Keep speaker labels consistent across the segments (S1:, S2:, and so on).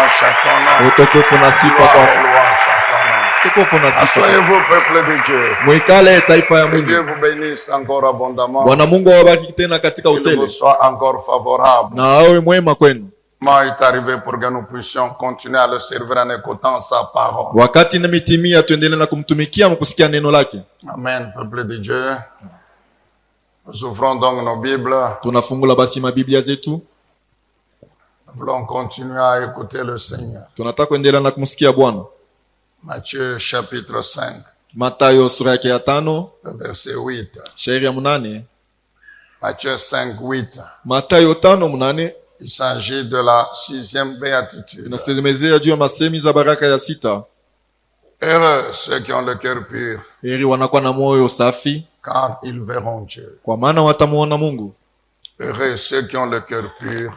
S1: louange à ton nom.
S2: Utukufu na sifa
S1: Gloire et
S2: kwako.
S1: louange à ton nom.
S2: Utukufu na sifa.
S1: Asseyez-vous, peuple de Dieu.
S2: Mwikale taifa ya
S1: Que Dieu
S2: Mungu.
S1: vous bénisse encore abondamment.
S2: Bwana Mungu awabariki tena katika
S1: Qu'il vous
S2: hoteli
S1: soit encore favorable.
S2: na awe mwema kwenu.
S1: Moi est arrivé pour que nous puissions continuer à le servir en écoutant sa parole.
S2: Wakati namitimia, tuendelee na kumtumikia mkusikia neno lake.
S1: Amen, peuple de Dieu. Nous ouvrons donc nos Bibles.
S2: Tunafungula basi mabiblia zetu.
S1: Nous voulons continuer à écouter le Seigneur.
S2: Tunataka kuendelea na kumsikia Bwana.
S1: Matthieu chapitre 5,
S2: Mathayo sura yake ya 5,
S1: le verset 8.
S2: shairi ya 8.
S1: Matthieu 5, 8.
S2: Mathayo 5:8
S1: Il s'agit de la 6e béatitude.
S2: inasemezea juu ya masemi za baraka ya 6.
S1: Heureux ceux qui ont le cœur pur,
S2: Heri wanakuwa na moyo safi,
S1: car ils verront Dieu.
S2: kwa maana watamuona Mungu.
S1: Heureux ceux qui ont le cœur pur,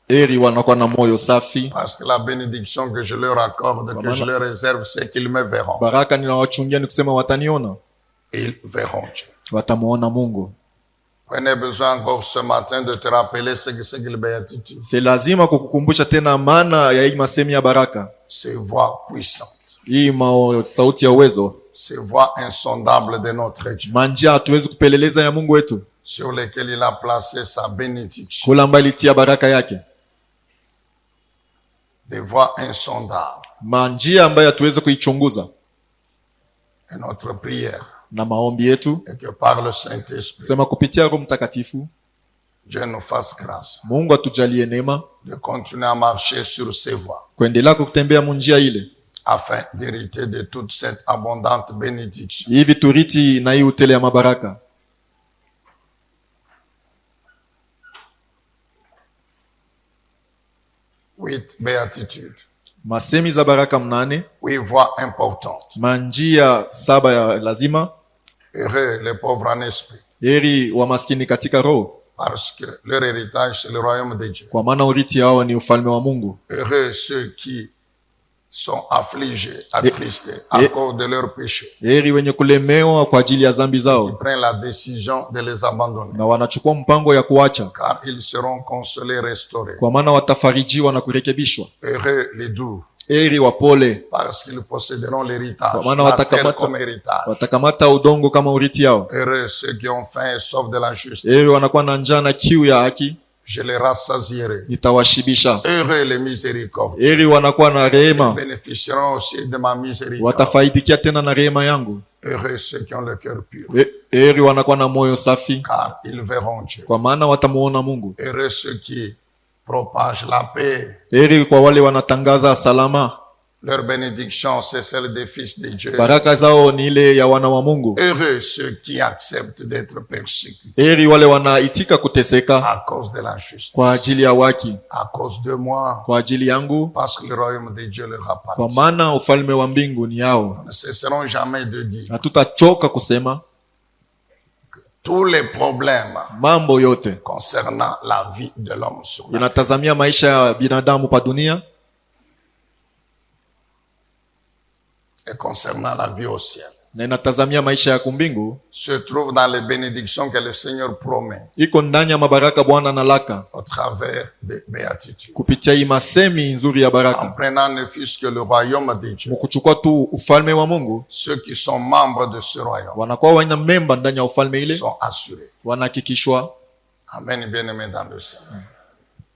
S2: Heri wanakuwa na moyo safi,
S1: parce que la bénédiction que je leur accorde, que je leur réserve, c'est qu'ils me verront.
S2: baraka ninawachungia ni kusema wataniona,
S1: Ils verront Dieu.
S2: watamuona Mungu.
S1: Prenez besoin encore ce matin de te rappeler ce que c'est que la béatitude.
S2: Si lazima kukukumbusha tena maana ya hii masemi ya baraka.
S1: Ces voix puissantes,
S2: Hii sauti ya uwezo,
S1: ces voix insondables de notre Dieu,
S2: manjia hatuwezi kupeleleza ya Mungu wetu,
S1: sur lesquelles il a placé sa bénédiction.
S2: kula ambaye alitia baraka yake.
S1: Des voix insondables.
S2: Manjia ambayo hatuwezi kuichunguza.
S1: Et notre prière,
S2: Na maombi yetu
S1: et que par le Saint-Esprit,
S2: sema kupitia Roho Mtakatifu
S1: Dieu nous fasse grâce
S2: Mungu atujalie neema
S1: de continuer à marcher sur ces voies,
S2: kuendelea kutembea munjia ile,
S1: afin d'hériter de toute cette abondante bénédiction.
S2: hivi turiti na hii utele ya mabaraka.
S1: Huit béatitudes.
S2: Masemi za baraka 8,
S1: 8 voies importantes.
S2: manjia 7 ya lazima.
S1: Heureux les pauvres en esprit,
S2: Heri wa maskini katika roho,
S1: parce que leur héritage c'est le royaume de Dieu.
S2: kwa maana urithi wao ni ufalme wa Mungu.
S1: Heureux ceux qui sont affligés, attristés à cause de leurs péchés,
S2: Heri wenye kulemewa kwa ajili ya dhambi
S1: qui
S2: zao
S1: prennent la décision de les abandonner,
S2: na wanachukua mpango ya kuacha,
S1: car ils seront consolés, restaurés.
S2: kwa maana watafarijiwa na kurekebishwa.
S1: Heureux les doux,
S2: Heri wapole,
S1: parce qu'ils posséderont l'héritage,
S2: kwa maana
S1: la terre comme héritage.
S2: watakamata udongo kama urithi yao.
S1: Heureux ceux qui ont faim et soif de la justice,
S2: Heri wanakuwa na njaa na kiu ya haki,
S1: je les rassasierai.
S2: nitawashibisha.
S1: Heureux les miséricordieux,
S2: Heri wanakuwa na rehema,
S1: bénéficieront aussi de ma miséricorde.
S2: watafaidikia tena na rehema yangu.
S1: Heureux ceux qui ont le cœur pur,
S2: Heri wanakuwa na moyo safi,
S1: car ils verront Dieu.
S2: kwa maana watamuona Mungu.
S1: Heureux ceux qui propagent la paix.
S2: Heri kwa wale wanatangaza salama,
S1: Leur bénédiction, c'est celle des fils de Dieu.
S2: baraka zao ni ile ya wana wa Mungu.
S1: Heureux ceux qui acceptent d'être persécutés
S2: Heri wale wanaitika kuteseka
S1: à cause de la justice,
S2: kwa ajili ya haki,
S1: à cause de moi,
S2: kwa ajili yangu,
S1: parce que le royaume de Dieu leur
S2: kwa
S1: appartient.
S2: maana ufalme wa mbingu ni yao.
S1: Nous ne cesserons jamais de dire
S2: Hatutachoka kusema
S1: tous les problèmes
S2: mambo yote
S1: concernant la vie de l'homme sur la terre
S2: inatazamia maisha ya binadamu pa dunia
S1: et concernant la vie au ciel
S2: na inatazamia maisha ya kumbingu,
S1: se trouvent dans les bénédictions que le Seigneur promet
S2: iko ndani ya mabaraka Bwana analaka
S1: au travers des béatitudes.
S2: kupitia hii masemi nzuri ya
S1: En
S2: baraka,
S1: prenant ne fût-ce que le royaume de Dieu,
S2: mkuchukua tu ufalme wa Mungu,
S1: ceux qui sont membres de ce royaume
S2: wanakuwa wana memba ndani ya ufalme ile,
S1: sont assurés.
S2: wanahakikishwa
S1: Amen, bien-aimés dans le Seigneur.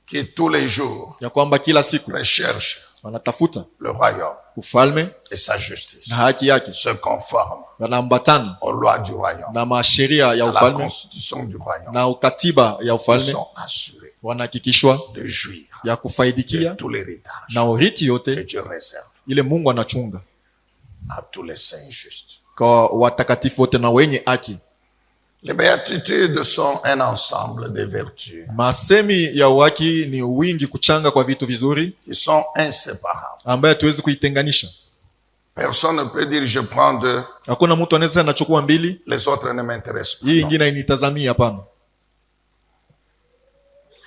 S1: Qui tous les jours
S2: ya kwamba kila siku
S1: recherchent
S2: wanatafuta
S1: le royaume
S2: ufalme
S1: et sa justice,
S2: na haki yake,
S1: se conforment
S2: wanaambatana
S1: aux lois du royaume,
S2: na masheria ya
S1: à la
S2: ufalme
S1: constitution du royaume.
S2: na katiba ya
S1: Ils
S2: ufalme,
S1: sont assurés
S2: wanahakikishwa
S1: de jouir
S2: ya
S1: de
S2: kufaidikia
S1: tout l'héritage
S2: na urithi
S1: que
S2: yote
S1: Dieu réserve
S2: ile Mungu anachunga
S1: à tous les saints justes.
S2: kwa watakatifu wote na wenye haki.
S1: Les béatitudes sont un ensemble de vertus
S2: Masemi ya uhaki ni wingi kuchanga kwa vitu vizuri
S1: qui sont inséparables.
S2: ambaye hatuwezi kuitenganisha.
S1: Personne ne peut dire je prends deux,
S2: Hakuna mtu anaweza anachukua mbili,
S1: les autres ne m'intéressent
S2: hii
S1: pas. Non.
S2: ingine initazamii. Hapana.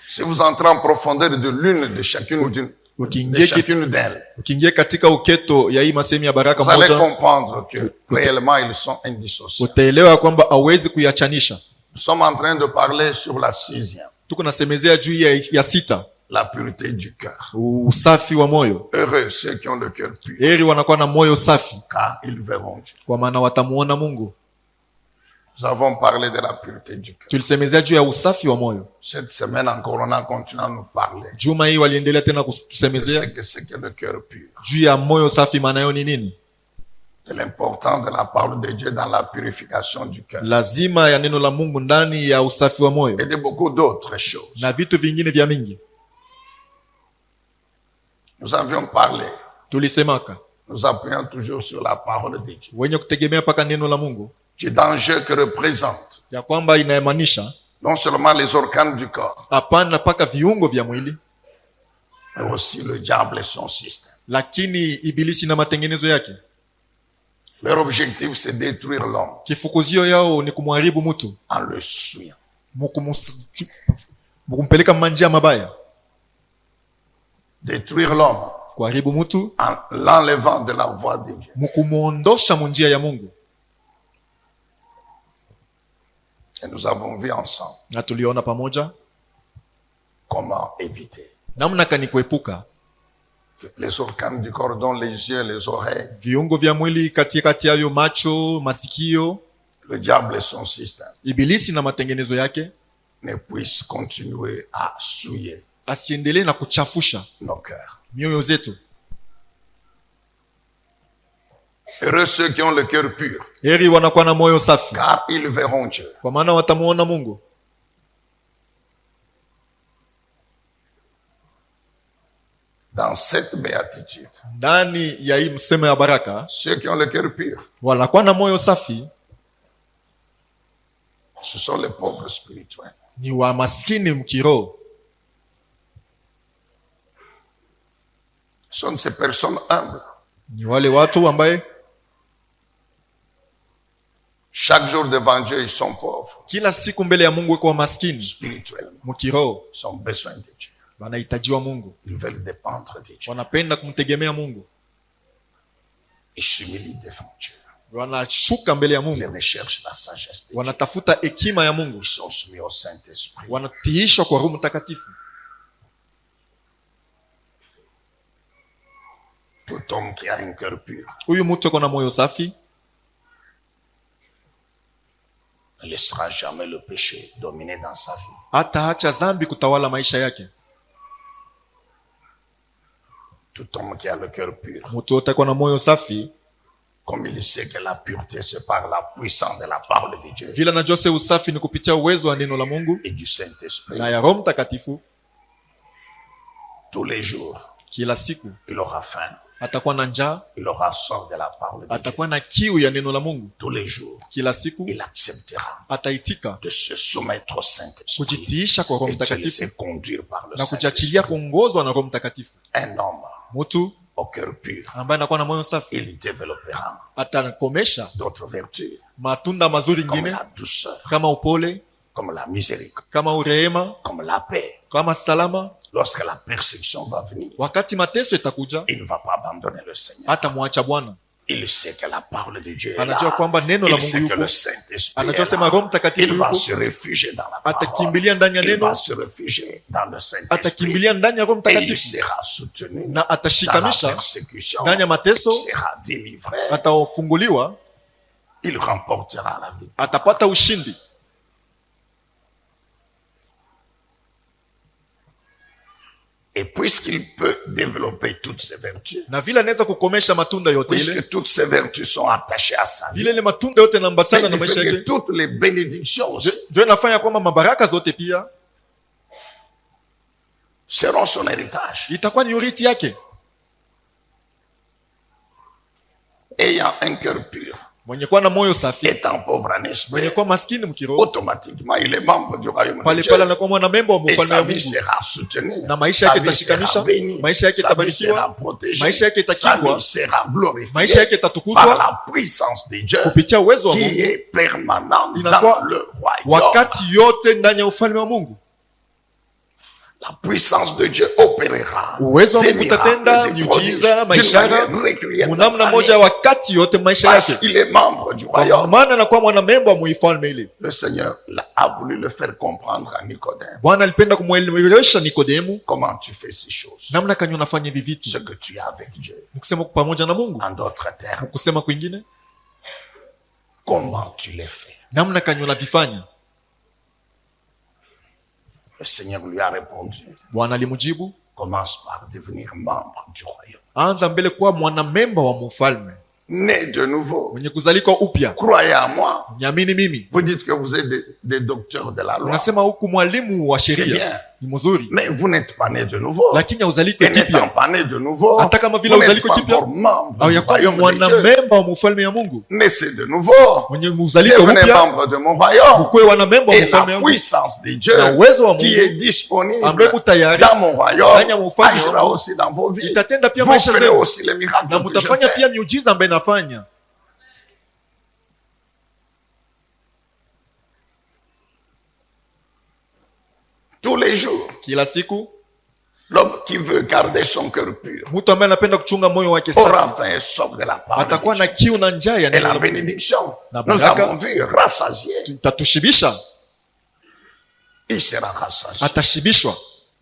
S1: Si vous entrez en profondeur de l'une de chacune d'elles,
S2: Ukiingia katika uketo ya hii masemi ya baraka
S1: vous allez
S2: moja,
S1: comprendre que réellement ils sont indissociables.
S2: utaelewa kwamba hauwezi kuyachanisha.
S1: Nous sommes en train de parler sur la 6e,
S2: Tuko nasemezea juu ya 6,
S1: La pureté du cœur.
S2: Usafi wa moyo.
S1: Heureux ceux qui ont le cœur pur,
S2: Heri wanakuwa na moyo safi,
S1: car ils verront Dieu.
S2: kwa maana watamuona Mungu.
S1: Nous avons parlé de la pureté du cœur.
S2: Tulisemezea juu ya usafi wa moyo.
S1: Cette semaine encore, on a continué à nous parler
S2: Juma hii waliendelea tena
S1: de
S2: kutusemezea
S1: ce que c'est que le cœur pur.
S2: juu ya moyo safi. Maana yao ni nini?
S1: De l'importance de la parole de Dieu dans la purification du cœur.
S2: Lazima ya neno la Mungu ndani ya usafi wa moyo,
S1: Et de beaucoup d'autres choses.
S2: na vitu vingine vya mingi.
S1: Nous avions parlé,
S2: Tulisemaka
S1: nous appuyons toujours sur la parole de Dieu.
S2: wenye kutegemea paka neno la Mungu,
S1: Du danger que représente
S2: ya kwamba inayamaanisha
S1: non seulement les organes du corps,
S2: hapana paka viungo vya mwili,
S1: mais aussi le diable et son système.
S2: lakini ibilisi na matengenezo yake.
S1: Leur objectif, c'est détruire l'homme
S2: Kifukuzio yao ni kumharibu mtu,
S1: en le souillant.
S2: mukumpeleka manjia mabaya,
S1: Détruire l'homme
S2: kuharibu mtu,
S1: en l'enlevant de la voie de Dieu.
S2: mukumuondosha munjia ya Mungu.
S1: Et nous avons vu ensemble
S2: Na tuliona pamoja
S1: comment éviter
S2: namna kani kuepuka
S1: que les organes du corps, dont les yeux, les oreilles,
S2: viungo vya mwili, kati yayo macho, masikio,
S1: le diable et son système
S2: ibilisi na matengenezo yake
S1: ne puissent continuer à souiller
S2: asiendelee na kuchafusha
S1: nos cœurs.
S2: mioyo zetu.
S1: Heureux ceux qui ont le cœur pur,
S2: Heri wanakuwa na moyo safi,
S1: car ils verront Dieu.
S2: kwa maana watamuona Mungu.
S1: Dans cette béatitude,
S2: Ndani ya hii msemo ya baraka,
S1: ceux qui ont le cœur pur,
S2: wanakuwa na moyo safi
S1: ce sont les pauvres spirituels.
S2: ni wa maskini mkiroho,
S1: Ce sont ces personnes humbles.
S2: ni wale watu ambaye
S1: Chaque jour devant Dieu, ils sont pauvres
S2: kila siku mbele ya Mungu wako wa maskini
S1: spirituellement.
S2: mkiroho,
S1: Ils ont besoin de Dieu.
S2: wanahitajiwa Mungu,
S1: Ils veulent dépendre de Dieu.
S2: wanapenda kumtegemea Mungu,
S1: Ils s'humilient devant Dieu.
S2: wanashuka mbele ya
S1: Ils
S2: Mungu,
S1: recherchent la sagesse de Dieu.
S2: wanatafuta hekima ya Mungu,
S1: Ils sont soumis au Saint-Esprit.
S2: wanatiishwa kwa Roho Mtakatifu.
S1: Tout homme qui a un cœur pur
S2: Huyu mtu ako na moyo safi
S1: ne laissera jamais le péché dominer dans sa vie.
S2: hataacha dhambi kutawala maisha yake.
S1: Tout homme qui a le cœur pur,
S2: Mtu yote ako na moyo safi,
S1: comme il sait que la pureté c'est par la puissance de la parole de Dieu
S2: vile anajua se usafi ni kupitia uwezo wa neno la Mungu
S1: et du Saint-Esprit,
S2: na ya Roho Mtakatifu.
S1: tous les jours,
S2: Kila siku
S1: il aura faim,
S2: atakuwa na njaa,
S1: il aura soif de la parole de Dieu.
S2: atakuwa na kiu ya neno la Mungu.
S1: Tous les jours,
S2: Kila siku
S1: il acceptera
S2: ataitika
S1: de se soumettre au Saint-Esprit
S2: kujitiisha kwa Roho
S1: et de se
S2: Mtakatifu
S1: laisser conduire par le
S2: na
S1: Saint-Esprit.
S2: kujiachilia kuongozwa na Roho Mtakatifu.
S1: Un homme
S2: Mtu
S1: au cœur pur,
S2: ambaye anakuwa na moyo safi
S1: il développera
S2: atakomesha
S1: d'autres vertus
S2: matunda mazuri
S1: comme
S2: ingine
S1: la douceur,
S2: kama upole,
S1: comme la miséricorde,
S2: kama urehema,
S1: comme la paix.
S2: kama salama.
S1: Lorsque la persécution va venir,
S2: Wakati mateso itakuja,
S1: il ne va pas abandonner le Seigneur.
S2: hatamwacha Bwana.
S1: Il sait que la parole de Dieu est
S2: Anajua
S1: là.
S2: kwamba neno la
S1: Il sait
S2: Mungu
S1: que le
S2: yuko,
S1: Saint-Esprit
S2: anajua
S1: est
S2: sema
S1: là.
S2: Roho Mtakatifu
S1: Il va
S2: yuko,
S1: se réfugier dans la parole.
S2: atakimbilia ndani ya
S1: Il
S2: neno,
S1: va se réfugier dans le Saint-Esprit.
S2: atakimbilia ndani ya Roho
S1: Et il
S2: Mtakatifu
S1: sera soutenu
S2: na
S1: dans la
S2: atashikamisha
S1: persécution.
S2: ndani ya mateso,
S1: Il sera délivré.
S2: atafunguliwa,
S1: Il remportera la vie.
S2: atapata ushindi.
S1: Et puisqu'il peut développer toutes ces vertus,
S2: Na vile anaweza kukomesha matunda yote ile,
S1: puisque toutes ces vertus sont attachées à sa vie,
S2: vile ile matunda yote
S1: ça
S2: yanaambatana na maisha
S1: fait que
S2: yake,
S1: toutes les bénédictions aussi
S2: ndio inafanya kwamba mabaraka zote pia
S1: seront son héritage.
S2: itakuwa ni urithi yake.
S1: Ayant un cœur pur,
S2: Mwenye kuwa na moyo safi,
S1: étant pauvre en
S2: mwenye
S1: esprit,
S2: kuwa maskini mkiroho,
S1: automatiquement il est membre du royaume de
S2: pale
S1: Dieu.
S2: pale anakuwa mwanamemba wa
S1: Et
S2: ufalme
S1: sa
S2: wa
S1: vie
S2: Mungu,
S1: sera soutenue,
S2: na maisha
S1: sa
S2: yake
S1: vie sera
S2: itashikamisha,
S1: bénie,
S2: maisha yake
S1: sa vie
S2: itabarikiwa,
S1: sera protégée,
S2: maisha yake
S1: sa
S2: itakingwa,
S1: vie sera glorifiée
S2: maisha yake
S1: par
S2: itatukuzwa
S1: la puissance de Dieu
S2: kupitia uwezo wa
S1: qui
S2: Mungu
S1: est permanent
S2: inakuwa
S1: dans le royaume.
S2: wakati yote ndani ya ufalme wa Mungu.
S1: la puissance de Dieu opérera
S2: Uwezo wa
S1: des
S2: Mungu
S1: miracles,
S2: utatenda
S1: des
S2: miujiza,
S1: prodiges, d'une
S2: maishara
S1: manière régulière dans
S2: munamna
S1: sa
S2: moja
S1: vie,
S2: wakati yote maisha
S1: parce
S2: yake,
S1: qu'il est membre du
S2: kwa
S1: royaume.
S2: maana anakuwa mwanamemba wa muifalme ile.
S1: Le Seigneur a voulu le faire comprendre à Nicodème.
S2: Bwana alipenda kumwelewesha Nikodemu
S1: Comment tu fais ces choses?
S2: namna kani unafanya hivi vitu.
S1: Ce que tu as avec Dieu.
S2: Ni kusema pamoja na Mungu.
S1: En d'autres termes,
S2: Kusema kwingine,
S1: comment tu les fais?
S2: namna kani unavifanya.
S1: Le Seigneur lui a répondu,
S2: Bwana alimjibu,
S1: commence par devenir membre du royaume.
S2: anza mbele kuwa mwanamemba wa mfalme,
S1: Né de nouveau.
S2: mwenye kuzalikwa upya.
S1: Croyez en moi.
S2: Niamini mimi.
S1: Vous dites que vous êtes des docteurs de la loi.
S2: Unasema huku mwalimu wa
S1: C'est bien.
S2: sheria. Ni mzuri.
S1: Mais vous n'êtes pas né de nouveau.
S2: Lakini hauzalikwe
S1: Et n'étant
S2: kipya.
S1: pas né de nouveau,
S2: Hata kama vile
S1: vous n'êtes
S2: hauzalikwe
S1: pas
S2: kipya,
S1: encore membre
S2: au
S1: du
S2: yakuwa
S1: royaume de Dieu.
S2: mwanamemba wa mfalme ya Mungu.
S1: Naissez de nouveau.
S2: Mwenye muzalikwe
S1: Devenez
S2: upya,
S1: membre de mon royaume.
S2: mkuwe wanamemba wa
S1: Et
S2: mfalme
S1: la
S2: ya Mungu.
S1: puissance de Dieu
S2: Na uwezo wa
S1: qui
S2: Mungu
S1: est disponible
S2: ambaye tayari
S1: dans mon royaume
S2: ndani ya ufalme
S1: agira
S2: wangu,
S1: aussi dans vos vies.
S2: itatenda pia
S1: Vous
S2: maisha
S1: ferez
S2: zenu.
S1: aussi les miracles
S2: Na
S1: que je
S2: mutafanya
S1: fais.
S2: pia miujiza ambaye nafanya.
S1: Tous les jours,
S2: Kila siku
S1: l'homme qui veut garder son cœur pur
S2: mtu ambaye anapenda kuchunga moyo wake
S1: aura
S2: safi
S1: faim et soif de la parole de
S2: atakuwa
S1: Dieu.
S2: na kiu na njaa ya
S1: Et
S2: neno
S1: la
S2: la Mungu.
S1: bénédiction,
S2: Na
S1: nous
S2: baraka,
S1: avons vu, rassasié.
S2: Itatushibisha,
S1: Il sera rassasié.
S2: atashibishwa.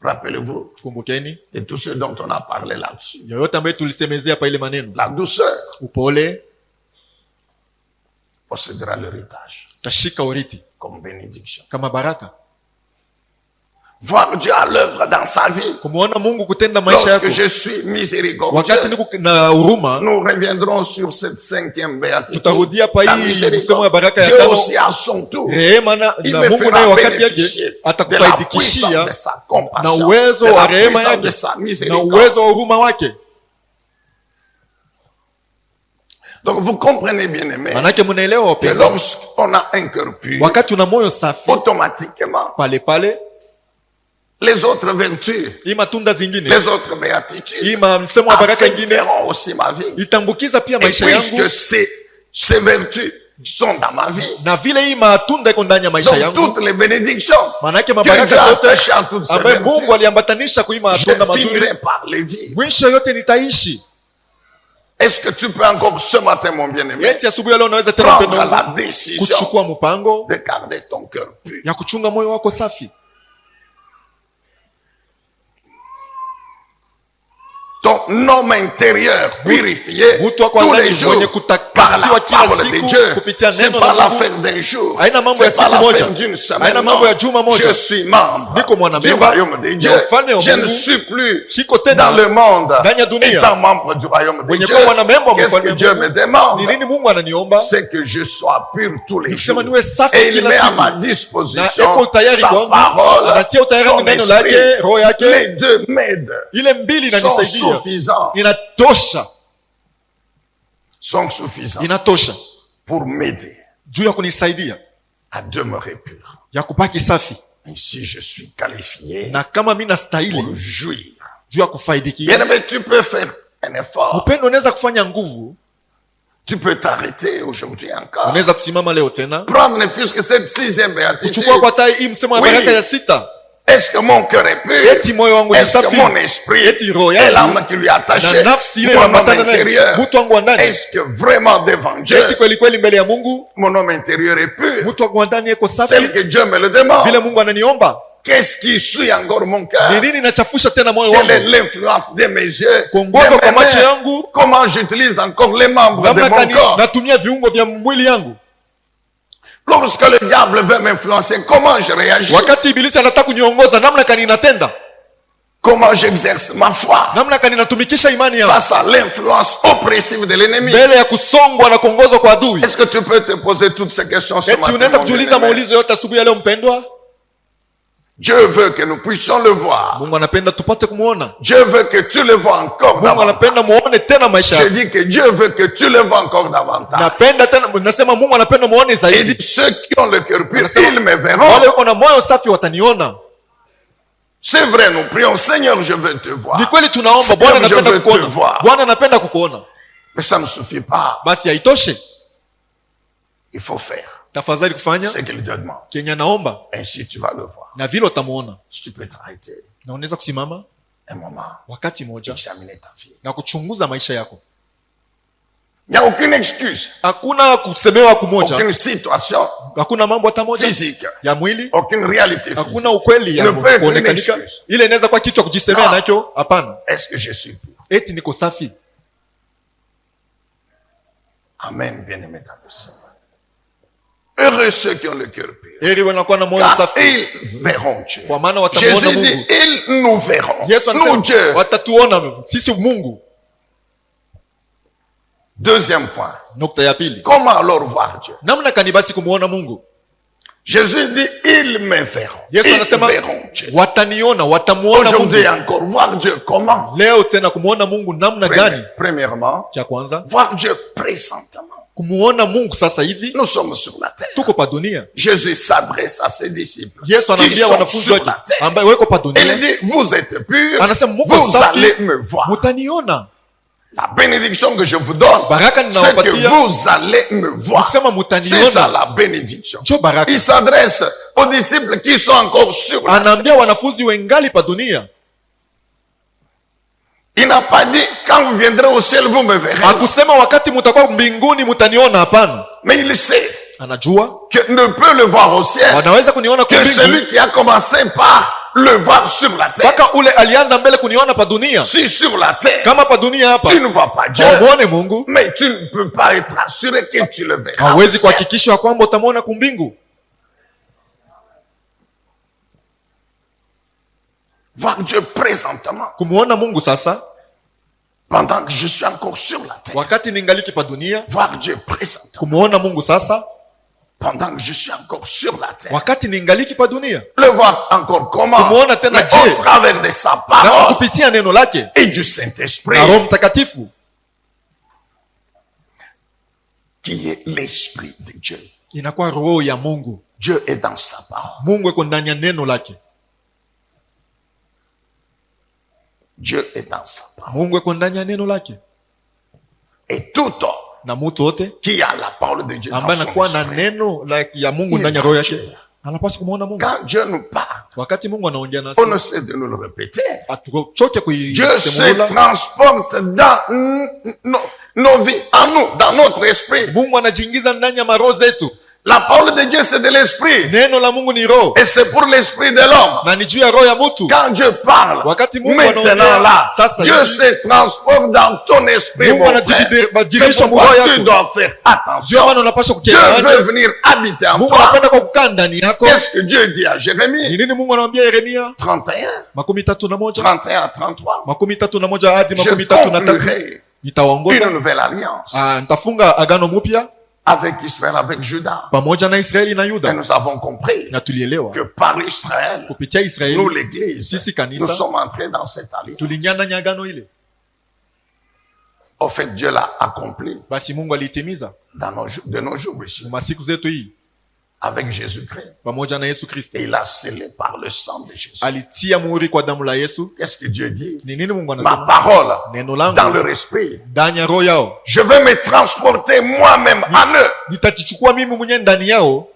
S1: Rappelez-vous
S2: Kumbukeni
S1: de tout ce dont on a parlé là-dessus.
S2: yoyote ambaye tulisemezea pa ile maneno,
S1: La douceur
S2: upole
S1: possédera l'héritage
S2: utashika urithi
S1: comme bénédiction.
S2: kama baraka.
S1: Voir Dieu à l'œuvre dans sa vie.
S2: Kumuona Mungu kutenda maisha yako.
S1: Lorsque je suis miséricordieux,
S2: Wakati niko na huruma,
S1: nous reviendrons sur cette 5e béatitude.
S2: tutarudia pa
S1: La
S2: hii
S1: miséricorde.
S2: msemo ya baraka ya
S1: Dieu
S2: tano.
S1: aussi à son tour,
S2: Rehema na
S1: il
S2: na
S1: me
S2: Mungu naye
S1: fera
S2: wakati yake
S1: bénéficier de la puissance
S2: atakufaidikishia
S1: de sa
S2: na
S1: compassion,
S2: uwezo
S1: de
S2: wa
S1: la
S2: rehema
S1: puissance de
S2: yake
S1: sa
S2: na
S1: miséricorde.
S2: uwezo wa huruma wake.
S1: Donc vous comprenez bien aimé
S2: Manake munaelewa
S1: que
S2: wapendwa,
S1: lorsqu'on a un cœur pur,
S2: wakati una moyo safi,
S1: automatiquement
S2: pale pale
S1: les autres vertus,
S2: hii matunda zingine,
S1: les autres béatitudes
S2: hii msemo wa baraka ingine
S1: affecteront aussi ma vie.
S2: itambukiza pia
S1: Et
S2: maisha yangu,
S1: puisque ces vertus sont dans ma vie,
S2: na vile hii matunda iko ndani ya maisha
S1: donc
S2: yangu,
S1: toutes les bénédictions
S2: manake
S1: que Dieu
S2: mabaraka
S1: a
S2: zote
S1: attachées à toutes ces
S2: ambaye Mungu
S1: vertus,
S2: aliambatanisha kwa hii matunda
S1: je
S2: mazuri,
S1: finirai par les vivre.
S2: mwisho yote nitaishi.
S1: Est-ce que tu peux encore ce matin, mon bien-aimé,
S2: Eti asubuhi ya leo unaweza tena
S1: prendre
S2: mpendo
S1: la
S2: wangu
S1: décision
S2: kuchukua mpango
S1: de garder ton cœur pur?
S2: ya kuchunga moyo wako safi,
S1: Ton homme intérieur purifié
S2: mtu wako
S1: tous
S2: ndani
S1: les jours
S2: mwenye
S1: par
S2: kutakasiwa
S1: la
S2: kila
S1: parole de
S2: siku
S1: Dieu.
S2: kupitia
S1: C'est
S2: neno
S1: pas
S2: la Mungu.
S1: l'affaire d'un jour,
S2: Haina mambo ya
S1: c'est pas
S2: siku moja,
S1: l'affaire d'une semaine.
S2: haina mambo ya juma
S1: Non.
S2: moja.
S1: Je suis membre
S2: Niko
S1: du
S2: mwanamemba
S1: royaume de Dieu.
S2: ya ufalme wa
S1: Je ne
S2: Mungu.
S1: suis plus
S2: Siko
S1: dans
S2: tena
S1: le monde
S2: ndani ya dunia.
S1: étant membre du royaume de
S2: Mwenye
S1: Dieu.
S2: kuwa mwanamemba wa
S1: Qu'est-ce
S2: ufalme
S1: que
S2: wa
S1: Dieu
S2: Mungu.
S1: me demande?
S2: Ni nini Mungu ananiomba?
S1: C'est que je sois pur tous les
S2: Nikisema
S1: jours.
S2: niwe safi
S1: Et il
S2: kila
S1: met à
S2: siku.
S1: ma
S2: Na
S1: disposition
S2: eko tayari
S1: sa
S2: kwangu,
S1: parole,
S2: anatia utayari
S1: son
S2: neno
S1: esprit.
S2: lake, roho yake.
S1: Les deux m'aident,
S2: Ile mbili
S1: sont
S2: inanisaidia,
S1: suffisants,
S2: inatosha
S1: pour m'aider
S2: juu ya kunisaidia
S1: à demeurer pur.
S2: ya kupaki safi,
S1: Ainsi, je suis qualifié
S2: na kama mimi
S1: pour
S2: nastahili
S1: jouir.
S2: juu ya kufaidikia.
S1: Bien-aimé, tu peux faire un effort.
S2: Upendo unaweza kufanya nguvu,
S1: Tu peux t'arrêter aujourd'hui encore.
S2: unaweza kusimama leo tena
S1: Prendre ne fût-ce que cette 6e béatitude.
S2: kuchukua kwa tai hii msemo wa
S1: Oui.
S2: baraka ya sita.
S1: Est-ce que mon cœur est pur?
S2: Eti moyo wangu ni
S1: Est-ce que
S2: safi,
S1: mon esprit
S2: eti roho
S1: est
S2: yangu
S1: l'âme qui lui est attachée?
S2: na nafsi ile
S1: Mon homme
S2: inaambatana naye,
S1: intérieur.
S2: mtu wangu wa ndani.
S1: Est-ce que vraiment devant Dieu,
S2: Eti kweli kweli mbele ya Mungu
S1: mon homme intérieur est pur?
S2: mtu wangu wa ndani eko
S1: Tel
S2: safi
S1: que Dieu me le demande.
S2: vile Mungu ananiomba?
S1: Qu'est-ce qui suit encore mon
S2: Ni
S1: cœur?
S2: nini inachafusha tena moyo
S1: Quelle est
S2: wangu?
S1: l'influence de mes yeux?
S2: Kuongozwa
S1: de
S2: kwa
S1: mes
S2: macho
S1: mains?
S2: yangu,
S1: Comment j'utilise encore les membres de
S2: namna
S1: mon
S2: gani
S1: corps?
S2: natumia viungo vya mwili yangu.
S1: Lorsque le diable veut m'influencer, comment je réagis?
S2: Wakati ibilisi anataka kuniongoza, namna gani natenda,
S1: Comment j'exerce ma foi
S2: namna gani natumikisha imani yangu
S1: face à l'influence oppressive de l'ennemi?
S2: mbele ya kusongwa na kuongozwa kwa adui.
S1: Est-ce que tu peux te poser toutes ces questions ce
S2: Eti
S1: matin?
S2: unaweza
S1: mon
S2: kujiuliza
S1: bien-aimé?
S2: maulizo yote asubuhi ya leo mpendwa?
S1: Dieu veut que nous puissions le voir.
S2: Mungu anapenda tupate kumuona.
S1: Dieu veut que tu le vois encore
S2: Mungu
S1: davantage.
S2: anapenda muone tena maisha
S1: Je
S2: yako.
S1: dis que Dieu veut que tu le vois encore davantage.
S2: Napenda tena, nasema Mungu anapenda muone
S1: Il
S2: zaidi.
S1: dit, ceux qui ont le cœur pur,
S2: Anasema,
S1: ils me
S2: wale
S1: verront.
S2: wako na moyo safi wataniona.
S1: C'est vrai, nous prions, Seigneur, je veux te voir.
S2: Ni kweli tunaomba,
S1: Seigneur,
S2: Bwana
S1: je
S2: anapenda
S1: veux te
S2: kukuona.
S1: voir.
S2: Bwana anapenda kukuona.
S1: Mais ça ne suffit pas.
S2: Basi haitoshe,
S1: Il faut faire
S2: tafadhali kufanya
S1: ce qu'il te demande.
S2: kenye anaomba,
S1: Ainsi, tu vas le voir.
S2: na vile utamuona.
S1: Si tu peux t'arrêter.
S2: na unaweza kusimama
S1: un moment,
S2: wakati moja
S1: examiner ta vie.
S2: na kuchunguza maisha yako.
S1: Il n'y a aucune excuse,
S2: Hakuna kusemewa kumoja,
S1: aucune situation
S2: hakuna mambo hata moja
S1: physique,
S2: ya mwili,
S1: aucune réalité physique.
S2: hakuna ukweli ya
S1: Ne peut être une
S2: kuonekanika.
S1: excuse.
S2: Ile inaweza kuwa kitu cha kujisemea
S1: Non.
S2: nacho. Hapana,
S1: Est-ce que je suis pur?
S2: eti niko safi.
S1: Amen, bien-aimé dans le Seigneur. Heureux ceux qui ont le cœur pur,
S2: Heri wanakuwa na moyo
S1: car
S2: safi,
S1: ils verront Dieu.
S2: kwa maana watamuona
S1: Jésus
S2: Mungu.
S1: dit, ils nous verront.
S2: Yesu
S1: Nous,
S2: anasema
S1: Dieu.
S2: watatuona sisi Mungu.
S1: Deuxième point.
S2: Nukta ya pili,
S1: Comment alors voir Dieu?
S2: namna kani basi kumuona Mungu?
S1: Jésus dit, ils me verront.
S2: Yesu
S1: Ils
S2: anasema
S1: verront Dieu.
S2: wataniona, watamuona Mungu.
S1: Aujourd'hui encore, voir Dieu comment?
S2: Leo tena kumuona Mungu namna gani?
S1: Premièrement,
S2: Cha kwanza
S1: voir Dieu présentement.
S2: kumuona Mungu sasa hivi.
S1: Nous sommes sur la terre.
S2: Tuko pa dunia.
S1: Jésus s'adresse à ses disciples
S2: Yesu
S1: qui
S2: anaambia
S1: sont
S2: wanafunzi
S1: sur
S2: wake
S1: la terre.
S2: ambaye weko pa
S1: Et il
S2: dunia,
S1: dit, vous êtes purs,
S2: anasema muko
S1: vous
S2: safi,
S1: allez me voir.
S2: mutaniona.
S1: La bénédiction que je vous donne,
S2: Baraka
S1: c'est que
S2: ninawapatia,
S1: vous allez me voir.
S2: nikisema
S1: C'est ça
S2: mutaniona,
S1: la bénédiction.
S2: njo baraka.
S1: Il s'adresse aux disciples qui sont encore sur la terre.
S2: Anaambia wanafunzi wengali pa dunia.
S1: Il n'a pas dit, quand vous viendrez au ciel, vous me verrez.
S2: Hakusema wakati mutakuwa mbinguni mutaniona, hapana.
S1: Mais il sait
S2: Anajua
S1: que ne peut le voir au ciel
S2: wanaweza kuniona kwa
S1: que
S2: mbingu
S1: celui qui a commencé par le voir sur la terre.
S2: mpaka ule alianza mbele kuniona pa dunia.
S1: Si sur la terre,
S2: Kama pa dunia hapa
S1: tu ne vois pas Dieu,
S2: haumuone Mungu,
S1: mais tu ne peux pas être assuré que tu le verras. au
S2: hawezi
S1: ciel.
S2: kuhakikisha kwamba utamwona kumbingu.
S1: Voir Dieu présentement,
S2: Kumuona Mungu sasa
S1: pendant que je suis encore sur la terre.
S2: wakati ningaliki pa dunia.
S1: Voir Dieu présentement,
S2: Kumuona Mungu sasa
S1: pendant que je suis encore sur la terre.
S2: wakati ningaliki pa dunia.
S1: Le voir encore comment?
S2: Kumuona tena
S1: Mais
S2: je,
S1: au travers de sa
S2: na
S1: parole
S2: kupitia neno lake
S1: et du Saint-Esprit,
S2: na Roho Mtakatifu
S1: qui est l'Esprit de Dieu.
S2: inakuwa roho ya Mungu.
S1: Dieu est dans sa parole.
S2: Mungu eko ndani ya neno lake.
S1: Dieu est dans sa parole.
S2: Mungu eko ndani ya neno lake,
S1: Et tout homme
S2: na mtu wote
S1: qui a la parole de Dieu dans
S2: ambaye
S1: son
S2: anakuwa na
S1: esprit,
S2: neno ya Mungu
S1: Il
S2: ndani ya roho yake
S1: Dieu.
S2: anapaswa kumuona Mungu.
S1: quand Dieu nous parle,
S2: Wakati Mungu anaongea nasi
S1: on ne sait de nous le répéter.
S2: hatuchoke
S1: Dieu se
S2: kuisemula.
S1: transporte dans nos vies, en nous, dans notre esprit.
S2: Mungu anajiingiza ndani ya maroho zetu.
S1: La parole de Dieu, c'est de l'esprit.
S2: Neno la Mungu ni roho
S1: Et c'est pour l'esprit de l'homme.
S2: na ni juu ya roho ya mtu.
S1: Quand Dieu parle,
S2: Wakati Mungu
S1: maintenant
S2: anaongea
S1: là,
S2: sasa
S1: Dieu
S2: hivi,
S1: se transporte dans ton esprit,
S2: Mungu
S1: mon frère. C'est
S2: anajibadilisha
S1: pourquoi
S2: moyo
S1: tu
S2: yako.
S1: dois faire
S2: Ndio
S1: attention.
S2: maana unapaswa
S1: Dieu
S2: kukielewana.
S1: veut venir habiter en
S2: Mungu
S1: toi.
S2: anapenda kwa kukaa ndani yako.
S1: Qu'est-ce que Dieu dit à
S2: Ni
S1: Jérémie?
S2: nini Mungu anamwambia Yeremia?
S1: 31,
S2: 31
S1: 31 à 33.
S2: 31 hadi
S1: Je
S2: 33.
S1: conclurai
S2: Nitawaongoza,
S1: une nouvelle alliance
S2: nitafunga agano mpya
S1: avec Israël, avec Juda.
S2: pamoja na Israeli na
S1: Et
S2: Yuda.
S1: nous avons compris
S2: Na tulielewa
S1: que par Israël,
S2: kupitia
S1: nous
S2: Israeli
S1: l'église,
S2: sisi
S1: nous
S2: kanisa
S1: sommes entrés dans cette alliance.
S2: tuliingia ndani ya agano ile.
S1: Au fait, Dieu l'a accompli
S2: Basi Mungu alitimiza
S1: dans de nos jours ici,
S2: masiku zetu hii
S1: avec Jésus-Christ.
S2: pamoja na Yesu Kristo.
S1: Et il a scellé par le sang de Jésus.
S2: Alitia muhuri kwa damu la Yesu.
S1: Qu'est-ce que Dieu dit?
S2: Ni nini Mungu
S1: Ma
S2: anasema?
S1: parole
S2: Neno
S1: dans
S2: langu
S1: leur esprit.
S2: ndani ya roho yao.
S1: Je vais me transporter moi-même en eux.
S2: Nitajichukua mimi mwenyewe ndani yao,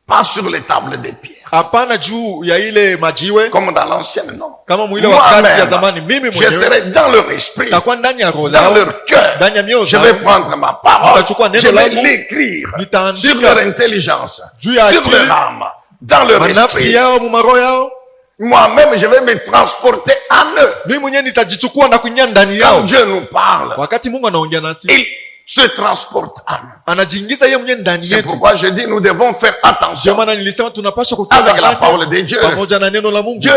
S1: Pas sur les tables des pierres.
S2: hapana juu ya ile majiwe
S1: Comme dans l'ancienne, non.
S2: kama mwile wakati ya
S1: Moi-même,
S2: zamani. Mimi
S1: je
S2: mwenyewe
S1: serai dans leur esprit,
S2: nitakuwa ndani ya roho
S1: dans
S2: yao,
S1: leur cœur.
S2: ndani ya mioyo
S1: Je vais
S2: zao.
S1: prendre ma parole,
S2: Nitachukua neno
S1: je vais
S2: langu,
S1: l'écrire
S2: nitaandika
S1: sur leur intelligence,
S2: juu ya
S1: sur
S2: akili,
S1: leur âme, dans leur
S2: manafsi
S1: esprit.
S2: yao mumaroho yao.
S1: Moi-même, je vais me transporter en eux.
S2: Mimi mwenyewe nitajichukua na kuingia ndani
S1: Quand
S2: yao.
S1: Dieu nous parle,
S2: Wakati Mungu anaongea nasi,
S1: il se transporte en nous.
S2: anajiingiza yeye mwenyewe ndani
S1: C'est
S2: yetu.
S1: pourquoi je dis, nous devons faire
S2: Ndio
S1: attention
S2: maana nilisema tunapaswa
S1: avec la
S2: kukaa
S1: parole de Dieu.
S2: pamoja na neno la Mungu.
S1: Dieu,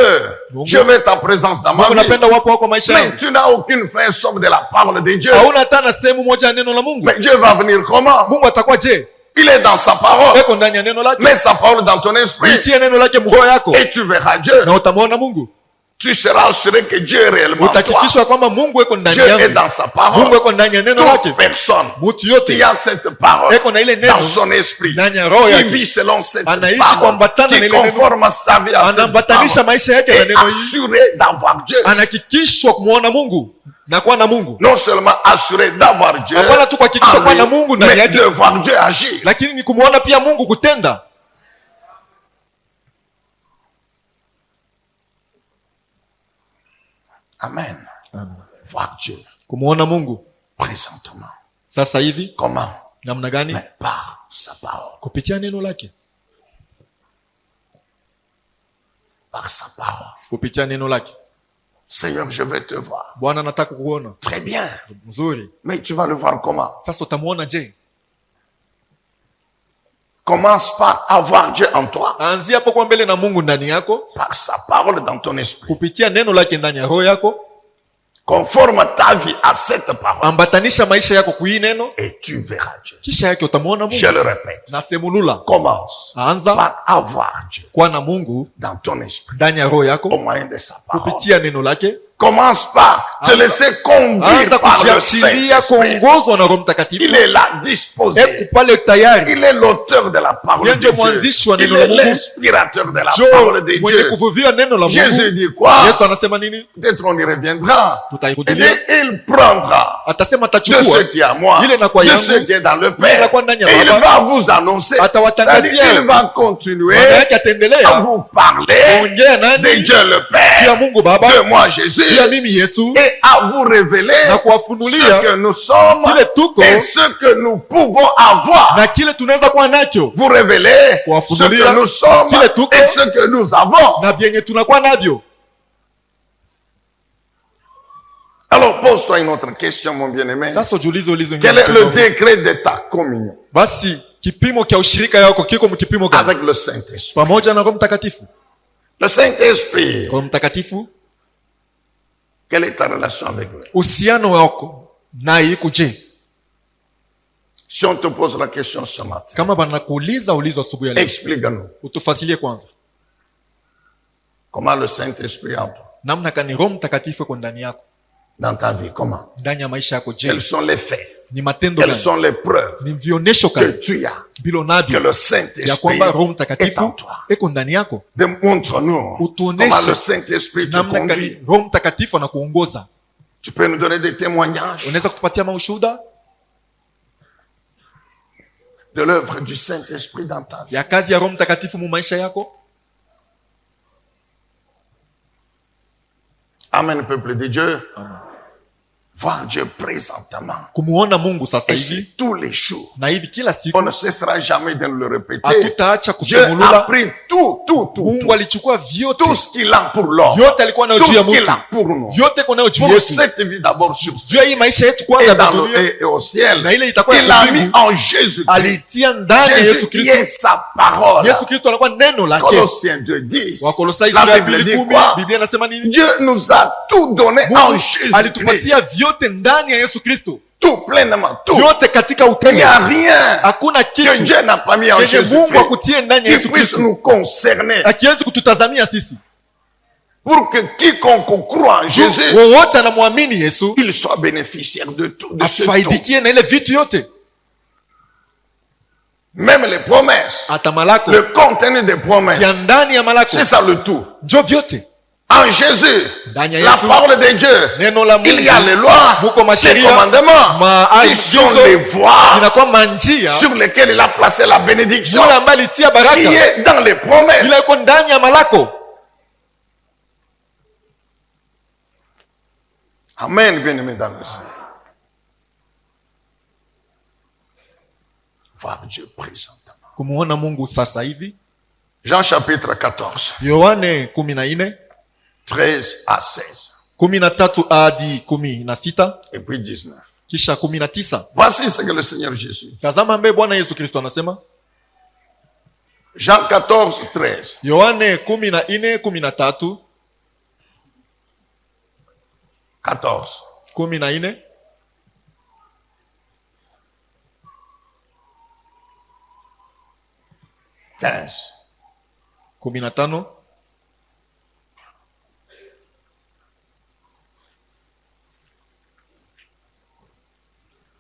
S1: je veux ta présence dans ma
S2: Mungu
S1: vie.
S2: napenda wapo wako maisha
S1: Mais
S2: yangu.
S1: tu n'as aucune fin sauf de la parole de Dieu.
S2: Hauna hata na sehemu moja ya neno la Mungu.
S1: Mais Dieu va venir comment?
S2: Mungu atakuwa je?
S1: Il est dans sa parole.
S2: Eko ndani ya neno lake.
S1: Mets sa parole dans ton esprit
S2: Itie neno lake mroho yako
S1: et tu verras Dieu.
S2: na utamwona Mungu.
S1: Tu seras assuré que Dieu est réellement toi.
S2: Utahakikishwa kwamba Mungu eko ndani
S1: Dieu est
S2: yangu.
S1: dans sa
S2: Mungu
S1: parole.
S2: eko ndani ya neno lake.
S1: Toute personne
S2: Mtu
S1: qui
S2: yote
S1: a cette parole
S2: eko na ile
S1: dans
S2: neno
S1: son esprit,
S2: ndani ya roho
S1: qui
S2: yake,
S1: vit selon cette
S2: anaishi
S1: parole,
S2: kuambatana na
S1: qui
S2: ile neno,
S1: conforme sa vie à cette
S2: anambatanisha
S1: parole,
S2: maisha yake na
S1: est
S2: neno hili,
S1: assuré d'avoir Dieu.
S2: anahakikishwa kumwona Mungu na kuwa na Mungu.
S1: Non seulement assuré d'avoir Dieu,
S2: Hapana tu kuhakikisha kuwa na
S1: en lui,
S2: Mungu ndani
S1: mais
S2: yake,
S1: de voir Dieu agir.
S2: lakini ni kumwona pia Mungu kutenda.
S1: Amen. Voir Dieu
S2: Kumuona Mungu
S1: présentement.
S2: sasa hivi
S1: Comment?
S2: namna gani?
S1: Mais par sa parole.
S2: Kupitia neno lake,
S1: Par sa parole.
S2: kupitia neno lake.
S1: Seigneur, je vais te voir.
S2: Bwana nataka kukuona.
S1: Très bien.
S2: Mzuri.
S1: Mais tu vas le voir comment?
S2: Sasa utamuona je?
S1: Commence par avoir Dieu en toi.
S2: Anzia hapo kwa mbele na Mungu ndani yako,
S1: Par sa parole dans ton esprit.
S2: kupitia neno lake ndani ya roho yako.
S1: Conforme ta vie à cette parole.
S2: Ambatanisha maisha yako kwa hii neno,
S1: Et tu verras Dieu.
S2: kisha yake utamuona
S1: Je
S2: Mungu.
S1: le répète.
S2: Na semulula,
S1: Commence
S2: anza
S1: par avoir Dieu
S2: kwa na Mungu
S1: dans ton esprit.
S2: ndani ya roho
S1: Au
S2: yako,
S1: moyen de sa parole.
S2: kupitia neno lake.
S1: Commence par te laisser conduire
S2: Anza
S1: par le
S2: kujiachilia
S1: Saint-Esprit.
S2: kuongozwa na Roho Mtakatifu.
S1: Il est là, disposé.
S2: Eko pale tayari.
S1: Il est l'auteur de la parole
S2: Yeye
S1: de
S2: ndiye mwanzishi wa
S1: Dieu. Il
S2: neno la
S1: est
S2: Mungu.
S1: l'inspirateur de la
S2: Jo
S1: parole de
S2: mwenye
S1: Dieu.
S2: kuvuvia neno la
S1: Jésus
S2: Mungu.
S1: dit quoi?
S2: Yesu anasema nini?
S1: Peut-être on y reviendra. Et
S2: Tutairudilia.
S1: il prendra
S2: Atasema
S1: de
S2: atachukua
S1: ce qui est à moi,
S2: ile na kwa
S1: de
S2: yangu,
S1: ce qui est dans le
S2: ile
S1: Père.
S2: na kwa ndani ya
S1: Et il
S2: Baba.
S1: va vous annoncer.
S2: Atawatangazia.
S1: C'est-à-dire, il va continuer
S2: Maana yake
S1: à
S2: ataendelea
S1: vous parler
S2: kuongea
S1: de
S2: nani?
S1: Dieu le
S2: Juu
S1: Père,
S2: ya Mungu Baba,
S1: de moi Jésus,
S2: juu ya mimi Yesu,
S1: et à vous révéler
S2: na
S1: ce
S2: kuwafunulia
S1: que nous sommes
S2: kile tuko
S1: et ce que nous pouvons avoir.
S2: na kile tunaweza kuwa nacho
S1: Vous révéler ce
S2: Kuwafunulia
S1: que nous sommes
S2: kile tuko
S1: et ce que nous avons.
S2: na vyenye tunakuwa navyo.
S1: Alors pose-toi une autre question, mon bien-aimé.
S2: Sasa ujiulize ulizo
S1: Quel est le décret de ta communion
S2: basi, kipimo cha ushirika yako kiko mkipimo gani?
S1: avec le Saint-Esprit?
S2: Pamoja na Roho Mtakatifu.
S1: Le Saint-Esprit,
S2: Roho Mtakatifu,
S1: quelle est ta relation avec lui?
S2: uhusiano wako naye iko je?
S1: Si on te pose la question ce matin,
S2: Kama banakuuliza ulizo asubuhi ya leo,
S1: explique-nous
S2: utufasilie kwanza
S1: comment le Saint-Esprit en toi,
S2: namna kani Roho Mtakatifu iko ndani yako,
S1: dans ta vie, comment?
S2: ndani ya maisha yako je?
S1: Quels sont les faits?
S2: Ni matendo
S1: Quelles
S2: gani?
S1: sont les preuves
S2: Ni vionesho
S1: que
S2: gani
S1: tu as
S2: bilo
S1: que
S2: navyo
S1: le
S2: ya
S1: Saint-Esprit
S2: kwamba Roho
S1: est en
S2: Mtakatifu
S1: toi?
S2: iko ndani yako?
S1: Démontre-nous
S2: Utuoneshe
S1: comment le Saint-Esprit te
S2: namna
S1: conduit.
S2: kani Roho Mtakatifu anakuongoza.
S1: Tu peux nous donner des témoignages
S2: Unaweza kutupatia maushuhuda
S1: de l'œuvre du Saint-Esprit dans ta vie?
S2: ya kazi ya Roho Mtakatifu mu maisha yako?
S1: Amen, peuple de Dieu.
S2: Amen.
S1: Voir Dieu présentement.
S2: Kumuona Mungu sasa
S1: Et
S2: hivi
S1: c'est tous les jours.
S2: na hivi kila siku,
S1: On ne cessera jamais de nous le répéter.
S2: hatutaacha
S1: Dieu a
S2: kusemulula.
S1: pris tout
S2: Mungu alichukua vyote,
S1: tout ce qu'il a pour l'homme,
S2: yote alikuwa nayo
S1: tout
S2: juu ya
S1: ce qu'il
S2: mtu,
S1: a pour nous,
S2: yote iko nayo juu
S1: pour
S2: yetu,
S1: cette vie d'abord sur
S2: juu ya hii maisha yetu
S1: et,
S2: kwanza
S1: dans
S2: ya dunia,
S1: et au ciel.
S2: na ile itakuwa
S1: Il
S2: ya
S1: a mis
S2: mbingu.
S1: en Jésus-Christ.
S2: Alitia ndani ya Yesu
S1: Jésus qui est
S2: Kristo.
S1: sa parole.
S2: Yesu Kristo anakuwa neno lake.
S1: Colossiens 2:10.
S2: Wakolosai
S1: La
S2: sura ya
S1: Bible dit
S2: 2:10,
S1: quoi?
S2: Biblia inasema nini?
S1: Dieu nous a tout donné en
S2: Mungu
S1: Jésus-Christ.
S2: alitupatia vyote ndani ya Yesu Kristo,
S1: Tout, pleinement, tout.
S2: yote katika
S1: Il n'y
S2: utume.
S1: a rien
S2: Hakuna
S1: que
S2: kitu
S1: Dieu n'a pas mis en
S2: kenye Mungu
S1: Jésus-Christ
S2: akutie ndani ya
S1: qui
S2: Yesu
S1: puisse
S2: Kristo,
S1: nous concerner.
S2: akiwezi kututazamia sisi.
S1: Pour que quiconque croit en Jésus,
S2: Wowote anamwamini Yesu
S1: il soit bénéficiaire de tout, de ce tout.
S2: afaidikie na ile vitu yote,
S1: Même les promesses,
S2: hata malako
S1: le contenu des promesses,
S2: ya ndani ya malako,
S1: c'est ça le tout.
S2: njo vyote
S1: En Jésus,
S2: ndani ya
S1: la
S2: Yesu.
S1: parole de Dieu,
S2: Neno la
S1: il y a
S2: Mungu,
S1: les lois,
S2: muko
S1: les
S2: masheria,
S1: commandements, qui sont les
S2: maagizo,
S1: voies
S2: inakuwa manjia
S1: sur lesquelles il a placé la bénédiction
S2: yule ambaye alitia
S1: qui
S2: baraka,
S1: est dans les promesses.
S2: ila iko ndani ya malako.
S1: Amen, bien-aimé dans le Seigneur. Voir Dieu présentement.
S2: Kumuona Mungu sasa hivi.
S1: Jean chapitre 14,
S2: Yohane 14,
S1: 13 à 16,
S2: 13 hadi 16,
S1: et puis 19.
S2: kisha 19.
S1: Voici ce que le Seigneur Jésus.
S2: Tazama mbe Bwana Yesu Kristo anasema.
S1: Jean 14, 13.
S2: Yohane 14, 13,
S1: 14.
S2: 14,
S1: 15.
S2: 15.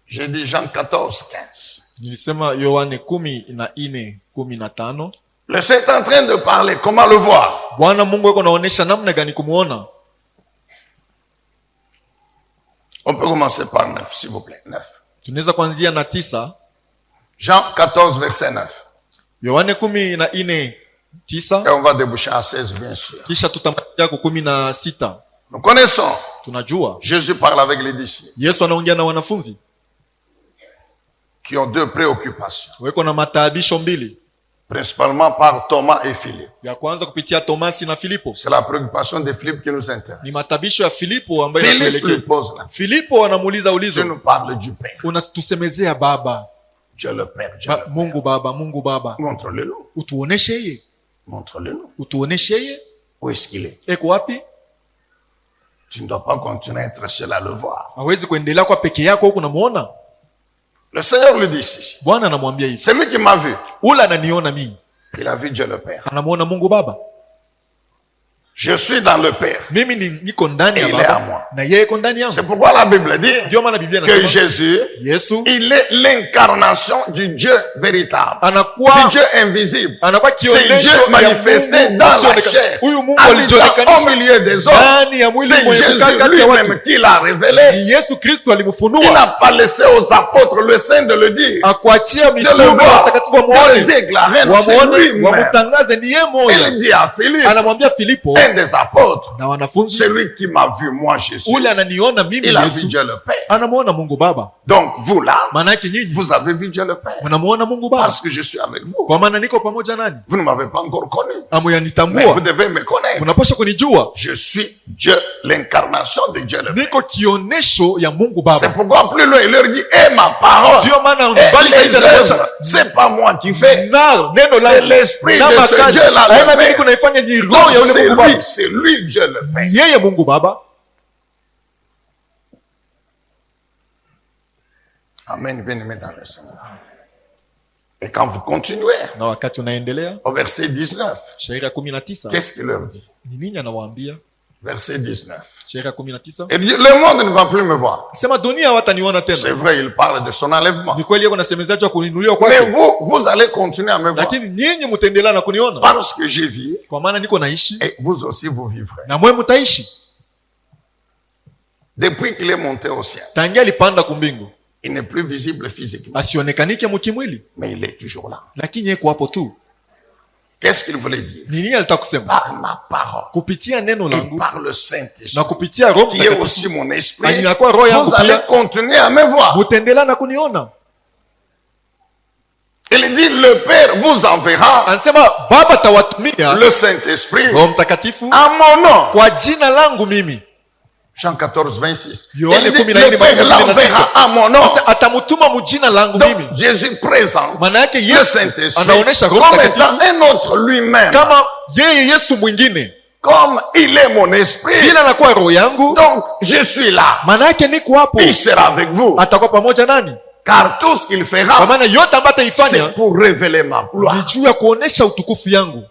S1: J'ai dit Jean 14, 15.
S2: Nilisema Yohane 14, 15.
S1: Le Saint est en train de parler. Comment le voir?
S2: Bwana Mungu yuko anaonesha namna gani kumuona.
S1: On peut commencer par 9, s'il vous plaît. 9.
S2: Tunaweza kuanzia na 9.
S1: Jean 14, verset 9.
S2: Yohane 14, 9.
S1: Et on va déboucher à 16, bien sûr.
S2: Kisha tutamalizia kwa 16.
S1: Nous connaissons.
S2: Tunajua
S1: Jésus parle avec les disciples
S2: Yesu anaongea na wanafunzi
S1: qui ont deux préoccupations.
S2: weko na mataabisho mbili,
S1: Principalement par Thomas et Philippe.
S2: ya kwanza kupitia Tomasi na Filipo.
S1: C'est la préoccupation de Philippe qui nous intéresse.
S2: Ni matabisho ya Filipo ambayo
S1: Philippe lui
S2: yanatuelekea.
S1: pose là.
S2: Filipo anamuuliza
S1: Dieu
S2: ulizo,
S1: nous parle du Père.
S2: unatusemezea Baba.
S1: Dieu le Père. Dieu le Père.
S2: Mungu Baba, Mungu Baba.
S1: Montre-le-nous.
S2: Utuoneshe yeye,
S1: Montre-le-nous.
S2: utuoneshe yeye.
S1: Où est-ce qu'il est?
S2: Eko wapi?
S1: Tu ne dois pas continuer à être seul à le voir.
S2: Hawezi kuendelea kwa peke yako huku namuona.
S1: Le Seigneur lui dit ceci.
S2: Bwana anamwambia hivi,
S1: C'est lui qui m'a vu.
S2: ule ananiona mimi,
S1: Il a vu Dieu le Père.
S2: anamuona Mungu Baba.
S1: Je suis dans le Père.
S2: Mimi niko ndani ya
S1: Et il est à
S2: Baba
S1: moi.
S2: na yeye iko ndani yangu.
S1: C'est pourquoi la Bible dit
S2: Ndio maana Biblia
S1: que
S2: inasema
S1: Jésus,
S2: Yesu
S1: il est l'incarnation du Dieu véritable. Du
S2: anakuwa
S1: Dieu invisible.
S2: anakuwa
S1: C'est
S2: kionesho
S1: Dieu
S2: ya
S1: manifesté
S2: Mungu
S1: dans la
S2: usionekana.
S1: chair.
S2: Huyu Mungu
S1: Habitant au
S2: alijionekanisha
S1: milieu des hommes.
S2: ndani ya mwili
S1: C'est
S2: mwenye
S1: Jésus
S2: kukaa kati ya watu.
S1: lui-même qui l'a révélé.
S2: Ni Yesu Kristo
S1: Il
S2: alimfunua,
S1: n'a pas laissé aux apôtres le sein de le dire.
S2: akuachia
S1: De le
S2: mitume
S1: voir,
S2: watakatifu
S1: de le
S2: wamuone,
S1: déclarer. C'est
S2: wamuone,
S1: lui-même.
S2: wamutangaze. Ni yeye moja.
S1: Il dit à Philippe,
S2: Anamwambia Filipo
S1: un des apôtres,
S2: na wanafunzi,
S1: celui qui m'a vu, moi Jésus,
S2: ule ananiona mimi
S1: il a vu
S2: Yesu,
S1: Dieu le Père.
S2: anamuona Mungu Baba.
S1: Donc vous là,
S2: Maana yake nyinyi
S1: vous avez vu Dieu le Père.
S2: mnamuona Mungu Baba
S1: Parce que je suis avec vous.
S2: kwa maana niko pamoja nani.
S1: Vous ne m'avez pas encore connu. Mais vous
S2: Amuyanitambua,
S1: devez me connaître.
S2: mnapaswa kunijua.
S1: Je suis Dieu, l'incarnation de Dieu le Père.
S2: Niko kionesho ya Mungu
S1: C'est
S2: Baba.
S1: pourquoi plus loin, il leur dit, et ma parole,
S2: Ndio maana
S1: et
S2: mbali
S1: les
S2: zaidi anaonyesha
S1: œuvres, c'est pas moi qui fais.
S2: na neno
S1: C'est
S2: langu
S1: l'esprit
S2: na
S1: de ce
S2: makazi
S1: Dieu-là, le
S2: haina mimi
S1: Père.
S2: kunaifanya ni roho
S1: Donc
S2: ya ule
S1: c'est
S2: Mungu Baba.
S1: lui, c'est lui Dieu le Père.
S2: Ni yeye Mungu Baba.
S1: Amen, bien-aimé dans le Seigneur. Et quand vous continuez,
S2: Na wakati unaendelea,
S1: au verset 19,
S2: shairi ya 19
S1: qu'est-ce qu'il leur dit?
S2: ni nini anawaambia?
S1: Verset 19.
S2: Shairi ya 19
S1: Il dit, le monde ne va plus me voir.
S2: sema dunia hawataniona
S1: C'est
S2: tena.
S1: vrai, il parle de son enlèvement.
S2: Ni kweli yako nasemezea juu ya kuinuliwa
S1: Mais
S2: kwake,
S1: vous allez continuer à me voir.
S2: lakini nyinyi mtaendelea na kuniona
S1: Parce que j'ai vu,
S2: kwa maana niko naishi
S1: et vous aussi vous vivrez.
S2: na mwe mtaishi.
S1: Depuis qu'il est monté au ciel,
S2: Tangia alipanda kumbingu,
S1: il n'est plus visible physiquement,
S2: asionekanike mkimwili,
S1: mais il est toujours là.
S2: lakini yeye hapo tu.
S1: Qu'est-ce qu'il voulait dire?
S2: Ni nini alitaka kusema?
S1: Par ma parole
S2: Kupitia neno
S1: et
S2: langu
S1: par le
S2: na
S1: Saint-Esprit,
S2: kupitia Roho
S1: qui est
S2: Mtakatifu
S1: aussi mon esprit,
S2: inakuwa roho yangu
S1: vous allez
S2: pia,
S1: continuer à me voir.
S2: mtaendelea na kuniona.
S1: Il dit, le Père vous enverra
S2: Anasema Baba tawatumia
S1: le Saint-Esprit
S2: Roho Mtakatifu
S1: à mon nom.
S2: kwa jina langu mimi.
S1: Jean 14, 26.
S2: Yohane
S1: Il dit,
S2: 14,
S1: le Père l'enverra à mon nom.
S2: Sasa atamutuma mujina langu
S1: Donc,
S2: mimi.
S1: Jésus présente
S2: Maana yake
S1: le
S2: Yesu
S1: Saint-Esprit
S2: anaonesha Roho
S1: comme
S2: Mtakatifu
S1: étant un autre lui-même.
S2: kama yeye Yesu mwingine,
S1: Comme il est mon esprit,
S2: vile anakuwa roho yangu.
S1: donc je suis là.
S2: Maana yake niko hapo,
S1: Il sera avec vous.
S2: atakuwa pamoja nani?
S1: Car tout ce qu'il
S2: Kwa
S1: fera,
S2: maana yote ambayo ataifanya
S1: c'est pour révéler ma gloire.
S2: ni juu ya kuonesha utukufu yangu.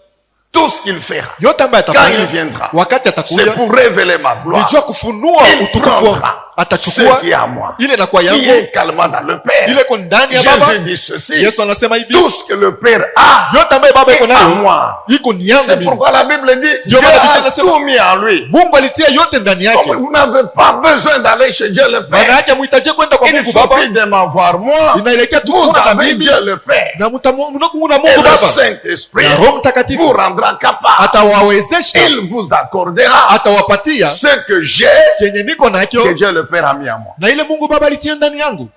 S1: Tout ce qu'il fera,
S2: Yote ambayo
S1: quand il
S2: atafanya
S1: viendra,
S2: wakati
S1: c'est
S2: atakuja
S1: pour révéler ma
S2: ni
S1: gloire.
S2: juu ya kufunua
S1: Il
S2: utukufu wangu.
S1: prendra ce
S2: Atachukua
S1: qui est à moi,
S2: ile inakuwa
S1: qui
S2: yangu,
S1: est également dans le Père.
S2: ile iko ndani ya Baba.
S1: Jésus dit ceci,
S2: Yesu anasema hivi,
S1: tout ce que le Père a
S2: yote ambayo Baba iko
S1: est à
S2: nayo
S1: moi.
S2: iko ni yangu
S1: C'est
S2: mimi.
S1: pourquoi la Bible dit, Dieu
S2: Ndio maana Biblia
S1: a
S2: inasema,
S1: tout mis en lui.
S2: Mungu alitia yote ndani yake.
S1: Donc, vous n'avez pas besoin d'aller chez Dieu le
S2: Maana
S1: Père.
S2: yake muhitaji kwenda kwa
S1: Il
S2: Mungu Baba,
S1: suffit de m'avoir moi.
S2: inaelekea tu
S1: Vous
S2: kuwa na
S1: avez
S2: mimi
S1: Dieu le Père.
S2: na mtamuona
S1: Et
S2: Mungu
S1: le
S2: Baba
S1: Saint-Esprit
S2: na Roho
S1: vous
S2: Mtakatifu
S1: rendra capable.
S2: atawawezesha,
S1: Il vous accordera
S2: atawapatia
S1: ce que j'ai,
S2: kenye niko
S1: que
S2: nakyo
S1: Dieu le Père a mis à moi.
S2: na ile Mungu Baba alitia ndani yangu.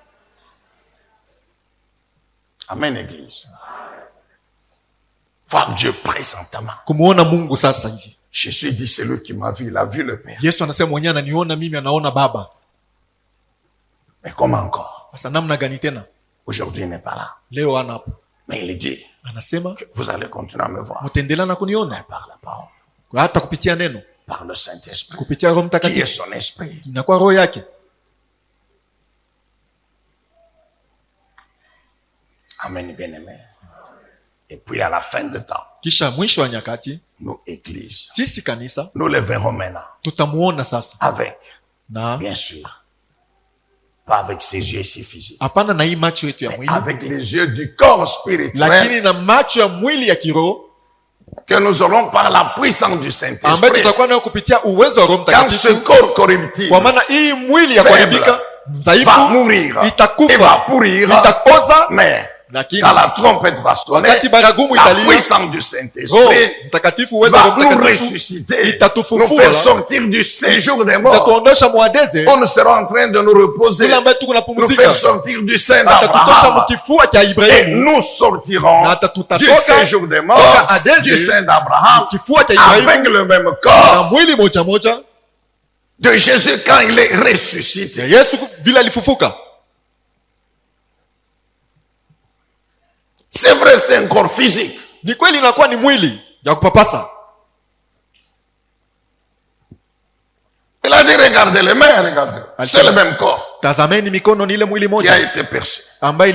S1: Amen, Église. Voir Dieu présentement.
S2: Kumuona Mungu sasa hivi.
S1: Jésus dit, c'est lui qui m'a vu, il a vu le Père.
S2: Yesu anasema mwenyewe ananiona mimi, anaona Baba.
S1: Mais comment encore?
S2: Sasa namna gani tena?
S1: Aujourd'hui, il n'est pas là.
S2: Leo ana hapo.
S1: Mais il dit
S2: Anasema
S1: que vous allez continuer à me voir.
S2: mtaendelea na kuniona
S1: Par la parole,
S2: hata kupitia neno,
S1: par le Saint-Esprit,
S2: kupitia Roho
S1: qui est
S2: Mtakatifu,
S1: son esprit.
S2: inakuwa roho yake.
S1: Amen, bien-aimé. Et puis à la fin de temps,
S2: Kisha mwisho wa nyakati,
S1: nous, Église,
S2: sisi kanisa
S1: nous le verrons maintenant.
S2: tutamuona sasa,
S1: Avec,
S2: na
S1: bien sûr, pas avec ses yeux ici physiques,
S2: hapana na hii macho yetu ya
S1: mais
S2: mwili,
S1: avec les yeux du corps spirituel
S2: lakini na macho ya mwili ya kiroho
S1: que nous aurons par la puissance du
S2: ambayo
S1: Saint-Esprit.
S2: tutakuwa nayo kupitia uwezo wa Roho
S1: Quand ce
S2: Mtakatifu.
S1: corps corruptible
S2: Kwa maana hii mwili ya
S1: Faible.
S2: kuharibika,
S1: va
S2: dhaifu,
S1: mourir, il va
S2: itakufa,
S1: pourrir,
S2: itakoza,
S1: mais
S2: lakini
S1: quand la trompette va sonner,
S2: wakati baragumu
S1: la
S2: italia,
S1: puissance du
S2: Roho
S1: Saint-Esprit
S2: Mtakatifu, uwezo wa
S1: va
S2: Roho
S1: nous
S2: Mtakatifu
S1: ressusciter, nous
S2: itatufufua,
S1: faire sortir du séjour des morts.
S2: itatuondosha mwadeze,
S1: On sera en train de nous reposer,
S2: yule ambaye tuko
S1: nous
S2: napumzika,
S1: faire sortir du sein
S2: atatutosha
S1: d'Abraham.
S2: mkifua cha
S1: Et
S2: Ibrahimu,
S1: nous sortirons
S2: na
S1: du
S2: tutatoka
S1: séjour des morts,
S2: toka Adezi,
S1: du sein d'Abraham,
S2: kifua cha
S1: avec
S2: Ibrahimu
S1: le même
S2: na
S1: corps
S2: mwili moja moja
S1: de Jésus quand il est ressuscité.
S2: ya Yesu vile alifufuka.
S1: C'est vrai, c'est un corps physique.
S2: Ni kweli inakuwa ni mwili ya kupapasa.
S1: Il a dit, regardez les mains, regardez. C'est le même corps
S2: Tazameni mikono, ni ile mwili
S1: qui a
S2: moja
S1: été percé.
S2: ambaye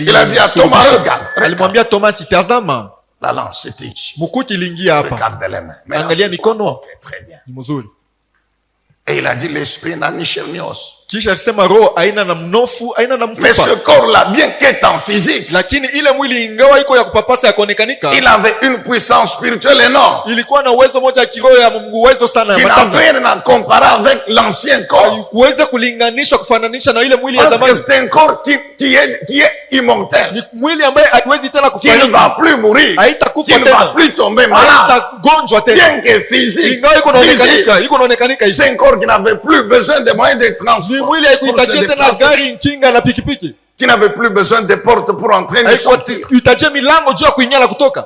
S1: Il a dit à Thomas, regarde,
S2: alimwambia Thomas, tazama
S1: la lance, c'était ici.
S2: mkuki iliingia hapa,
S1: Regardez les mains. Maintenant,
S2: angalia
S1: tu
S2: mikono,
S1: vois. Ok, très bien.
S2: ni mzuri.
S1: Et il a dit, l'esprit n'a ni chair ni os.
S2: Kisha alisema roho aina na mnofu, aina na
S1: Mais ce
S2: mfupa,
S1: corps-là, bien qu'étant physique,
S2: lakini ile mwili ingawa iko ya kupapasa ya kuonekanika,
S1: il avait une puissance spirituelle énorme
S2: ilikuwa na uwezo moja ya kiroho ya Mungu, uwezo sana
S1: qui
S2: ya matanga,
S1: n'avait rien à comparer avec l'ancien corps.
S2: kuweza kulinganisha kufananisha na ile mwili ya
S1: Parce que
S2: zamani.
S1: c'est un corps qui est immortel,
S2: Ni mwili ambaye haiwezi tena
S1: qui ne
S2: kufariki,
S1: va plus mourir,
S2: haitakufa
S1: qui ne va
S2: tena,
S1: plus tomber malade,
S2: haitagonjwa tena,
S1: bien que physique.
S2: ingawa iko
S1: Physique.
S2: naonekanika, iko naonekanika hivi.
S1: C'est un corps qui n'avait plus besoin de moyens de
S2: Ni
S1: transport,
S2: mwili
S1: pour se
S2: haikuhitajia tena
S1: déplacer,
S2: gari, kinga na pikipiki,
S1: qui n'avait plus besoin de portes pour entrer et sortir.
S2: haikuhitajia milango juu ya kuingia na kutoka.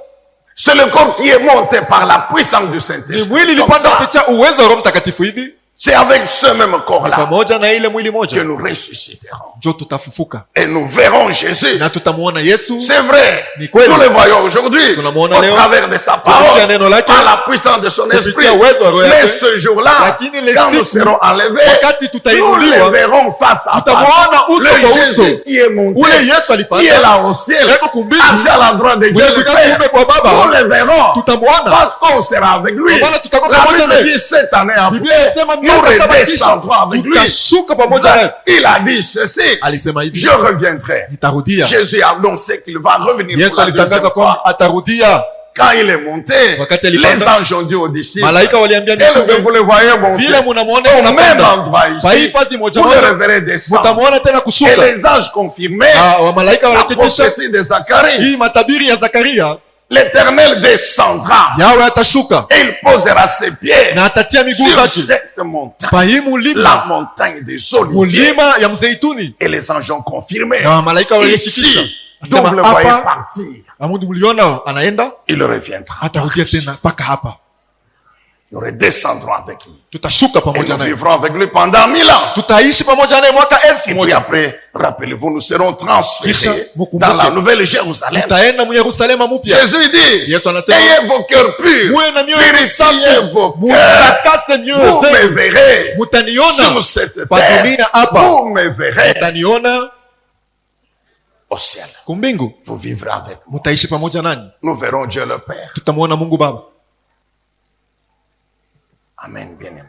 S1: C'est le corps qui est monté par la puissance du
S2: Ni
S1: Saint-Esprit.
S2: mwili
S1: Comme
S2: ilipanda
S1: ça.
S2: kupitia uwezo wa Roho Mtakatifu hivi,
S1: C'est avec ce même corps-là
S2: pamoja na ile mwili
S1: que
S2: moja
S1: nous ressusciterons.
S2: ndio tutafufuka
S1: Et nous verrons Jésus.
S2: na tutamuona Yesu.
S1: C'est vrai.
S2: Ni kweli.
S1: Nous le voyons aujourd'hui
S2: Tunamuona
S1: au
S2: leo.
S1: travers de sa
S2: Kupitia
S1: parole,
S2: neno lake.
S1: par la puissance de son esprit.
S2: Kupitia uwezo wa Roho
S1: Mais
S2: yake.
S1: ce jour-là,
S2: Lakini le
S1: quand nous
S2: siku,
S1: serons enlevés,
S2: wakati
S1: nous
S2: tutainuliwa,
S1: le verrons face à
S2: tutamuona
S1: face.
S2: uso
S1: Le
S2: kwa
S1: Jésus
S2: uso.
S1: qui est monté,
S2: Ule Yesu
S1: qui est
S2: alipanda,
S1: là au ciel,
S2: yuko kumbingu,
S1: assis à la droite de Dieu
S2: mwenye
S1: le
S2: kukaa
S1: Père.
S2: kuume kwa Baba,
S1: Nous le verrons
S2: tutamuona.
S1: parce qu'on sera avec lui.
S2: Kwa maana tutakuwa
S1: La
S2: pamoja
S1: Bible
S2: naye.
S1: dit cette année
S2: Biblia
S1: après,
S2: inasema
S1: nous
S2: miaka saba kisha
S1: redescendrons avec lui.
S2: tutashuka pamoja naye.
S1: Il a dit ceci,
S2: Alisema hivi,
S1: je reviendrai.
S2: nitarudia.
S1: Jésus a annoncé qu'il va revenir
S2: Yesu
S1: pour la
S2: alitangaza
S1: deuxième
S2: kwamba
S1: fois.
S2: atarudia.
S1: Quand il est monté,
S2: Wakati
S1: les
S2: alipanda,
S1: anges ont dit aux disciples,
S2: malaika waliambia
S1: tel que vous
S2: mitume,
S1: le voyez monter,
S2: vile munamuona
S1: au même
S2: unapanda
S1: endroit
S2: pa hii
S1: ici,
S2: fazi moja
S1: vous le
S2: moja,
S1: reverrez descendre.
S2: mutamuona tena
S1: Et
S2: kushuka.
S1: les anges confirmaient
S2: Wa malaika
S1: la
S2: wanahakikisha
S1: prophétie de Zacharie.
S2: hii matabiri ya Zakaria,
S1: L'Éternel descendra
S2: Yawe atashuka
S1: et il posera ses pieds
S2: na atatia miguu
S1: sur
S2: zake
S1: cette montagne,
S2: pa hii
S1: la
S2: mulima,
S1: montagne des Oliviers.
S2: mulima ya Mzeituni.
S1: Et les anges ont confirmé.
S2: Na malaika walihakikisha,
S1: Ici, donc
S2: asema
S1: vous le voyez
S2: hapa
S1: partir,
S2: amundi muliona anaenda,
S1: il reviendra.
S2: atarudia tena mpaka hapa,
S1: Nous redescendrons avec lui.
S2: tutashuka
S1: Et
S2: pamoja
S1: nous
S2: naye,
S1: vivrons avec lui pendant 1000 ans.
S2: tutaishi pamoja naye mwaka
S1: Et
S2: 1000
S1: puis
S2: moja.
S1: après, rappelez-vous, nous serons
S2: Kisha,
S1: transférés
S2: mukumbuke.
S1: dans la nouvelle Jérusalem.
S2: Tutaenda mu Yerusalema mpya.
S1: Jésus dit,
S2: Yesu anasema,
S1: ayez vos cœurs purs,
S2: muwe na mioyo
S1: purifiez
S2: safi,
S1: vos cœurs.
S2: mutakase mioyo
S1: Vous me
S2: zenu,
S1: verrez
S2: mutaniona
S1: sur cette
S2: pa
S1: terre.
S2: dunia hapa,
S1: Vous me verrez
S2: mutaniona
S1: au ciel.
S2: kumbingu,
S1: Vous vivrez avec moi.
S2: mutaishi pamoja nani,
S1: Nous verrons Dieu le Père.
S2: tutamuona Mungu Baba.
S1: Amen, bien-aimé.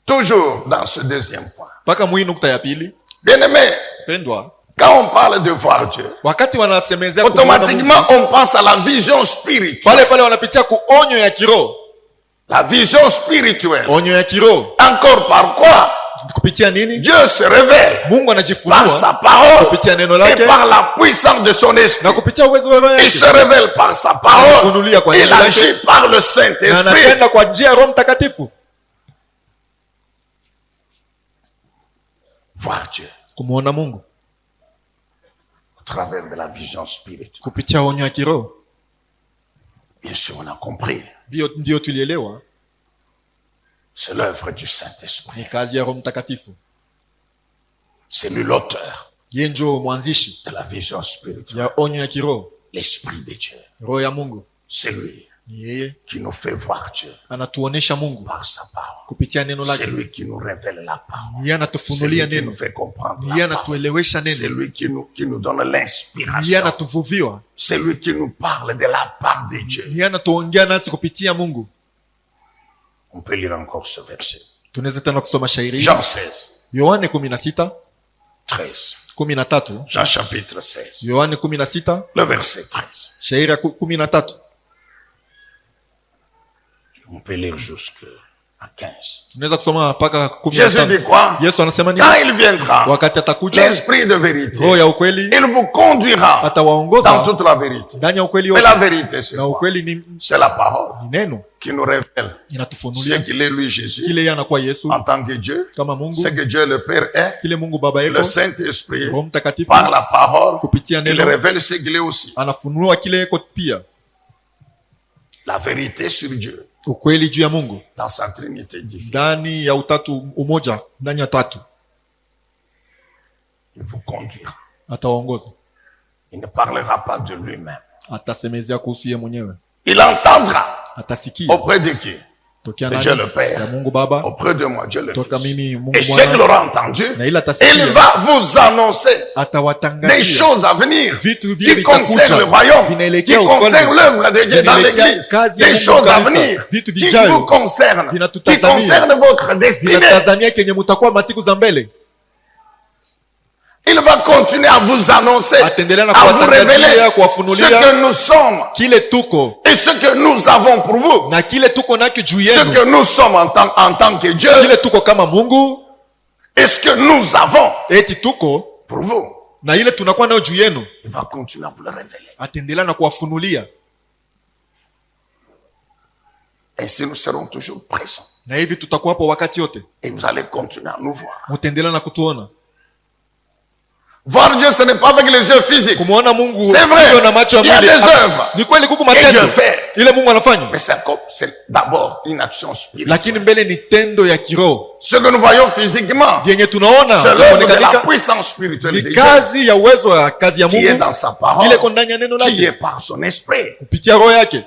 S1: Toujours dans ce deuxième point.
S2: Mpaka mwi nukta ya pili,
S1: Bien-aimé,
S2: pendwa,
S1: quand on parle de voir Dieu,
S2: wakati wanasemezea kumuona Mungu,
S1: automatiquement on pense à la vision spirituelle.
S2: pale pale wanapitia ku onyo ya kiroho.
S1: La vision spirituelle.
S2: Onyo ya kiroho
S1: Encore par quoi?
S2: kupitia nini?
S1: Dieu se révèle
S2: Mungu
S1: par
S2: anajifunua
S1: sa parole
S2: kupitia neno
S1: et
S2: lake
S1: par la puissance de son esprit.
S2: na kupitia uwezo wa Roho
S1: Il se
S2: yake,
S1: révèle par sa parole.
S2: anafunulia kwa
S1: Il
S2: neno lake
S1: agit par le
S2: na
S1: Saint-Esprit.
S2: anatenda kwa njia ya Roho Mtakatifu.
S1: Voir Dieu
S2: Kumuona Mungu
S1: au travers de la vision spirituelle.
S2: kupitia onyo ya kiroho,
S1: Bien sûr, on a compris.
S2: ndio tulielewa
S1: C'est l'œuvre du Saint-Esprit.
S2: ni kazi ya Roho Mtakatifu.
S1: C'est lui l'auteur
S2: Yeye ndio mwanzishi
S1: de la vision spirituelle.
S2: ya onyo ya kiroho.
S1: L'Esprit de Dieu.
S2: Roho ya Mungu
S1: C'est lui
S2: ni yeye
S1: qui nous fait voir Dieu
S2: anatuonesha Mungu
S1: par sa parole.
S2: kupitia neno
S1: C'est
S2: lake,
S1: lui qui nous révèle la parole.
S2: ni yeye
S1: C'est lui
S2: anatufunulia
S1: qui nous
S2: neno,
S1: fait comprendre
S2: ni yeye
S1: la parole.
S2: anatuelewesha
S1: C'est
S2: neno,
S1: lui qui nous donne
S2: ni yeye
S1: l'inspiration.
S2: anatuvuviwa,
S1: C'est lui qui nous parle de la part de Dieu.
S2: ni yeye anatuongea nasi kupitia Mungu.
S1: On peut lire encore ce verset.
S2: Tunaweza tena kusoma shairi
S1: Jean 16,
S2: Yohane 16
S1: 13.
S2: 13,
S1: Jean chapitre 16,
S2: Yohane 16
S1: le verset 13.
S2: shairi ya 13.
S1: On peut lire jusque à 15.
S2: Tunaweza kusoma mpaka
S1: Jésus dit
S2: 15.
S1: quoi?
S2: Yesu anasema nini?
S1: Quand il viendra,
S2: Wakati atakuja
S1: l'esprit de vérité,
S2: roho ya ukweli
S1: il vous conduira dans
S2: atawaongoza
S1: toute la vérité.
S2: ndani ya ukweli
S1: Mais
S2: yote.
S1: la vérité, c'est
S2: Na
S1: quoi?
S2: ukweli ni
S1: C'est la parole
S2: neno,
S1: qui nous révèle ce
S2: inatufunulia
S1: qu'il est, lui, Jésus,
S2: kile yeye anakuwa Yesu
S1: en tant que Dieu,
S2: kama
S1: ce
S2: Mungu,
S1: que Dieu le Père est,
S2: kile Mungu Baba
S1: le
S2: yeko,
S1: Saint-Esprit,
S2: Roho Mtakatifu
S1: par la parole,
S2: kupitia
S1: il
S2: neno
S1: révèle ce qu'il est aussi.
S2: anafunua kile yeko pia,
S1: La vérité sur Dieu,
S2: ukweli juu ya Mungu
S1: dans sa Trinité divine.
S2: ndani ya utatu, umoja ndani ya tatu.
S1: Il vous conduira.
S2: Atawaongoza,
S1: Il ne parlera pas de lui-même.
S2: atasemezea kuhusu yeye mwenyewe,
S1: Il entendra
S2: atasikia
S1: auprès de qui?
S2: tokea
S1: De
S2: nani?
S1: Dieu le Père.
S2: Ya Mungu Baba,
S1: Auprès de moi, Dieu le
S2: toka
S1: Fils.
S2: mimi Mungu
S1: Et ce qu'il
S2: Mwana,
S1: aura entendu,
S2: na ila
S1: il
S2: atasikia
S1: va vous annoncer des
S2: atawatangazia
S1: choses à venir
S2: vitu vile
S1: qui concernent le
S2: vitakuja
S1: royaume, qui
S2: vinaelekea
S1: concernent
S2: ufalme,
S1: l'œuvre de Dieu dans
S2: vinaelekea
S1: l'église,
S2: kazi ya
S1: des
S2: Mungu
S1: choses à
S2: kanisa,
S1: venir
S2: vitu
S1: qui
S2: vijayo
S1: vous concernent, qui
S2: vinatutazamia,
S1: concernent votre destinée.
S2: vinatazamia kenye mutakuwa masiku za mbele.
S1: Il va continuer à vous annoncer,
S2: Ataendelea na
S1: à vous
S2: kuwatangazia,
S1: révéler ce
S2: kuwafunulia
S1: que nous sommes
S2: kile tuko
S1: et ce que nous avons pour vous,
S2: na kile tuko nacho juu
S1: ce
S2: yenu,
S1: que nous sommes en tant que Dieu
S2: kile tuko kama Mungu,
S1: et ce que nous avons
S2: eti tuko
S1: pour vous.
S2: na ile tunakuwa nayo juu yenu.
S1: Il va continuer à vous le révéler.
S2: Ataendelea na kuwafunulia,
S1: Ainsi, nous serons toujours présents.
S2: na hivi tutakuwa hapo wakati yote,
S1: Et vous allez continuer à nous voir.
S2: mutaendelea na kutuona.
S1: Voir Dieu, ce n'est pas avec les yeux physiques.
S2: Kumuona Mungu
S1: C'est vrai.
S2: sio na macho ya
S1: Il y a
S2: mwili.
S1: des œuvres
S2: Ni kweli kuko
S1: que Dieu
S2: matendo
S1: fait.
S2: ile Mungu anafanya,
S1: Mais c'est d'abord une action spirituelle.
S2: lakini mbele ni tendo ya kiroho.
S1: Ce que nous voyons physiquement,
S2: Yenye tunaona
S1: c'est l'œuvre de la
S2: kuonekanika
S1: puissance spirituelle de
S2: ni
S1: Dieu
S2: kazi ya uwezo ya kazi ya
S1: qui est
S2: Mungu
S1: dans sa parole,
S2: ile iko ndani ya neno
S1: qui est
S2: lake
S1: par son esprit.
S2: kupitia roho yake.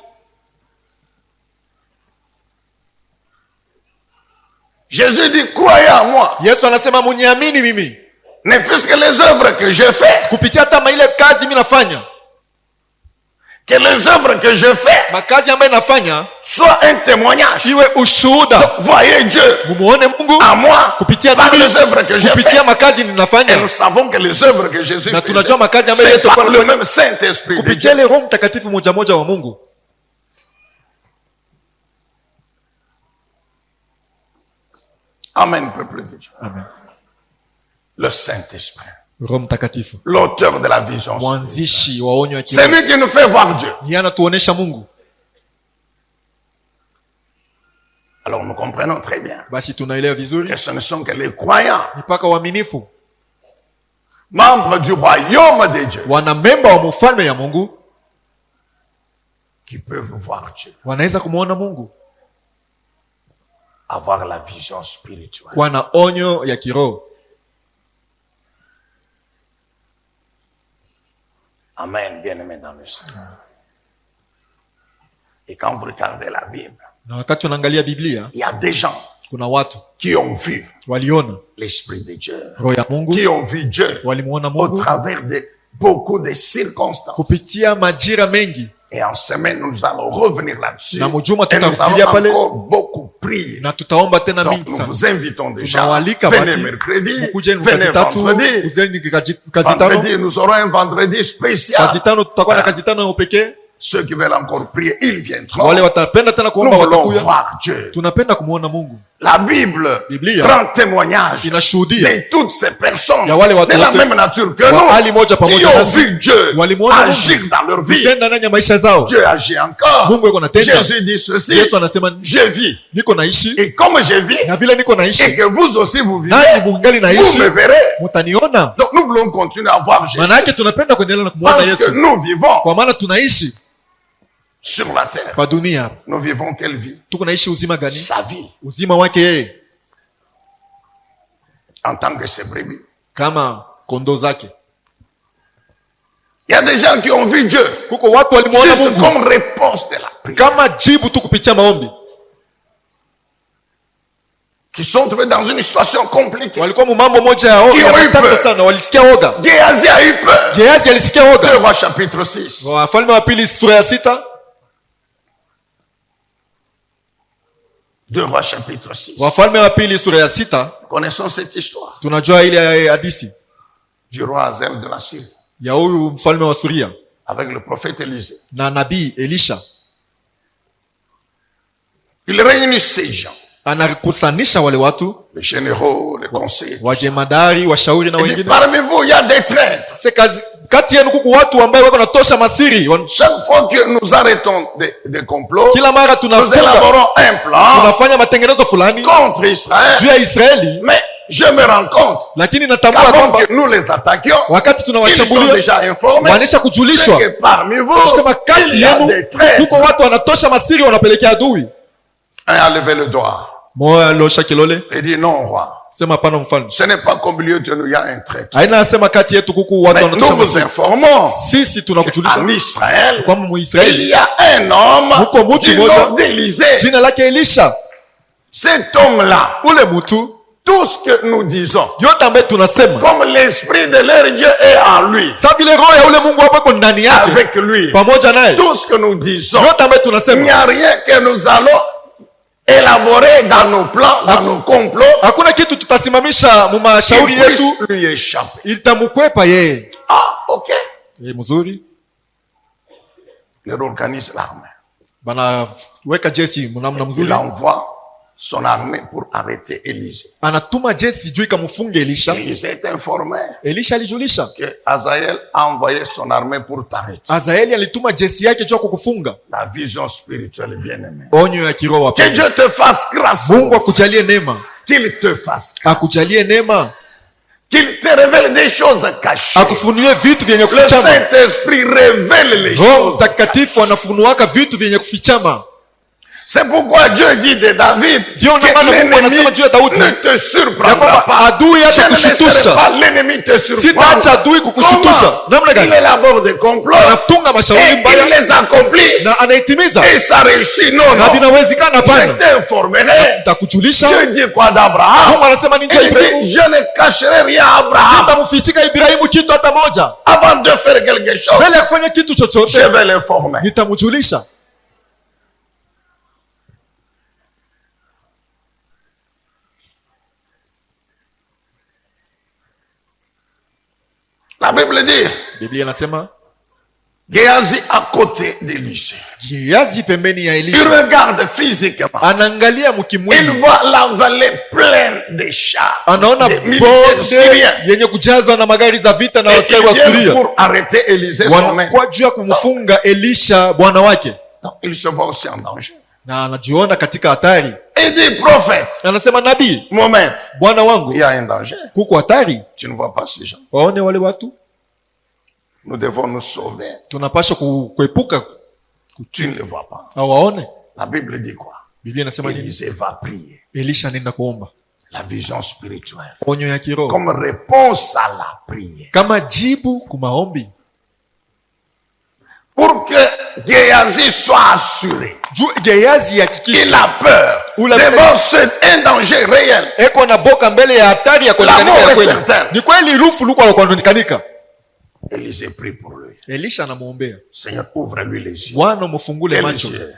S1: Jésus dit, croyez en moi.
S2: Yesu anasema muniamini mimi,
S1: Ne fût-ce que les œuvres que je fais,
S2: kupitia hata ile kazi mimi nafanya,
S1: que les œuvres que je fais
S2: makazi ambayo nafanya
S1: soient un témoignage.
S2: iwe ushuhuda,
S1: Voyez Dieu
S2: mumuone Mungu
S1: à moi
S2: kupitia
S1: par
S2: mimi,
S1: les œuvres que j'ai
S2: kupitia
S1: faites.
S2: makazi
S1: Et nous
S2: ninafanya,
S1: savons que les œuvres que Jésus
S2: na
S1: faisait,
S2: tunajua makazi ambayo
S1: c'est
S2: Yesu
S1: par
S2: alikuwa
S1: le
S2: anafanya
S1: même Saint-Esprit de
S2: kupitia
S1: Dieu.
S2: ile Roho Mtakatifu moja moja wa Mungu.
S1: Amen, peuple de Dieu.
S2: Amen.
S1: Le Saint-Esprit,
S2: Roho Mtakatifu,
S1: l'auteur de la vision.
S2: mwanzishi wa onyo ya
S1: C'est
S2: kiroho,
S1: lui qui nous fait voir Dieu.
S2: yeye anatuonesha Mungu.
S1: Alors nous comprenons très bien
S2: Basi tunaelewa vizuri
S1: que ce ne sont que les croyants,
S2: ni mpaka waaminifu,
S1: membres du royaume de Dieu,
S2: wana memba wa mfalme ya Mungu
S1: qui peuvent voir Dieu,
S2: wanaweza kumuona Mungu,
S1: avoir la vision spirituelle.
S2: kuwa na onyo ya kiroho.
S1: Amen, bien-aimé dans le Seigneur. Et quand vous regardez la Bible,
S2: Na wakati unaangalia Biblia,
S1: il y a des gens
S2: kuna watu
S1: qui ont vu
S2: waliona
S1: l'Esprit de Dieu,
S2: roho ya Mungu,
S1: qui ont vu Dieu
S2: walimuona
S1: au
S2: Mungu
S1: travers de beaucoup de circonstances.
S2: kupitia majira mengi,
S1: Et en semaine, nous allons revenir là-dessus.
S2: na mjuma
S1: Et nous
S2: tutarudia
S1: allons
S2: pale
S1: encore beaucoup prier.
S2: na tutaomba tena
S1: Donc,
S2: mingi
S1: nous
S2: sana.
S1: vous invitons déjà.
S2: Tunawaalika
S1: Venez
S2: basi
S1: mercredi,
S2: mkuje
S1: venez
S2: kazi tatu,
S1: vendredi.
S2: kuzeni kazi tano.
S1: Vendredi, nous aurons un vendredi spécial.
S2: Kazi tano tutakuwa na kazi tano ya upekee.
S1: Ceux qui veulent encore prier, ils viendront.
S2: Wale watapenda tena
S1: Nous
S2: kuomba
S1: voulons
S2: watakuya.
S1: voir Dieu.
S2: Tunapenda kumuona Mungu.
S1: La Bible
S2: Biblia
S1: prend témoignage
S2: inashuhudia
S1: de toutes ces personnes
S2: ya wale watu
S1: de la
S2: wote
S1: même nature que
S2: wa
S1: nous
S2: hali moja
S1: qui
S2: pamoja
S1: ont
S2: nasi,
S1: vu Dieu
S2: walimuona
S1: agir
S2: Mungu
S1: dans leur vie.
S2: kutenda ndani ya maisha zao.
S1: Dieu agit encore.
S2: Mungu yuko anatenda.
S1: Jésus dit ceci,
S2: Yesu anasema
S1: je vis.
S2: niko naishi,
S1: Et comme je vis,
S2: na vile niko
S1: et
S2: naishi
S1: que vous aussi vous vivez,
S2: nanyi mungali
S1: vous
S2: naishi,
S1: me verrez.
S2: mutaniona.
S1: Donc nous voulons continuer à voir Jésus.
S2: Maana yake tunapenda kuendelea na kumuona
S1: Parce que
S2: Yesu,
S1: nous vivons
S2: kwa maana tunaishi
S1: sur la terre.
S2: kwa dunia.
S1: Nous vivons quelle vie?
S2: Tuko naishi uzima gani?
S1: Sa vie.
S2: Uzima wake yeye
S1: En tant que ses brebis.
S2: kama kondoo zake.
S1: Il y a des gens qui ont vu Dieu
S2: Kuko watu walimuona
S1: juste
S2: Mungu
S1: comme réponse de la prière.
S2: kama jibu tu kupitia maombi.
S1: Qui sont trouvés dans une situation compliquée.
S2: Walikuwa mu mambo moja ya
S1: Qui ont eu
S2: matata
S1: peur.
S2: sana, walisikia woga.
S1: Géasi a eu peur.
S2: Gehazi alisikia
S1: 2
S2: woga.
S1: Rois chapitre 6.
S2: Wafalme wa pili sura ya 6.
S1: 2 Rois chapitre 6.
S2: Wafalme wa pili sura ya 6.
S1: Connaissons cette histoire
S2: Tunajua ile hadithi
S1: du roi Hazael de la Syrie
S2: ya huyu mfalme wa Suria
S1: avec le prophète Élisée.
S2: na nabii Elisha.
S1: Il réunit ces gens.
S2: anakusanisha wale watu
S1: les généraux, les conseillers.
S2: wajemadari, washauri na
S1: Il dit,
S2: wengine.
S1: parmi vous, il y a des traîtres.
S2: Se kazi kati yenu kuku watu ambao wako natosha masiri.
S1: Chaque fois que nous arrêtons des complots,
S2: Kila mara
S1: nous
S2: tunafunga,
S1: élaborons un plan
S2: tunafanya matengenezo fulani
S1: contre Israël.
S2: juu ya Israeli,
S1: Mais je me rends compte
S2: lakini natambua
S1: qu'avant
S2: kwamba
S1: que nous les attaquions,
S2: wakati
S1: ils sont
S2: tunawashambulia
S1: déjà informés.
S2: wanisha kujulishwa
S1: C'est que parmi vous,
S2: kusema
S1: il
S2: kati
S1: y a
S2: yenu
S1: des traîtres.
S2: kuko watu wanatosha masiri wanapelekea adui.
S1: Un a levé le doigt.
S2: Moya alosha kilole,
S1: Il dit non, roi.
S2: sema hapana mfalme.
S1: Ce n'est pas qu'au milieu de nous, il y a un traître.
S2: Haina asema kati yetu kuku watu
S1: Mais
S2: wanatosha
S1: nous vous
S2: masiri.
S1: informons
S2: Sisi tunakujulisha
S1: qu'en Israël,
S2: kwamba
S1: il
S2: Muisraeli
S1: y a un homme
S2: Muko mutu
S1: du
S2: moja.
S1: nom d'Élysée.
S2: jina lake Elisha.
S1: Cet homme-là,
S2: Ule mtu
S1: tout ce que nous disons,
S2: yote ambaye tunasema
S1: comme l'esprit de leur Dieu est en lui,
S2: sa vile roho ya ule Mungu hapo iko ndani yake
S1: avec lui,
S2: pamoja naye,
S1: tout ce que nous disons,
S2: yote ambaye
S1: il n'y
S2: tunasema
S1: a rien que nous allons élaborer dans nos plans, dans nos complots,
S2: hakuna kitu tutasimamisha mu
S1: qui
S2: mashauri yetu
S1: puisse lui échapper.
S2: itamkwepa yeye.
S1: Ah, ok.
S2: Mzuri,
S1: Il organise l'armée.
S2: banaweka jeshi mnamna
S1: Il
S2: mzuri,
S1: envoie son armée pour arrêter Élisée.
S2: anatuma jeshi juu ikamfunge Elisha.
S1: Élisée est informé
S2: Elisha alijulisha,
S1: que Hazaël a envoyé son armée pour t'arrêter.
S2: Azaeli alituma jeshi yake juu ya kukufunga.
S1: La vision spirituelle bien-aimée.
S2: Onyo ya kiroho
S1: Que
S2: hapa.
S1: Dieu te fasse grâce.
S2: Mungu akujalie neema,
S1: Qu'il te fasse grâce.
S2: akujalie neema,
S1: Qu'il te révèle des choses cachées.
S2: akufunulie vitu vyenye
S1: Le
S2: kufichama.
S1: Saint-Esprit révèle les
S2: Roho
S1: choses.
S2: Mtakatifu anafunuaka vitu vyenye kufichama.
S1: C'est pourquoi Dieu dit de David
S2: Ndio
S1: que
S2: maana Mungu
S1: l'ennemi
S2: anasema juu ya Daudi
S1: ne te
S2: ya
S1: surprendra
S2: kwamba
S1: pas.
S2: adui
S1: Je
S2: hata
S1: ne laisserai
S2: kushitusha,
S1: pas l'ennemi te surprendre.
S2: sitaacha adui kukushitusha. Namna
S1: Il
S2: gani?
S1: élabore des complots
S2: Anafunga mashauri
S1: et il
S2: mbaya
S1: les accomplit
S2: na anaitimiza,
S1: et ça réussit. Non,
S2: na
S1: non.
S2: vinawezekana.
S1: Je
S2: Hapana,
S1: t'informerai.
S2: nitakujulisha.
S1: Dieu dit quoi d'Abraham?
S2: Mungu anasema nini juu ya
S1: Il dit,
S2: Ibrahimu?
S1: je ne cacherai rien à Abraham.
S2: Sitamfichika Ibrahimu kitu hata moja.
S1: Avant de faire quelque chose,
S2: Mbele ya kufanya kitu
S1: je
S2: chochote
S1: vais l'informer.
S2: nitamjulisha.
S1: La Bible dit,
S2: Biblia inasema
S1: Géasi à côté d'Élisée.
S2: Gehazi pembeni ya
S1: Il
S2: Elisha,
S1: regarde physiquement.
S2: anaangalia
S1: Il
S2: mkimwili,
S1: voit la vallée pleine de chars,
S2: anaona
S1: des militaires syriens
S2: bonde yenye kujazwa na magari za vita na
S1: et
S2: askari wa
S1: ils viennent
S2: Syria,
S1: pour arrêter Élisée son maître.
S2: wanakuwa juu ya kumfunga Elisha bwana wake,
S1: Donc, il se voit aussi en danger.
S2: na anajiona katika hatari.
S1: Il dit, prophète,
S2: Anasema, nabii,
S1: mon maître,
S2: bwana
S1: il
S2: wangu,
S1: y a un danger.
S2: kuko hatari.
S1: Tu ne vois pas ces gens.
S2: Waone wale watu,
S1: Nous devons nous sauver.
S2: tunapaswa kuepuka
S1: Tu ne les vois pas.
S2: hawaone.
S1: La Bible dit quoi?
S2: Biblia inasema nini?
S1: Élisée va prier.
S2: Elisha anaenda kuomba,
S1: La vision spirituelle.
S2: onyo ya kiroho
S1: Comme réponse à la prière.
S2: kama jibu kwa maombi,
S1: Pour que Géasi soit assuré.
S2: juu Gehazi
S1: Il
S2: hakikisha
S1: a peur
S2: Oula,
S1: devant un danger réel.
S2: eko na boka mbele ya hatari ya kuonekanika
S1: mort
S2: ya
S1: est
S2: kweli.
S1: certaine.
S2: Ni kweli rufu luko anakuonekanika.
S1: Élisée prie pour lui.
S2: Elisha anamuombea,
S1: Seigneur, ouvre-lui les yeux.
S2: Bwana umufungule
S1: Quels
S2: macho.
S1: yeux?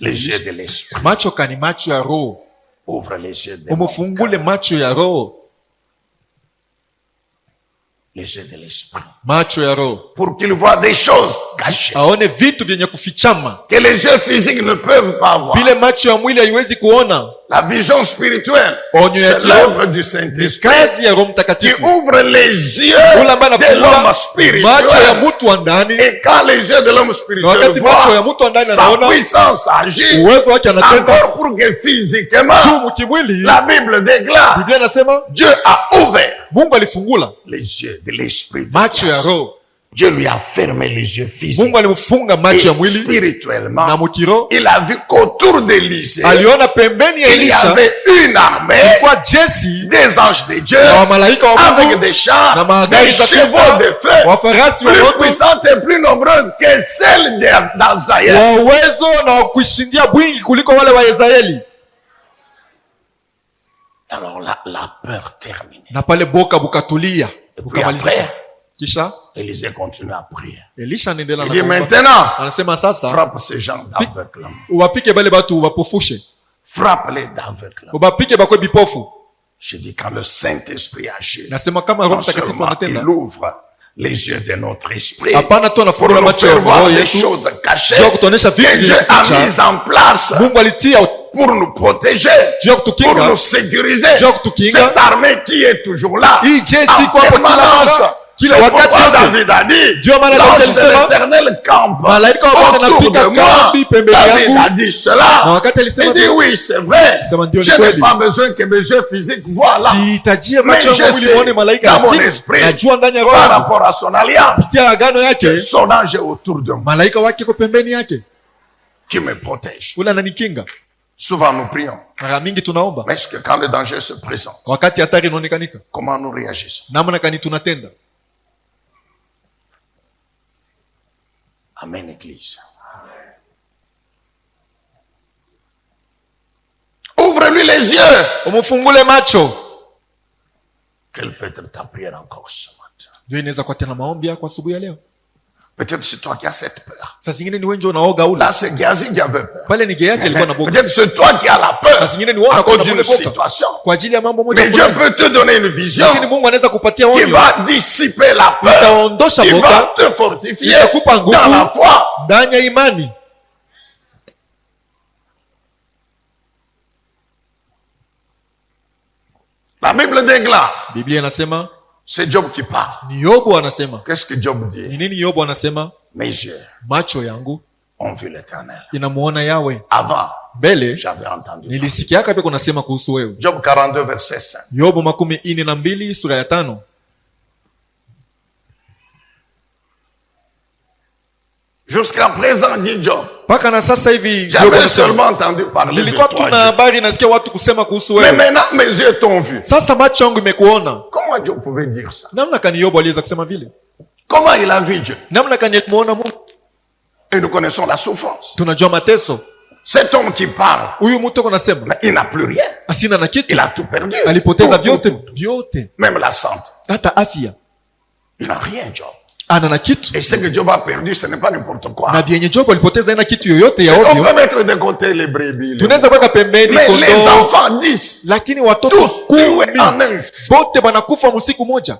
S1: Les yeux de l'esprit.
S2: Macho kani macho ya roho,
S1: Ouvre les yeux de mon
S2: umufungule
S1: cœur.
S2: macho ya roho,
S1: Les yeux de l'esprit.
S2: macho ya roho,
S1: Pour qu'il voit des choses cachées.
S2: aone vitu vyenye kufichama
S1: Que les yeux physiques ne peuvent pas voir.
S2: vile macho ya mwili haiwezi kuona.
S1: La vision spirituelle,
S2: Onyo ya
S1: c'est
S2: kiroho
S1: l'œuvre du
S2: ni
S1: Saint-Esprit
S2: kazi ya Roho
S1: qui
S2: Mtakatifu,
S1: ouvre les yeux
S2: ule ambaye
S1: de l'homme
S2: anafungula macho ya
S1: spirituel.
S2: mtu wa ndani,
S1: Et quand les yeux de l'homme
S2: na
S1: spirituel
S2: wakati macho ya
S1: voient
S2: mtu wa ndani
S1: sa
S2: anaona
S1: puissance agir,
S2: uwezo wake, anatenda
S1: encore pour que physiquement,
S2: juu mkimwili.
S1: la Bible déclare,
S2: Biblia inasema
S1: Dieu a ouvert
S2: Mungu alifungula
S1: les yeux de l'esprit. de
S2: macho ya
S1: grâce.
S2: roho,
S1: Dieu lui a fermé les yeux physiques.
S2: Mungu alimfunga macho ya
S1: Et
S2: mwili
S1: spirituellement,
S2: na mukiro.
S1: il a vu qu'autour d'Élysée,
S2: Aliona pembeni ya
S1: il y
S2: Elisha
S1: avait une armée
S2: kwa jeshi
S1: des anges de Dieu
S2: na wamalaika wa
S1: avec
S2: Mungu
S1: des chars,
S2: na magari
S1: des
S2: za
S1: chevaux de
S2: vita,
S1: feu,
S2: wafarasi wa
S1: plus
S2: moto
S1: puissantes et plus nombreuses que celles d'Azaël.
S2: wa uwezo na wa kushindia bwingi kuliko wale wa Israeli.
S1: Alors la peur terminée.
S2: Na pale boka bukatulia
S1: puis
S2: bukamalizika.
S1: après,
S2: Kisha
S1: Élisée continue à prier.
S2: Elisha anaendelea
S1: Il
S2: na
S1: dit
S2: kuomba.
S1: maintenant,
S2: Anasema sasa
S1: frappe ces gens d'aveuglement.
S2: uwapike bale batu ubapofushe,
S1: Frappe-les d'aveuglement.
S2: ubapike bakwe bipofu.
S1: Je dis quand le Saint-Esprit agit,
S2: Nasema kama Roho
S1: non
S2: Mtakatifu
S1: seulement
S2: anatenda,
S1: il ouvre les yeux de notre esprit
S2: hapana tu
S1: pour
S2: anafungula
S1: nous
S2: macho ya
S1: faire voir
S2: roho
S1: des
S2: yetu
S1: choses cachées
S2: juu ya kutuonesha vitu
S1: que Dieu a
S2: vilivyoficha
S1: mises en place
S2: Mungu alitia
S1: pour nous protéger,
S2: juu ya
S1: pour
S2: kutukinga,
S1: nous sécuriser.
S2: juu ya kutukinga.
S1: Cette armée qui est toujours là,
S2: Hii jeshi
S1: en
S2: iko hapo kila
S1: permanence.
S2: mara,
S1: C'est
S2: kila wakati
S1: pourquoi
S2: yote.
S1: David a dit,
S2: Ndio maana Daudi
S1: l'ange de
S2: alisema,
S1: l'Éternel campe
S2: malaika wa Bwana
S1: autour
S2: anapiga
S1: de moi.
S2: kambi pembeni
S1: David
S2: yangu.
S1: a dit cela.
S2: Na wakati alisema
S1: Il dit oui, c'est vrai.
S2: Sema ndio ni
S1: Je n'ai
S2: kweli.
S1: pas besoin que mes yeux physiques voient là.
S2: sihitajie
S1: Mais
S2: macho
S1: je
S2: yangu ili
S1: sais,
S2: muone malaika,
S1: dans mon
S2: lakini
S1: esprit,
S2: najua ndani ya
S1: par
S2: roho
S1: rapport à son alliance,
S2: kupitia agano
S1: que
S2: yake,
S1: son ange est autour de moi,
S2: malaika wake ko pembeni yake,
S1: qui me protège.
S2: ule ananikinga.
S1: Souvent nous prions.
S2: Mara mingi tunaomba,
S1: Mais est-ce que quand le danger se présente,
S2: wakati hatari inaonekanika,
S1: comment nous réagissons?
S2: namna gani tunatenda?
S1: Amen, Église. Ouvre-lui les yeux.
S2: Umufungule macho.
S1: Quelle peut être ta prière encore ce matin?
S2: Ndio inaweza kuwa tena maombi yako asubuhi ya leo.
S1: Peut-être c'est toi qui as cette peur.
S2: Saa zingine ni wewe ndio unaoga ule.
S1: Là, c'est Gazi qui avait peur.
S2: Pale ni Gehazi alikuwa na boga.
S1: Peut-être c'est toi qui as la peur
S2: Saa zingine ni wewe
S1: à
S2: unakuwa
S1: cause
S2: na
S1: d'une
S2: boga
S1: situation.
S2: kwa ajili ya mambo moja
S1: Mais Dieu
S2: fulani.
S1: peut te donner une vision
S2: Lakini Mungu anaweza kupatia
S1: qui
S2: onyo,
S1: va dissiper la peur,
S2: itaondosha
S1: qui
S2: boga,
S1: va te fortifier
S2: itakupa nguvu
S1: dans la foi.
S2: ndani ya imani.
S1: La Bible déclare,
S2: Biblia inasema,
S1: c'est Job qui parle.
S2: ni Yobu anasema.
S1: Qu'est-ce que Job dit?
S2: Ni nini Yobu anasema?
S1: Mes yeux
S2: Macho yangu
S1: ont vu l'Éternel.
S2: inamuona Yawe.
S1: Avant,
S2: Mbele
S1: j'avais entendu.
S2: nilisikiaka pia kunasema kuhusu wewe.
S1: Job 42, verset 5.
S2: Yobu 42 sura ya 5.
S1: Jusqu'à présent, dit Job,
S2: Mpaka na sasa hivi Yobu
S1: j'avais
S2: anasema,
S1: seulement entendu parler de
S2: nilikuwa
S1: toi,
S2: tu na
S1: Dieu.
S2: habari nasikia watu kusema kuhusu
S1: Mais
S2: wewe.
S1: maintenant, mes yeux t'ont vu.
S2: Sasa macho yangu imekuona.
S1: Comment Dieu pouvait dire ça?
S2: Namna kani Yobu aliweza kusema vile?
S1: Comment il a vu Dieu?
S2: Namna kani alimuona Mungu?
S1: Et nous connaissons la souffrance.
S2: Tunajua mateso.
S1: Cet homme qui parle,
S2: Huyu mtu anasema
S1: mais il n'a plus rien.
S2: asina na kitu,
S1: Il a tout perdu.
S2: alipoteza
S1: Tout,
S2: vyote
S1: tout, tout.
S2: vyote,
S1: Même la santé.
S2: hata afya.
S1: Il n'a rien, Job.
S2: Ana na kitu,
S1: Et ce que Job a perdu, ce n'est pas n'importe quoi.
S2: na vyenye Jobu alipoteza ina kitu yoyote ya
S1: On
S2: ovyo.
S1: peut mettre de côté les brebis.
S2: Tunaweza kuweka pembeni
S1: Mais les
S2: kondoo,
S1: enfants 10,
S2: lakini watoto
S1: tous tués
S2: 10
S1: en un jour.
S2: bote banakufa musiku moja.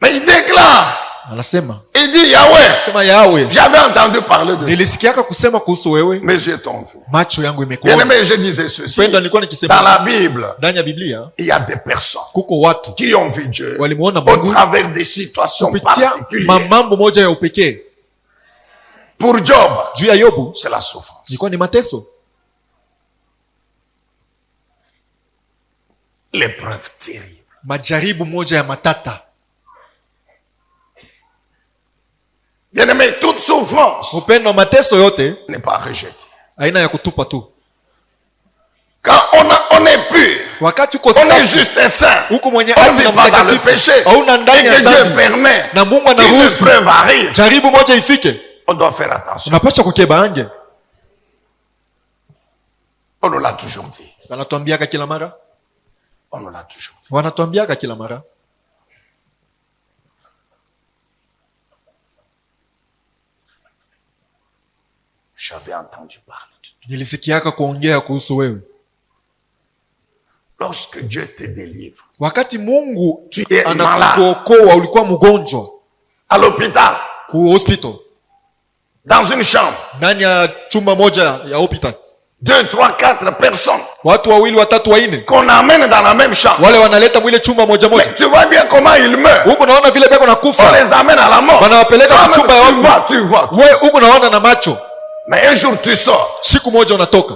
S1: Mais il déclare,
S2: Anasema,
S1: il dit Yahweh,
S2: sema Yawe,
S1: j'avais entendu parler de toi.
S2: nilisikiaka kusema kuhusu wewe,
S1: Mes yeux t'ont vu.
S2: macho yangu
S1: Bien
S2: imekuona.
S1: aimé, je disais ceci.
S2: Pendo, nilikuwa
S1: Dans
S2: nikisema
S1: la Bible,
S2: ndani ya Biblia
S1: il y a des personnes
S2: kuko watu
S1: qui ont vu Dieu
S2: walimuona
S1: au
S2: Mungu
S1: travers des situations
S2: kupitia
S1: particulières.
S2: mambo moja ya upekee.
S1: Pour Job,
S2: Juu ya Yobu
S1: c'est la souffrance.
S2: ilikuwa ni mateso,
S1: L'épreuve terrible.
S2: majaribu moja ya matata.
S1: Bien aimé, toute souffrance
S2: Upendo, mateso yote
S1: n'est pas rejetée.
S2: aina ya kutupa tu.
S1: Quand on est pur,
S2: Wakati uko
S1: on est
S2: safi,
S1: juste et saint,
S2: huko mwenye
S1: on ne
S2: haki
S1: vit
S2: na
S1: pas dans le
S2: mtakatifu,
S1: péché,
S2: hauna
S1: et
S2: ndani ya
S1: que Dieu
S2: dhambi,
S1: permet
S2: na Mungu
S1: qu'une
S2: anaruhusu
S1: épreuve arrive,
S2: jaribu moja ifike,
S1: on doit faire attention.
S2: unapaswa kukeba anje.
S1: On nous l'a toujours dit.
S2: Wanatuambiaka kila mara,
S1: On nous l'a toujours dit.
S2: wanatuambiaka kila mara.
S1: J'avais entendu parler de toi.
S2: Nilisikiaka kuongea kuhusu wewe.
S1: Lorsque Dieu te délivre,
S2: Wakati Mungu
S1: tu es malade
S2: anakuokoa, ulikuwa mgonjwa
S1: à l'hôpital,
S2: ku hospital,
S1: dans une chambre,
S2: ndani ya chumba moja ya hospital,
S1: 2, 3, 4 personnes
S2: watu wawili watatu waine,
S1: qu'on amène dans la même chambre.
S2: wale wanaleta mwile chumba moja moja.
S1: Mais tu vois bien comment ils meurent.
S2: Huko naona vile beko
S1: On
S2: nakufa,
S1: les amène à la mort.
S2: wanawapeleka
S1: Toi-même,
S2: kuchumba ya wafu.
S1: tu vois.
S2: We huko naona na macho,
S1: Mais un jour tu sors,
S2: siku moja unatoka,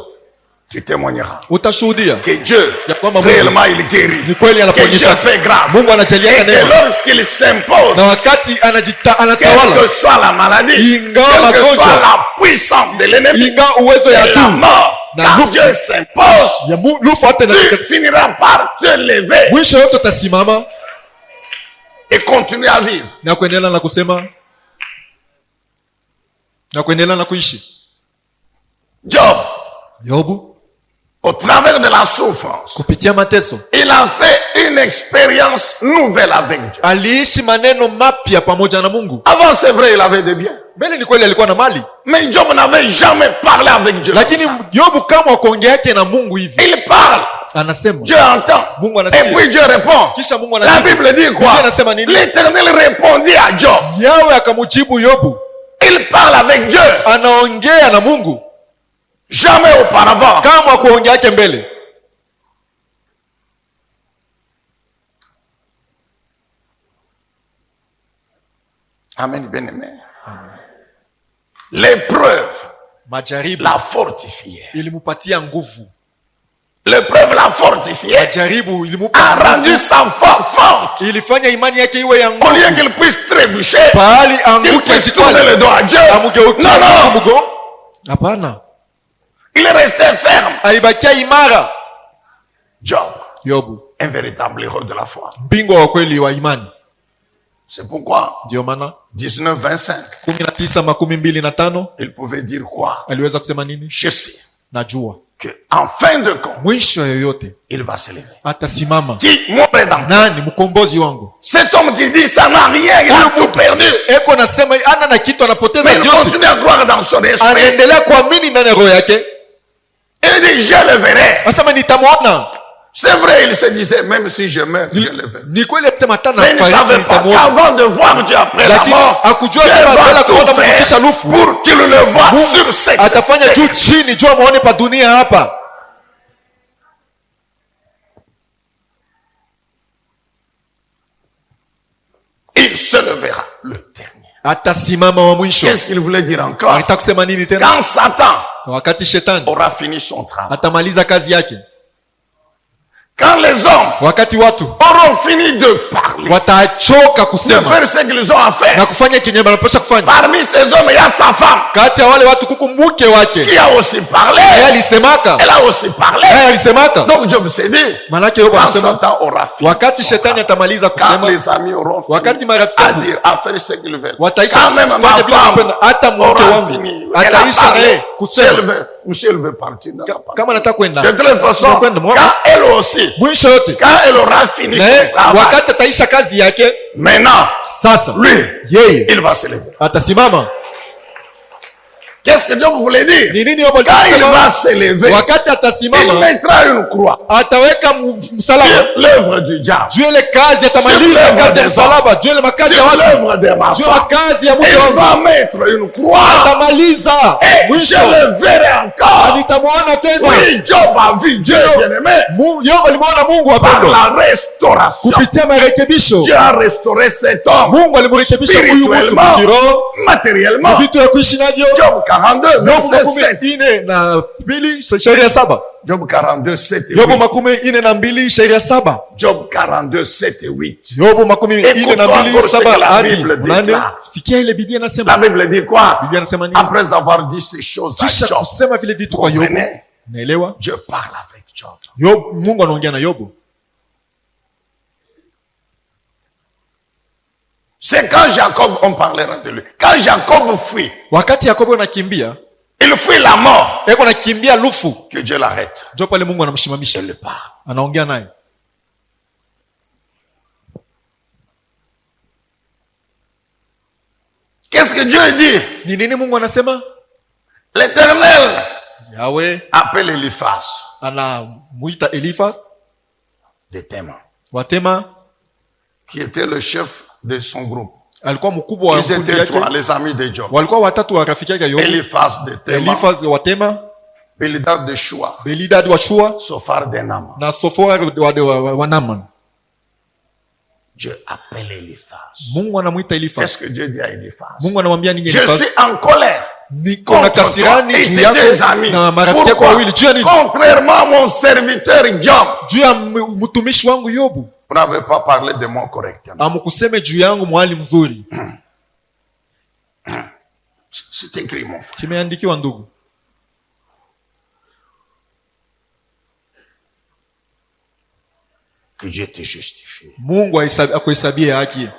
S1: tu témoigneras
S2: utashuhudia
S1: que Dieu,
S2: ya kwamba Mungu
S1: réellement, il guérit.
S2: ni kweli
S1: Que Dieu
S2: anaponyesha,
S1: fait grâce.
S2: Mungu anajaliaka
S1: Et que
S2: neema,
S1: lorsqu'il s'impose,
S2: na wakati
S1: quelle
S2: anatawala,
S1: que soit la maladie,
S2: Ingawa
S1: quelle que
S2: magonjwa,
S1: soit la puissance de l'ennemi,
S2: inga uwezo
S1: et
S2: ya
S1: la
S2: tu
S1: mort,
S2: na
S1: quand
S2: lufu.
S1: Dieu s'impose,
S2: ya lufu, hata
S1: tu finiras par te lever
S2: mwisho yote utasimama
S1: et continuer à vivre.
S2: na kuendelea na kusema na kuendelea na kuishi.
S1: Job,
S2: Yobu
S1: au travers de la souffrance,
S2: kupitia mateso
S1: il a fait une expérience nouvelle avec Dieu.
S2: aliishi maneno mapya pamoja na Mungu.
S1: Avant, c'est vrai, il avait des biens.
S2: Mbele ni kweli alikuwa na mali,
S1: Mais Job n'avait jamais parlé avec Dieu.
S2: lakini
S1: comme ça.
S2: Yobu kama kuongea yake na Mungu hivi,
S1: Il parle,
S2: anasema
S1: Dieu entend.
S2: Mungu
S1: Et
S2: anasikia,
S1: puis Dieu répond.
S2: kisha Mungu
S1: La
S2: anajibu.
S1: Bible dit
S2: Biblia
S1: quoi?
S2: inasema nini?
S1: L'Éternel répondit à Job.
S2: Yawe akamjibu Yobu,
S1: Il parle avec Dieu.
S2: anaongea na Mungu
S1: Jamais auparavant.
S2: kama kuongea yake mbele.
S1: Amen, bien-aimé. L'épreuve
S2: Majaribu
S1: l'a fortifié.
S2: ilimupatia nguvu.
S1: L'épreuve l'a fortifié.
S2: Majaribu
S1: A
S2: ilimupa
S1: rendu sa foi forte.
S2: ilifanya imani yake iwe ya
S1: Au lieu
S2: nguvu.
S1: qu'il puisse trébucher,
S2: Pahali
S1: qu'il
S2: anguke
S1: puisse tourner
S2: ajitwale,
S1: le dos à Dieu.
S2: amugeukie
S1: Non, non.
S2: Mungu. Hapana,
S1: Il est resté ferme.
S2: alibakia imara.
S1: Job,
S2: Yobu,
S1: un véritable héros de la foi.
S2: mbingwa wa kweli wa imani.
S1: C'est pourquoi,
S2: Ndio maana
S1: 19-25,
S2: 19:25
S1: il pouvait dire quoi?
S2: aliweza kusema nini?
S1: Je sais
S2: Najua
S1: que en fin de compte,
S2: mwisho yoyote
S1: il va se lever.
S2: atasimama.
S1: Qui? Mon rédempteur.
S2: Nani? Mkombozi wangu.
S1: Cet homme qui dit ça n'a rien, il a tout perdu.
S2: Eko nasema ana na kitu, anapoteza
S1: Mais il
S2: vyote,
S1: continue à croire dans son esprit.
S2: anaendelea kuamini ndani ya roho yake.
S1: Il dit, je le verrai.
S2: Anasema nitamwona.
S1: C'est vrai, il se disait, même si je meurs, je le verrai.
S2: Ni kweli alisema hata
S1: Mais il ne
S2: nafariki
S1: savait pas
S2: nitamwona,
S1: qu'avant de voir Dieu après la
S2: lakini
S1: mort,
S2: hakujua
S1: Dieu
S2: sema mbele
S1: va
S2: kuona
S1: tout
S2: kumkisha
S1: faire
S2: lufu.
S1: pour qu'il le voie sur cette
S2: Atafanya
S1: terre.
S2: juu chini, juu amuone pa dunia hapa.
S1: Il se levera le dernier.
S2: Atasimama wa mwisho.
S1: Qu'est-ce qu'il voulait dire encore?
S2: Alitaka kusema nini tena?
S1: Quand Satan
S2: Wakati shetani
S1: aura fini son travail,
S2: atamaliza kazi yake,
S1: quand les hommes
S2: wakati watu
S1: auront fini de parler,
S2: watachoka
S1: de
S2: kusema
S1: faire ce qu'ils ont à faire,
S2: na kufanya kenye wanapaswa kufanya,
S1: parmi ces hommes, il y a sa femme
S2: kati ya wale watu kuku mke wake
S1: qui a aussi parlé.
S2: naye alisemaka,
S1: Elle a aussi parlé.
S2: naye alisemaka.
S1: Donc Job s'est dit,
S2: Manake Yobu
S1: quand
S2: anasema
S1: Satan aura fini,
S2: wakati shetani atamaliza
S1: quand
S2: kusema,
S1: les amis auront
S2: wakati
S1: fini
S2: marafiki
S1: à dire, à faire ce qu'ils veulent,
S2: wataisha
S1: quand même
S2: kufanya
S1: ma
S2: vile wanapenda, hata
S1: femme
S2: mke
S1: aura
S2: wangu
S1: fini, elle a
S2: ataisha
S1: parlé.
S2: naye kusema.
S1: Si elle veut partir, dans la partie.
S2: Kama nataka kwenda
S1: De toute façon,
S2: Tunakwenda, mwana.
S1: quand elle aussi,
S2: mwisho yote,
S1: quand elle aura fini son
S2: naye
S1: travail,
S2: wakati ataisha kazi yake,
S1: maintenant,
S2: sasa
S1: lui,
S2: yeye
S1: il va se lever.
S2: atasimama.
S1: Qu'est-ce que Dieu voulait dire?
S2: Ni nini Yobu
S1: Quand il
S2: alisema?
S1: va se lever,
S2: Wakati
S1: il
S2: atasimama
S1: mettra une croix
S2: ataweka msalaba
S1: sur l'œuvre du diable,
S2: juu ile kazi, atamaliza
S1: Sur
S2: kazi ya
S1: l'œuvre
S2: msalaba juu ile makazi ya
S1: sur
S2: watu,
S1: l'œuvre de ma
S2: juu
S1: femme.
S2: makazi ya mke
S1: Il
S2: wangu
S1: va mettre une croix
S2: atamaliza.
S1: et je
S2: Mwisho
S1: le verrai encore.
S2: nitamwona tena.
S1: Oui, Job a vu Dieu, bien-aimé,
S2: Yobu alimwona Mungu
S1: par
S2: wapendwa,
S1: la restauration.
S2: kupitia marekebisho.
S1: Dieu a restauré cet homme
S2: Mungu alimrekebisha huyu mtu
S1: spirituellement,
S2: kiroho,
S1: matériellement.
S2: vitu ya kuishi navyo.
S1: Job 42,
S2: Yobu
S1: verset 7.
S2: 42 shairi ya 7.
S1: Job 42, 7 et
S2: Yobu
S1: 8.
S2: 42 shairi ya 7.
S1: Job 42, 7 et 8.
S2: Yobu 42 7 hadi
S1: Bible
S2: 8.
S1: déclare.
S2: Sikia ile Biblia
S1: La
S2: inasema.
S1: Bible dit quoi?
S2: Biblia inasema nini?
S1: Après avoir dit ces choses à
S2: Kisha
S1: Job,
S2: kusema vile vitu kwa Yobu,
S1: comprenez?
S2: naelewa
S1: Dieu parle avec Job.
S2: Yobu, Mungu anaongea na Yobu.
S1: C'est quand Jacob, on parlera de lui. Quand Jacob fuit,
S2: Wakati Yakobo anakimbia,
S1: il fuit la mort,
S2: eko anakimbia lufu,
S1: que Dieu l'arrête.
S2: ndio pale Mungu anamshimamisha,
S1: Je le parle.
S2: anaongea naye.
S1: Qu'est-ce que Dieu dit?
S2: Ni nini Mungu anasema?
S1: L'Éternel
S2: Yahweh
S1: appelle Eliphaz
S2: anamuita Elifa
S1: de Théman,
S2: wa Tema,
S1: qui était le chef de son groupe.
S2: alikuwa mkubwa wa
S1: Ils
S2: kundi
S1: étaient trois,
S2: yake.
S1: les amis de Job.
S2: Walikuwa watatu wa rafiki yake Yobu,
S1: Eliphaz de Théman,
S2: Elifa wa Tema,
S1: Bildad de Shua,
S2: Belidad wa Shua
S1: Sophar de Nam.
S2: na Sofora wa Naaman.
S1: Dieu appelle Eliphaz.
S2: Mungu anamuita Elifa.
S1: Qu'est-ce que Dieu dit à Eliphaz?
S2: Mungu anamwambia nini
S1: Je
S2: Elifa?
S1: suis en colère
S2: Niko na
S1: contre toi
S2: kasirani
S1: et
S2: juu
S1: tes
S2: yako
S1: deux amis.
S2: na marafiki yako
S1: Pourquoi?
S2: wawili. Juu ya nini?
S1: Contrairement à mon serviteur Job,
S2: Juu ya mtumishi wangu Yobu.
S1: vous n'avez pas parlé de moi correctement.
S2: Amukuseme juu yangu mwali mzuri.
S1: C'est écrit, mon frère.
S2: Kimeandikiwa ndugu.
S1: Que Dieu te justifie.
S2: Mungu akuhesabie haki.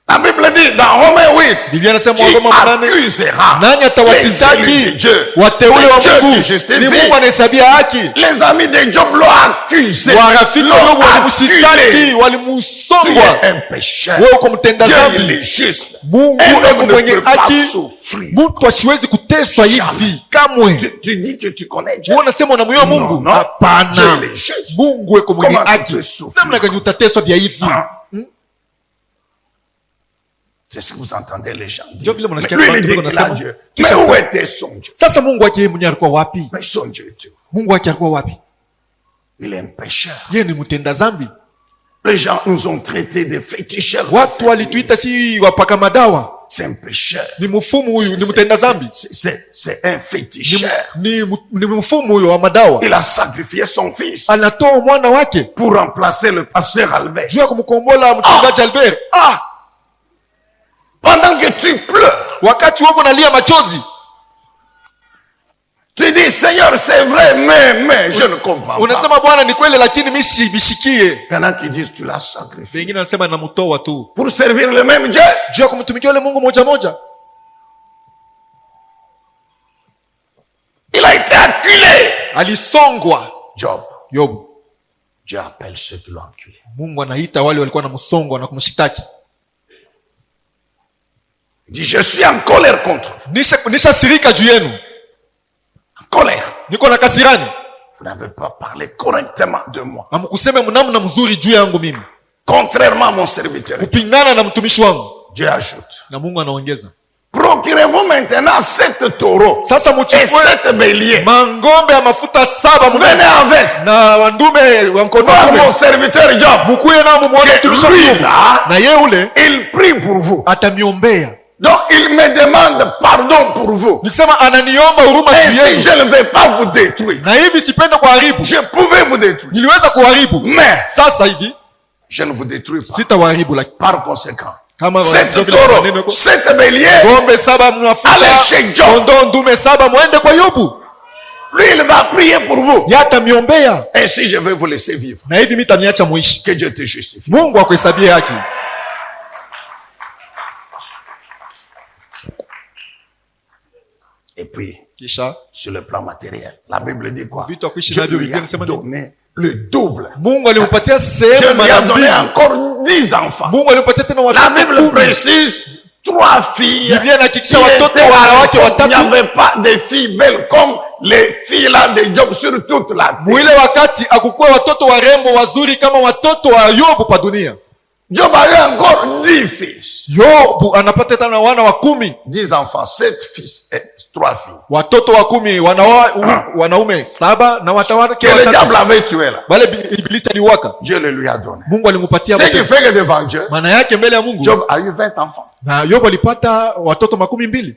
S1: La Bible dit dans Romains 8,
S2: Biblia inasema
S1: qui
S2: Waroma 8,
S1: accusera
S2: nani
S1: les élus de
S2: atawasitaki
S1: Dieu?
S2: wateule wa
S1: C'est Dieu
S2: Mungu?
S1: qui justifie.
S2: Ni Mungu anahesabia haki.
S1: Les amis de Job l'ont accusé.
S2: Warafiki wa Yobu
S1: L'ont
S2: walimusitaki,
S1: acculé. Tu
S2: walimusongwa.
S1: es un pécheur.
S2: Wewe uko mtenda
S1: Dieu, il
S2: dhambi.
S1: est juste.
S2: Mungu
S1: Un
S2: eko
S1: homme ne
S2: mwenye
S1: peut pas
S2: haki.
S1: souffrir.
S2: Mtu asiwezi kuteswa hivi kamwe.
S1: Tu dis que tu connais Dieu.
S2: Wewe unasema unamjua
S1: Non,
S2: Mungu?
S1: non.
S2: Hapana.
S1: Dieu, il est juste.
S2: Mungu eko mwenye
S1: Comment tu
S2: haki.
S1: peux souffrir?
S2: Namna gani utateswa vya hivi?
S1: Ah. C'est ce que vous entendez les gens
S2: Ndio
S1: dire.
S2: vile
S1: Mais
S2: mnasikia
S1: lui, il
S2: watu
S1: dit
S2: wako
S1: qu'il a
S2: nasema.
S1: Dieu.
S2: Kisha
S1: Mais où
S2: nasema,
S1: était son Dieu?
S2: sasa Mungu wake yeye mwenyewe alikuwa wapi?
S1: Mais son Dieu était où?
S2: Mungu wake alikuwa wapi?
S1: Il est un pécheur.
S2: Yeye ni mtenda dhambi.
S1: Les gens nous ont traités de féticheurs.
S2: Watu walituita si wapaka madawa.
S1: C'est un pécheur.
S2: Ni mfumu huyu, ni mtenda dhambi.
S1: C'est un féticheur.
S2: Ni mfumu huyo wa madawa.
S1: Il a sacrifié son fils
S2: Anatoa mwana wake
S1: pour remplacer le pasteur Albert.
S2: juu ya kumkombola mchungaji Albert.
S1: Pendant que tu pleures,
S2: Wakati wewe unalia machozi,
S1: tu dis Seigneur, c'est vrai, mais je ne comprends pas.
S2: unasema Bwana ni kweli lakini mimi bishikie.
S1: Il y en a qui disent tu l'as sacrifié
S2: Wengine wanasema namtoa tu
S1: pour servir le même Dieu.
S2: juu ya kumtumikia yule Mungu moja moja.
S1: Il a été acculé.
S2: Alisongwa.
S1: Job. Dieu appelle ceux qui l'ont acculé.
S2: Mungu anaita wale walikuwa na msongo na kumshitaki.
S1: Il dit je suis en colère contre vous.
S2: Nisha sirika juu yenu.
S1: En colère.
S2: Niko na kasirani.
S1: Vous n'avez pas parlé correctement de moi.
S2: Hamkusema mnamna mzuri juu yangu mimi.
S1: Contrairement à mon serviteur.
S2: Kupingana na mtumishi wangu.
S1: Dieu ajoute.
S2: Na Mungu anaongeza.
S1: Procurez-vous maintenant 7 taureaux.
S2: Sasa
S1: et 7 béliers.
S2: Mangombe ya mafuta 7
S1: venez avec.
S2: Na wandume wankono.
S1: Mon serviteur Job.
S2: Mkuye na muone mtumishi wangu. Na yeye ule
S1: il prie pour vous.
S2: Ataniombea.
S1: Donc il me demande pardon pour vous.
S2: Nikisema ananiomba huruma juu yenu.
S1: Et si je ne vais pas vous détruire.
S2: Na hivi sipenda kuharibu.
S1: Je pouvais vous détruire.
S2: Niliweza kuharibu.
S1: Mais
S2: sasa hivi
S1: je ne vous détruis pas.
S2: Sitawaharibu lakini
S1: par conséquent.
S2: 7
S1: taureaux, 7 béliers.
S2: Ngombe 7 mafuta.
S1: Allez chez Job.
S2: Kondoo ndume 7 muende kwa Yobu.
S1: Lui il va prier pour vous.
S2: Yatamiombea.
S1: Et si je vais vous laisser vivre.
S2: Na hivi mitaniacha muishi.
S1: Que Dieu te justifie.
S2: Mungu akuhesabie haki.
S1: Et puis,
S2: kisha
S1: sur le plan matériel, la Bible dit quoi?
S2: Vitu akuishi
S1: Dieu
S2: navyo
S1: lui a donné le double.
S2: Mungu alimpatia
S1: Dieu
S2: sehemu
S1: lui a
S2: mara
S1: donné
S2: mbili.
S1: encore 10 enfants.
S2: Mungu alimpatia tena
S1: La
S2: watoto
S1: Bible
S2: 10.
S1: précise 3 filles.
S2: Biblia inahakikisha
S1: qui
S2: watoto
S1: étaient
S2: wanawake
S1: là. Il
S2: watatu.
S1: n'y avait pas de filles belles comme les filles là de Job sur toute la terre.
S2: Mwile wakati akukuwa watoto warembo wazuri kama watoto wa Yobu pa dunia.
S1: Job a eu encore 10 fils.
S2: Yobu anapata tena wana wa 10.
S1: 10 enfants, 7 fils et 3 filles.
S2: Watoto wa 10 wanaume 7 na watawake
S1: Que le
S2: watatu.
S1: diable avait tué là.
S2: Wale ibilisi aliwaka.
S1: Dieu le lui a donné.
S2: Mungu alimpatia
S1: Ce qui
S2: watoto.
S1: fait que devant Dieu,
S2: Maana yake mbele ya Mungu.
S1: Job a eu 20 enfants.
S2: Na Yobu alipata watoto 12.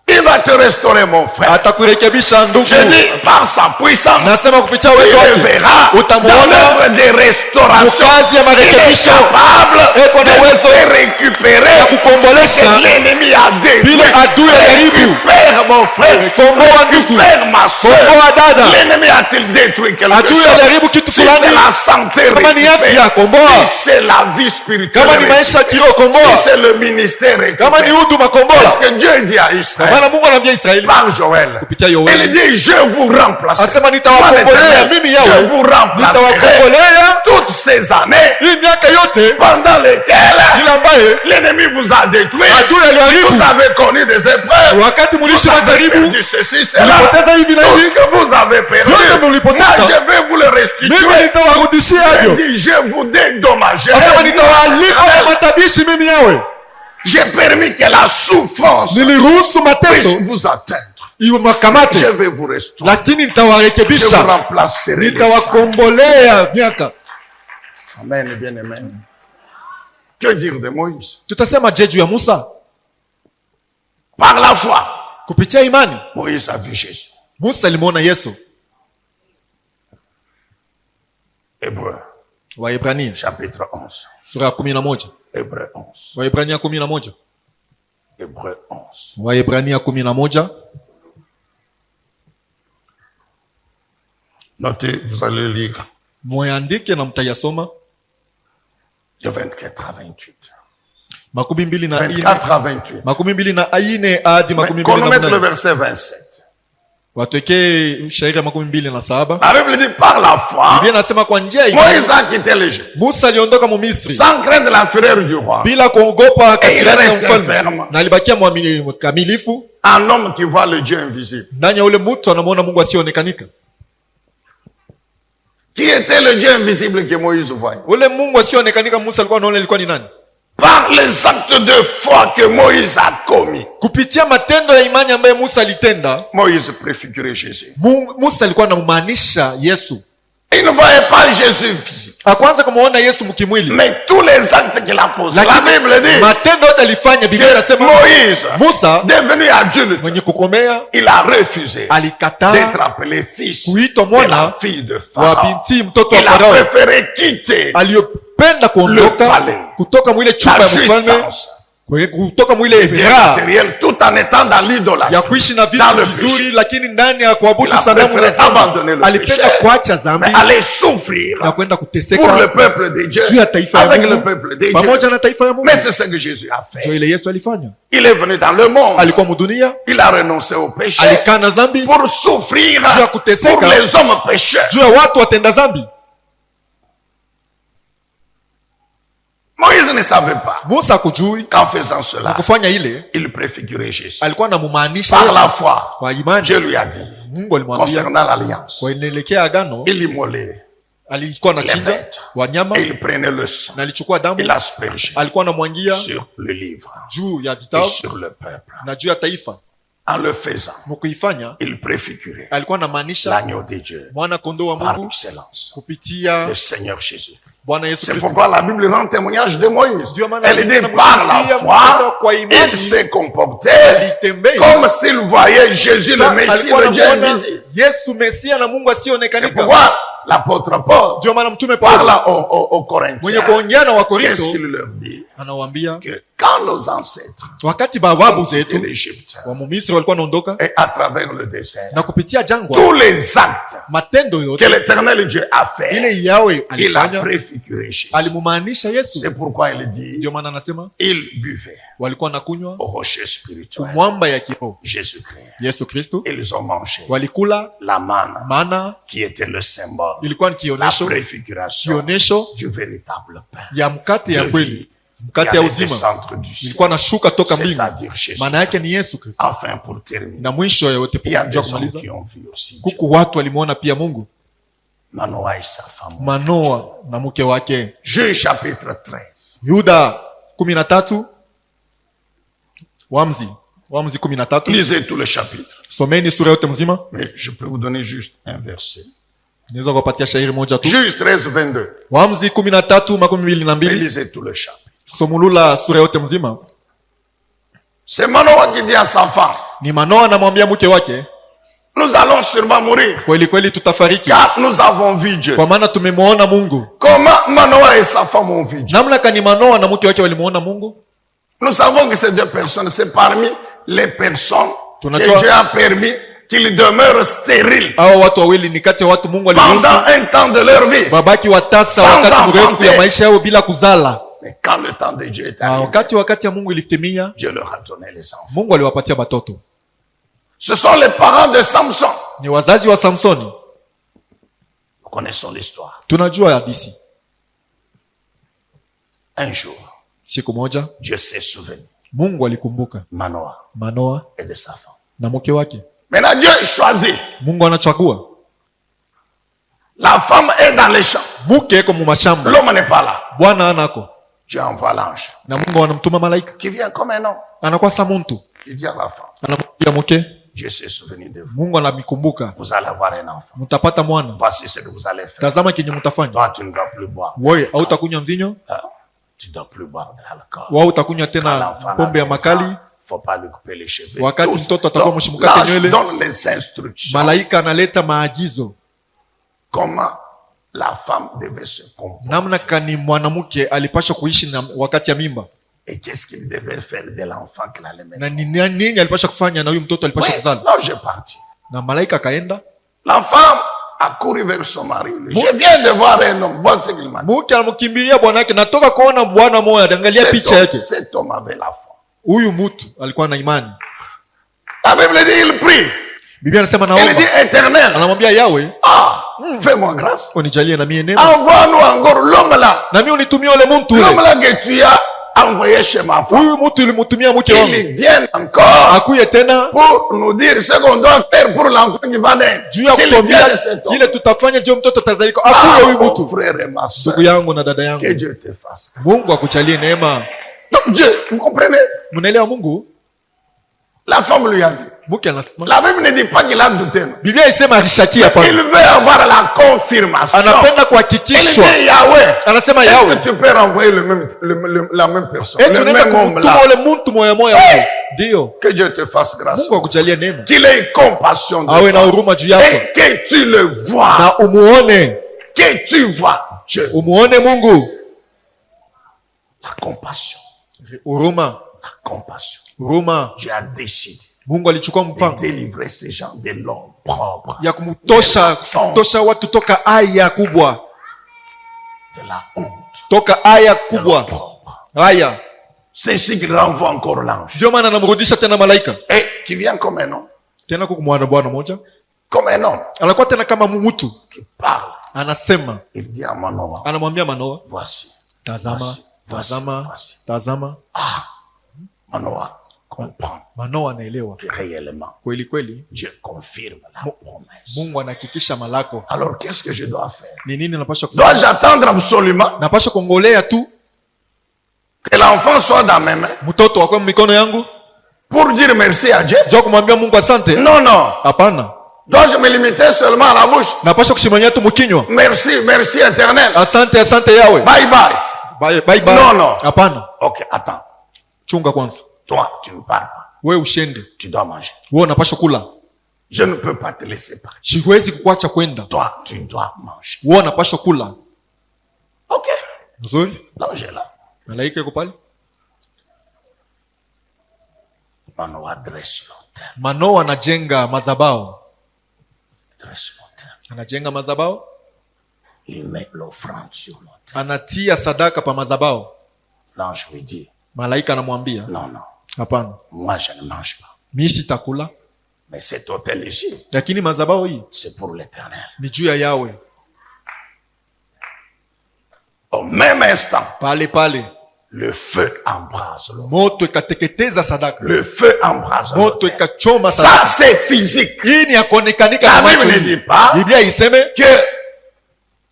S1: Il va te restaurer mon frère.
S2: Atakurekebisha ndugu.
S1: Je dis par sa puissance.
S2: Nasema kupitia
S1: Tu
S2: uwezo
S1: le
S2: wake.
S1: verras dans
S2: Utamuona
S1: l'œuvre de restauration.
S2: kazi ya
S1: Il est
S2: marekebisho.
S1: capable
S2: Eko na uwezo
S1: de récupérer
S2: ya kukombolesha
S1: ce que l'ennemi a détruit.
S2: vile adui aliharibu.
S1: Récupère mon frère.
S2: Komboa ndugu.
S1: Récupère ma soeur.
S2: Komboa dada.
S1: L'ennemi a-t-il détruit quelque
S2: Adui
S1: chose?
S2: aliharibu kitu
S1: Si
S2: fulani.
S1: c'est la santé,
S2: Kama ni
S1: récupère.
S2: afya, komboa.
S1: Si c'est la vie spirituelle,
S2: Kama ni maisha kiroho,
S1: si
S2: komboa.
S1: c'est le ministère,
S2: Kama ni
S1: récupère.
S2: huduma, komboa.
S1: Parce que Dieu dit à Israël,
S2: Maana Mungu anamwambia Israeli
S1: par Joël,
S2: kupitia Yoeli.
S1: il dit je vous remplace.
S2: Asema nitawakombolea mimi
S1: Je
S2: yawe.
S1: vous remplacerai
S2: Nitawakombolea
S1: toutes ces années
S2: hii miaka yote
S1: pendant lesquelles
S2: ile ambaye
S1: l'ennemi vous a détruit.
S2: adui aliharibu.
S1: Vous avez connu des épreuves.
S2: Wakati mulishi
S1: Vous avez
S2: majaribu,
S1: perdu ceci, cela.
S2: mlipoteza hivi na
S1: Tout
S2: hivi.
S1: ce que vous avez perdu,
S2: Yote mlipoteza.
S1: moi je vais vous le
S2: Mimi
S1: restituer.
S2: nitawarudishia
S1: Il
S2: hivyo.
S1: dit je vous dédommage.
S2: Asema nitawalipa ya matabishi mimi yawe.
S1: J'ai permis que la souffrance
S2: Niliruhusu mateso
S1: puisse vous atteindre.
S2: iwe makamate,
S1: Je vais vous restaurer.
S2: lakini
S1: Je
S2: nitawarekebisha.
S1: vous remplacerai. les sangs.
S2: Nitawakombolea miaka.
S1: Amen, bien aimé. Que dire de Moïse?
S2: Tutasema je juu ya Musa?
S1: Par la foi,
S2: Kupitia imani
S1: Moïse a vu Jésus.
S2: Musa alimuona Yesu.
S1: Hébreu,
S2: Waebrania
S1: chapitre 11.
S2: sura ya 11.
S1: Hébreu 11.
S2: Waebrania 11.
S1: Hébreu 11.
S2: Waebrania 11.
S1: Notez, vous allez lire
S2: Muandike na mtayasoma.
S1: de 24 à 28.
S2: 24 na
S1: 24 à 28.
S2: 24 hadi
S1: Mais qu'on nous mette le
S2: 28.
S1: verset 27.
S2: Watokee shairi ya 27.
S1: La Bible dit par la foi,
S2: Biblia inasema kwa njia ya imani
S1: Moïse a quitté l'Égypte
S2: Musa aliondoka mu Misri
S1: sans craindre la fureur du roi.
S2: bila kuogopa kasirani ya
S1: reste
S2: mfalme,
S1: ferme.
S2: na alibakia mkamilifu
S1: Un homme qui voit le Dieu invisible.
S2: ndani ya ule mtu anamuona Mungu asionekanika.
S1: Qui était le Dieu invisible que Moïse voyait?
S2: Ule Mungu asionekanika Musa alikuwa anaona ilikuwa ni nani?
S1: par les actes de foi que Moïse a commis.
S2: kupitia matendo ya imani ambayo Musa alitenda.
S1: Moïse préfigurait Jésus.
S2: Musa alikuwa anamaanisha Yesu.
S1: Il ne voyait pas Jésus physique.
S2: Akwanza kumuona Yesu mkimwili.
S1: Mais tous les actes qu'il a posés, la Bible dit
S2: matendo yote alifanya, Biblia inasema
S1: Moïse,
S2: Musa
S1: devenu adulte,
S2: mwenye kukomea,
S1: il a refusé
S2: alikataa
S1: d'être appelé fils
S2: kuitwa
S1: de
S2: mwana
S1: la fille de
S2: wa
S1: Pharaon.
S2: binti mtoto wa
S1: Il a
S2: Farao.
S1: préféré quitter
S2: Aliyopenda kuondoka
S1: Le palais.
S2: kutoka mwile chumba
S1: la
S2: ya mfalme,
S1: jouissance
S2: kutoka mwile raha
S1: matérielle tout en étant dans
S2: ya
S1: l'idolâtrie,
S2: kuishi na
S1: dans
S2: vitu
S1: le
S2: vizuri,
S1: péché.
S2: lakini ndani ya kuabudu
S1: Il a
S2: sanamu za
S1: préféré abandonner
S2: zambi.
S1: le
S2: Alipenda
S1: péché,
S2: kuacha
S1: mais
S2: zambi
S1: aller souffrir
S2: na kwenda
S1: pour
S2: kuteseka
S1: le peuple de Dieu,
S2: juu ya taifa ya
S1: avec le
S2: Mungu,
S1: peuple de Dieu.
S2: pamoja na taifa ya Mungu.
S1: Mais c'est ce que Jésus a
S2: Ndio
S1: fait.
S2: ile Yesu alifanya.
S1: Il est venu dans le monde.
S2: Alikuwa mudunia,
S1: Il a renoncé au péché
S2: alikana zambi
S1: pour souffrir
S2: juu ya kuteseka
S1: pour les hommes pécheurs.
S2: juu ya watu watenda zambi.
S1: Moïse ne savait pas
S2: Musa hakujui
S1: qu'en faisant cela,
S2: kufanya ile,
S1: il préfigurait Jésus.
S2: alikuwa anamaanisha
S1: Par la
S2: Yesu.
S1: foi,
S2: Kwa imani
S1: Dieu lui a dit,
S2: Mungu alimwambia
S1: concernant l'alliance,
S2: kwa inaelekea agano,
S1: il immolait
S2: alikuwa
S1: les
S2: anachinja
S1: bêtes
S2: wanyama
S1: et il prenait le sang,
S2: na alichukua damu,
S1: il aspergeait
S2: alikuwa anamwangia
S1: sur le livre
S2: juu ya
S1: et
S2: vitabu
S1: sur le peuple.
S2: na juu ya taifa.
S1: En le faisant,
S2: Mkuifanya
S1: il préfigurait
S2: alikuwa anamaanisha
S1: l'agneau de Dieu
S2: mwana kondoo wa
S1: par
S2: Mungu
S1: excellence,
S2: kupitia
S1: le Seigneur Jésus.
S2: Bwana Yesu
S1: C'est
S2: Kristo.
S1: pourquoi la Bible rend témoignage de Moïse.
S2: Ndio maana
S1: Elle dit
S2: Biblia
S1: par
S2: inamshuhudia
S1: la
S2: Musa
S1: foi,
S2: kwa imani
S1: il s'est comporté
S2: alitembea
S1: comme s'il voyait Jésus le
S2: Sa-
S1: Messie,
S2: alikuwa
S1: le Dieu
S2: anamuona
S1: invisible.
S2: Yesu Mesia na Mungu
S1: C'est
S2: asionekanika.
S1: pourquoi l'apôtre Paul
S2: Ndio maana mtume Paulo
S1: parle aux
S2: mwenye
S1: Corinthiens.
S2: kuongea na
S1: Qu'est-ce
S2: Wakorinto
S1: qu'il leur dit?
S2: anawaambia
S1: Que quand nos ancêtres
S2: wakati babu
S1: quitté
S2: zetu
S1: l'Égypte
S2: wa Misri walikuwa wanaondoka
S1: et à travers le désert,
S2: na kupitia jangwa,
S1: tous les actes
S2: matendo
S1: que
S2: yote
S1: l'Éternel Dieu a fait,
S2: ile yawe
S1: il a
S2: alifanya
S1: préfiguré Jésus.
S2: alimumaanisha Yesu.
S1: C'est pourquoi il dit,
S2: Ndio maana anasema
S1: il buvait
S2: walikuwa nakunywa
S1: au rocher spirituel,
S2: mwamba ya kiroho
S1: Jésus-Christ.
S2: Yesu Kristo,
S1: Ils ont mangé
S2: walikula
S1: la manne
S2: mana,
S1: qui était le symbole,
S2: ilikuwa ni
S1: la
S2: kionesho
S1: préfiguration du véritable pain
S2: ya mkate ya
S1: de
S2: kweli,
S1: vie qui
S2: mkate ya
S1: allait
S2: uzima
S1: descendre du ciel,
S2: ilikuwa nashuka toka mbingu.
S1: c'est-à-dire Jésus.
S2: Maana yake ni Yesu Kristo.
S1: Enfin, pour terminer,
S2: Na mwisho ya yote,
S1: il y a
S2: kwa
S1: des hommes
S2: kumaliza,
S1: qui ont vu aussi Dieu.
S2: kuku watu walimwona pia Mungu,
S1: Manoah et sa femme.
S2: Manoa na mke wake.
S1: Juge chapitre 13.
S2: Yuda 13, Wamzi 13.
S1: Lisez tout le chapitre.
S2: Someni sura yote mzima.
S1: Mais je peux vous donner juste un verset.
S2: Naweza kupatia shairi moja tu.
S1: Juge 13, 22.
S2: Wamzi 13:22.
S1: Et lisez tout le chapitre.
S2: Somulula sura yote mzima.
S1: C'est Manoah qui dit à sa femme,
S2: Ni Manoa anamwambia mke wake,
S1: nous allons sûrement mourir,
S2: kweli kweli tutafariki,
S1: car nous avons vu Dieu.
S2: kwa maana tumemwona Mungu.
S1: Comment Manoah et sa femme ont vu Dieu?
S2: Namna kani Manoa na mke wake walimwona Mungu.
S1: Nous savons que ces deux personnes, c'est parmi les personnes que
S2: Tunajua-
S1: Dieu a permis qu'ils demeurent stériles
S2: Hao watu wawili ni kati ya watu Mungu aliruhusu
S1: pendant un temps de leur vie.
S2: babaki watasa
S1: Sans
S2: wakati mrefu
S1: enfanter.
S2: ya maisha yao bila kuzala.
S1: Mais quand le temps de Dieu est
S2: Na
S1: arrivé,
S2: wakati ya Mungu ilitimia,
S1: Dieu leur a donné les enfants.
S2: Mungu aliwapatia batoto.
S1: Ce sont les parents de Samson.
S2: Ni wazazi wa Samsoni.
S1: Nous connaissons l'histoire.
S2: Tunajua hadithi.
S1: Un jour,
S2: Siku moja
S1: Dieu s'est souvenu
S2: Mungu alikumbuka
S1: Manoah
S2: Manoa
S1: et de sa femme.
S2: na mke wake.
S1: Maintenant, Dieu choisit.
S2: Mungu anachagua.
S1: La femme est dans les champs.
S2: Mke eko mu mashamba,
S1: L'homme n'est pas là.
S2: Bwana anako.
S1: Dieu envoie l'ange
S2: Na Mungu anamtuma malaika.
S1: qui vient comme un homme,
S2: Anakuwa sa muntu.
S1: qui dit à la femme,
S2: Anamwambia mke,
S1: Dieu s'est souvenu de vous.
S2: Mungu anamikumbuka.
S1: Vous allez avoir un enfant.
S2: Mtapata mwana.
S1: Voici ce que vous allez faire.
S2: Tazama kenye mtafanya.
S1: Toi, tu ne dois plus boire.
S2: Wewe hautakunywa mvinyo,
S1: Ah, tu ne dois plus boire de l'alcool.
S2: wao utakunywa
S1: Quand
S2: tena
S1: l'enfant
S2: pombe ya
S1: naîtra,
S2: makali.
S1: faut pas lui couper les cheveux.
S2: Wakati
S1: Tout ça.
S2: mtoto atakuwa
S1: Donc,
S2: mshimukate
S1: l'ange
S2: nywele,
S1: donne les instructions.
S2: malaika analeta maagizo
S1: Comment la femme devait se comporter.
S2: namna kani mwanamke alipasha kuishi na wakati ya mimba,
S1: Et qu'est-ce qu'il devait faire de l'enfant qu'il allait mettre.
S2: na nini alipasha kufanya na huyu mtoto alipasha
S1: Oui,
S2: kuzala.
S1: l'ange est parti.
S2: Na malaika akaenda,
S1: La femme a couru vers son mari. Je viens de voir un homme. Voici ce qu'il m'a dit.
S2: mke anamkimbilia bwana yake, natoka kuona bwana moja, angalia picha yake.
S1: Cet homme avait la foi.
S2: Huyu mtu alikuwa na imani.
S1: La Bible dit, il prie.
S2: Biblia anasema
S1: Il dit,
S2: naomba,
S1: Éternel,
S2: anamwambia Yawe,
S1: fais-moi grâce.
S2: unijalie na mie neema,
S1: Envoie-nous encore l'homme là.
S2: na mimi unitumie ule mtu
S1: L'homme
S2: ule.
S1: là que tu as envoyé chez ma femme.
S2: Huyu mtu ulimtumia mke wangu
S1: Il vient encore
S2: akuye tena
S1: pour nous dire ce qu'on doit faire pour l'enfant qui va naître.
S2: juu ya
S1: Qu'il
S2: kutuambia
S1: vienne cet homme.
S2: kile tutafanya juu mtoto tazalika.
S1: Ah,
S2: Akuye huyu
S1: mon
S2: mtu.
S1: frère et ma soeur,
S2: Ndugu yangu na dada
S1: que
S2: yangu,
S1: Dieu te fasse.
S2: Mungu akujalie neema.
S1: Donc Dieu, vous comprenez?
S2: Mnaelewa Mungu?
S1: La femme lui a dit.
S2: Mke anasema.
S1: La Bible ne dit pas qu'il a douté.
S2: Biblia haisema alishaki hapa.
S1: Il veut avoir la confirmation.
S2: Anapenda
S1: Il
S2: kuhakikishwa.
S1: dit Yahweh.
S2: Anasema
S1: Est-ce
S2: Yahweh.
S1: que tu peux renvoyer la même personne? Le
S2: Tunaweza
S1: même homme
S2: kumtuma
S1: là.
S2: ule mtu moya moya huko. Ndio.
S1: Que Dieu te fasse grâce.
S2: Mungu akujalie neema.
S1: Qu'il ait compassion de
S2: Awe na
S1: toi.
S2: huruma juu yako.
S1: Et que tu le vois.
S2: Na umuone.
S1: Que tu vois Dieu.
S2: Umuone Mungu.
S1: La compassion.
S2: Huruma.
S1: La compassion.
S2: Huruma.
S1: Dieu a décidé
S2: Mungu alichukua
S1: de
S2: mfano
S1: délivrer ces gens de l'homme propre.
S2: ya kumtosha watu toka aya kubwa.
S1: De la honte.
S2: Toka aya
S1: De
S2: kubwa.
S1: l'homme propre.
S2: Aya.
S1: C'est ainsi qu'il renvoie encore l'ange.
S2: Ndio maana anamrudisha tena malaika.
S1: Et qui vient comme un homme.
S2: Tena kuku mwana bwana moja.
S1: Comme un homme.
S2: Anakuwa tena kama mtu.
S1: Qui parle.
S2: Anasema.
S1: Il dit à Manoah.
S2: Anamwambia Manoa.
S1: Voici.
S2: Tazama.
S1: Voici.
S2: Tazama.
S1: Voici.
S2: Tazama.
S1: Manoah comprend
S2: Manoa anaelewa.
S1: que réellement
S2: Kweli kweli.
S1: Dieu confirme la promesse.
S2: Mungu anahakikisha malako.
S1: Alors qu'est-ce que je dois faire?
S2: Ni nini napaswa kufanya?
S1: Dois-je attendre absolument
S2: Napaswa kuongolea tu
S1: que l'enfant soit dans mes mains
S2: mtoto wako mikono yangu?
S1: pour dire merci à Dieu?
S2: Njoo kumwambia Mungu asante?
S1: Non, non.
S2: Hapana.
S1: Dois-je me limiter seulement à la bouche?
S2: Napaswa kushimania tu mkinywa.
S1: Merci, merci éternel.
S2: Asante, asante yawe.
S1: Bye bye.
S2: Bye bye. Bye.
S1: Non, non.
S2: Hapana.
S1: Ok, attends.
S2: Chunga kwanza.
S1: Toi, tu ne parles pas.
S2: Wewe ushende.
S1: Tu dois manger.
S2: Wewe unapaswa kula.
S1: Je ne peux pas te laisser partir.
S2: Siwezi kukuacha kwenda.
S1: Toi, tu dois manger.
S2: Wewe unapaswa kula.
S1: Ok.
S2: Nzuri?
S1: L'ange est là.
S2: Malaika yuko pale.
S1: Manoah dresse l'autel.
S2: Manoa anajenga madhabahu.
S1: Dresse l'autel.
S2: Anajenga madhabahu.
S1: Il met l'offrande sur l'autel.
S2: Anatia sadaka pa madhabahu.
S1: L'ange lui dit,
S2: Malaika anamwambia,
S1: non, non,
S2: hapana.
S1: moi je ne mange pas.
S2: Mimi sitakula.
S1: Mais cet autel ici,
S2: Lakini madhabahu hii
S1: c'est pour l'éternel.
S2: ni juu ya Yawe.
S1: Au même instant,
S2: Pale pale
S1: le feu embrase l'autel.
S2: moto ikateketeza sadaka.
S1: Le feu embrase
S2: Moto
S1: l'autel.
S2: ikachoma
S1: Ça,
S2: sadaka.
S1: c'est physique.
S2: Hii ni yakuonekanika
S1: La
S2: na macho.
S1: Bible ne dit pas
S2: Biblia iseme
S1: que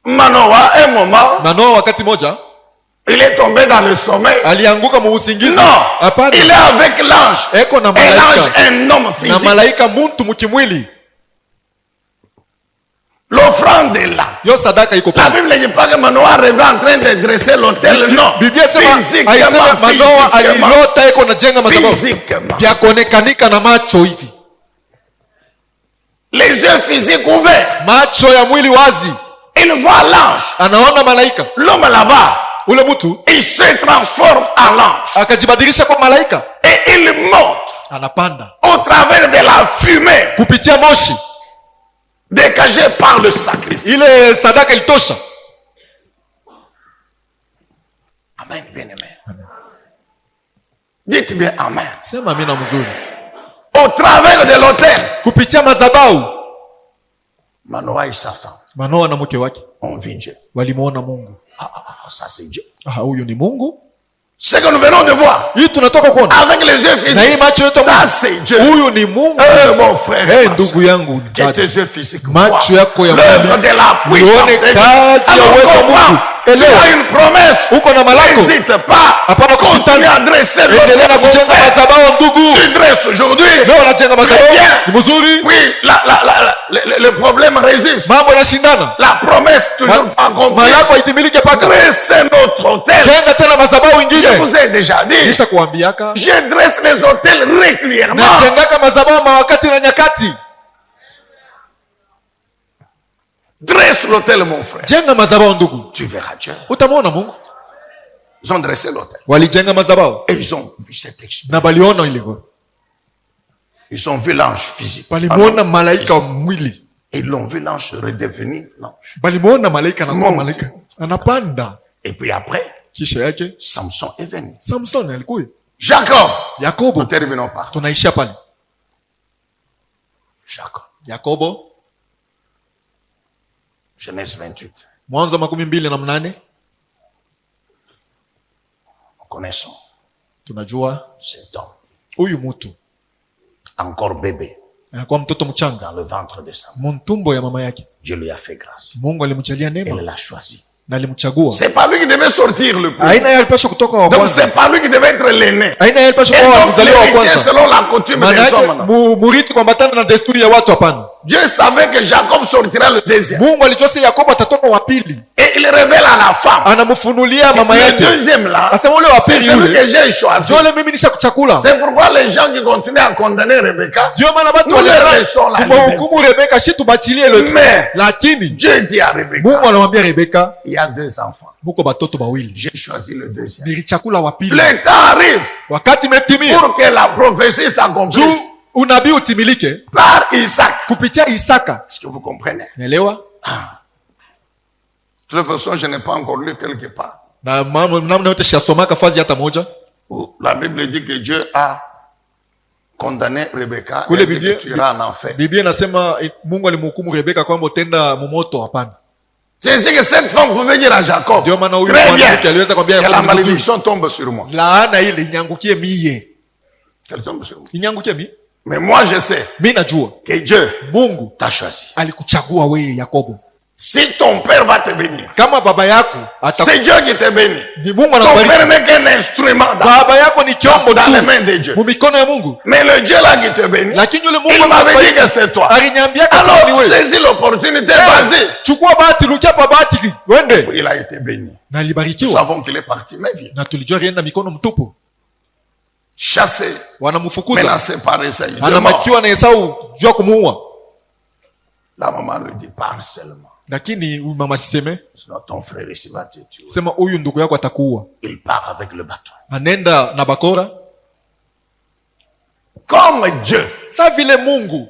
S1: Manoah, un moment,
S2: Manoa wakati moja
S1: il est tombé dans le sommeil.
S2: alianguka muusingizi.
S1: Non,
S2: Hapana.
S1: il est avec l'ange.
S2: Eko na
S1: Et l'ange,
S2: malaika.
S1: un homme
S2: Na
S1: physique.
S2: malaika muntu mkimwili.
S1: L'offrande est là.
S2: Yo sadaka iko
S1: La
S2: pale.
S1: Bible ne dit pas que Manoah rêvait en train de dresser l'autel. Non.
S2: Biblia sema
S1: Physiquement,
S2: aisema Manoa
S1: physiquement.
S2: alilota iko najenga madhabahu.
S1: Physiquement.
S2: Vya kuonekanika na macho hivi.
S1: Les yeux physiques ouverts.
S2: Macho ya mwili wazi.
S1: Il voit l'ange.
S2: Anaona malaika.
S1: L'homme là-bas.
S2: Ule mtu
S1: Il se transforme en ange.
S2: akajibadilisha kwa malaika.
S1: Et il monte
S2: Anapanda
S1: au travers de la fumée
S2: kupitia moshi.
S1: dégagée par le sacrifice.
S2: Ile sadaka ilitosha.
S1: Amen, bien-aimé. Dites bien amen.
S2: Sema amina mzuri.
S1: Au travers de l'autel,
S2: Kupitia madhabahu
S1: Manoah et sa femme
S2: Manoa na mke wake
S1: ont vu Dieu.
S2: walimuona Mungu.
S1: Ça c'est Dieu.
S2: Huyu ni Mungu.
S1: Ce que nous venons de voir
S2: Hii tunatoka kuona.
S1: avec les yeux
S2: Na hii
S1: physiques,
S2: macho yote
S1: ça c'est Dieu.
S2: huyu ni Mungu.
S1: Mon frère,
S2: Eh,
S1: ma
S2: ndugu
S1: soeur,
S2: yangu.
S1: que tes yeux physiques
S2: Macho
S1: voient
S2: yako ya
S1: l'œuvre
S2: mwili.
S1: de la puissance
S2: Uone
S1: de Dieu.
S2: kazi ya
S1: Alors
S2: uwezo wa
S1: comprends,
S2: Mungu.
S1: tu
S2: Elewa.
S1: as une promesse.
S2: Uko na malako.
S1: N'hésite pas.
S2: Hapana
S1: Continue
S2: kusitana.
S1: à dresser
S2: Endelea na
S1: l'autel, mon
S2: kujenga
S1: frère.
S2: madhabahu ndugu.
S1: Tu dresses aujourd'hui.
S2: Leo unajenga madhabahu.
S1: bien.
S2: Ni mzuri.
S1: Oui, le problème résiste.
S2: Mambo yanashindana.
S1: La promesse toujours pas accomplie.
S2: Malako haitimilike paka.
S1: Dressez notre hôtel.
S2: Jenga tena madhabahu
S1: Je
S2: ingine.
S1: vous ai déjà dit,
S2: Kisha kuambiaka.
S1: je dresse les hôtels régulièrement.
S2: Najengaka madhabahu mawakati na nyakati.
S1: Dresse l'hôtel, mon frère.
S2: Jenga madhabahu ndugu.
S1: Tu verras Dieu.
S2: Utamwona Mungu.
S1: Ils ont dressé l'hôtel.
S2: Walijenga madhabahu
S1: Et ils ont vu cette expérience.
S2: na baliona ile.
S1: Ils ont vu l'ange physique.
S2: Balimuona malaika wa mwili.
S1: Et ils l'ont vu l'ange redevenir l'ange.
S2: Balimuona malaika anakuwa
S1: Mungu.
S2: malaika. Anapanda.
S1: Et puis après,
S2: Kisha yake
S1: Samson est venu.
S2: Samson alikuwa.
S1: Jacob.
S2: Yakobo.
S1: Nous terminons par
S2: Tunaishia pale.
S1: Jacob.
S2: Yakobo
S1: Genèse 28.
S2: Mwanzo 28.
S1: Nous connaissons
S2: Tunajua
S1: cet homme.
S2: huyu mtu
S1: Encore bébé
S2: anakuwa mtoto mchanga
S1: dans le ventre de sa mère.
S2: muntumbo ya mama yake.
S1: Dieu lui a fait grâce.
S2: Mungu alimjalia
S1: Elle
S2: neema
S1: l'a choisi.
S2: na alimchagua.
S1: C'est pas lui qui devait sortir le premier.
S2: Aina yeye alipaswa kutoka wa
S1: Donc
S2: kwanza.
S1: c'est pas lui qui devait être l'aîné.
S2: Aina yeye alipaswa
S1: Et
S2: kuwa
S1: donc
S2: mzaliwa wa
S1: l'héritier
S2: kwanza.
S1: selon la coutume
S2: Maana
S1: des
S2: yake
S1: hommes.
S2: murithi kuambatana na desturi ya watu, hapana.
S1: Dieu savait que Jacob sortira le deuxième.
S2: Mungu alijua sasa Yakobo atatoka wa pili.
S1: Et il révèle à la femme.
S2: Anamfunulia mama
S1: Le
S2: yake.
S1: deuxième là,
S2: Asema ule wa
S1: c'est
S2: pili
S1: celui
S2: yule.
S1: que j'ai choisi.
S2: Zole mimi nisha kuchakula.
S1: C'est pourquoi les gens qui continuent à condamner Rebecca,
S2: Ndio maana watu
S1: nous leur
S2: waliona
S1: laissons la
S2: kumhukumu Rebeka, shi tubachilie ile tu.
S1: Mais
S2: Lakini
S1: Dieu dit à Rebecca,
S2: Mungu anamwambia Rebeka,
S1: il y a 2 enfants.
S2: muko batoto bawili.
S1: J'ai choisi le deuxième.
S2: Nilichakula wa pili.
S1: Le temps arrive
S2: Wakati imetimia
S1: pour que la prophétie s'accomplisse
S2: juu unabii utimilike
S1: par Isaac.
S2: kupitia Isaka.
S1: Est-ce que vous comprenez?
S2: Naelewa?
S1: De toute façon, je n'ai pas encore lu quelque part
S2: Na namna yote shasomaka fazi hata moja.
S1: où la Bible dit que Dieu a condamné Rebecca
S2: Kule
S1: et dit
S2: Biblia-
S1: que tu iras en enfer.
S2: Biblia inasema Mungu alimhukumu Rebeka kwamba utenda mumoto, hapana.
S1: C'est ainsi que cette femme pouvait dire à Jacob,
S2: Ndio maana huyu
S1: très bien,
S2: mwanamke aliweza kwambia
S1: que la
S2: Yakobo,
S1: malédiction tombe sur moi.
S2: laana ile inyangukie mie.
S1: Qu'elle tombe sur moi.
S2: Inyangukie mie.
S1: Mais moi, je sais
S2: Mimi najua
S1: que Dieu
S2: Mungu
S1: t'a choisi.
S2: alikuchagua wewe Yakobo.
S1: Si ton père va te bénir,
S2: Kama baba yako
S1: c'est Dieu qui te bénit.
S2: ni Mungu
S1: Ton
S2: anakubariki.
S1: père n'est qu'un instrument
S2: Baba yako ni kiombo
S1: dans les
S2: tu
S1: mains de Dieu.
S2: mu mikono ya Mungu.
S1: Mais le Dieu là qui te bénit,
S2: Lakini yule Mungu
S1: il m'avait dit
S2: anakubariki.
S1: que c'est toi.
S2: Aliniambia kama ni
S1: Alors,
S2: wewe.
S1: saisis l'opportunité, vas-y.
S2: Chukua bahati, lukia pa bahati, wende.
S1: Il a été béni.
S2: Na
S1: Nous
S2: alibarikiwa.
S1: savons qu'il est parti, mais viens.
S2: Na tulijua alienda mikono mtupu.
S1: Chassé,
S2: Wanamfukuza.
S1: menacé par Esaïe. Il est mort.
S2: Anamakiwa na Esau jua kumuua.
S1: La maman lui dit, parle seulement.
S2: Lakini huyu mama siseme,
S1: Sinon ton frère ici va te tuer.
S2: sema huyu ndugu yako atakuua.
S1: Il part avec le bâton.
S2: Anenda na bakora.
S1: Comme Dieu
S2: Sa vile Mungu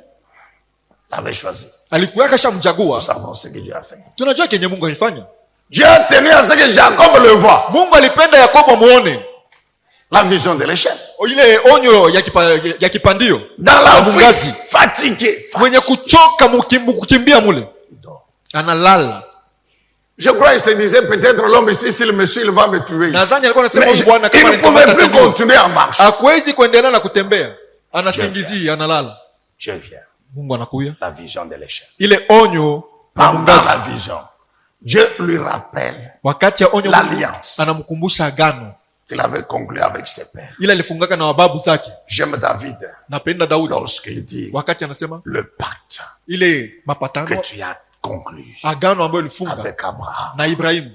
S1: l'avait choisi.
S2: alikuwa
S1: Nous
S2: kashamchagua.
S1: savons ce que Dieu a fait.
S2: Tunajua kenye Mungu alifanya.
S1: Dieu a tenu à ce que Jacob le voie.
S2: Mungu alipenda Yakobo muone.
S1: La vision de l'échelle.
S2: Ile onyo ya kipandio.
S1: Dans la
S2: Ya mungazi.
S1: vie, fatigué.
S2: Mwenye kuchoka kukimbia mule.
S1: Il dort.
S2: Analala.
S1: Je crois qu'il se disait peut-être l'homme ici, s'il me suit, il va me tuer.
S2: Nadhani alikuwa anasema
S1: Mais
S2: huyu bwana
S1: il
S2: kama
S1: ne pouvait
S2: nikamata
S1: plus
S2: taniwa.
S1: continuer en marche.
S2: Hakuwezi kuendelea na kutembea. Anasingizia, analala.
S1: Dieu vient.
S2: Mungu anakuya.
S1: La vision de l'échelle.
S2: Ile onyo ya
S1: Pendant
S2: mungazi.
S1: la vision, Dieu lui rappelle
S2: Wakati ya onyo
S1: l'alliance
S2: anamkumbusha agano.
S1: qu'il avait conclu avec ses pères.
S2: Ile alifungaka na wababu zake.
S1: J'aime David
S2: Napenda Daudi.
S1: lorsqu'il dit
S2: Wakati anasema
S1: le pacte
S2: ile
S1: que
S2: mapatano,
S1: tu as conclu
S2: agano ambayo ulifunga
S1: avec Abraham,
S2: na Ibrahimu,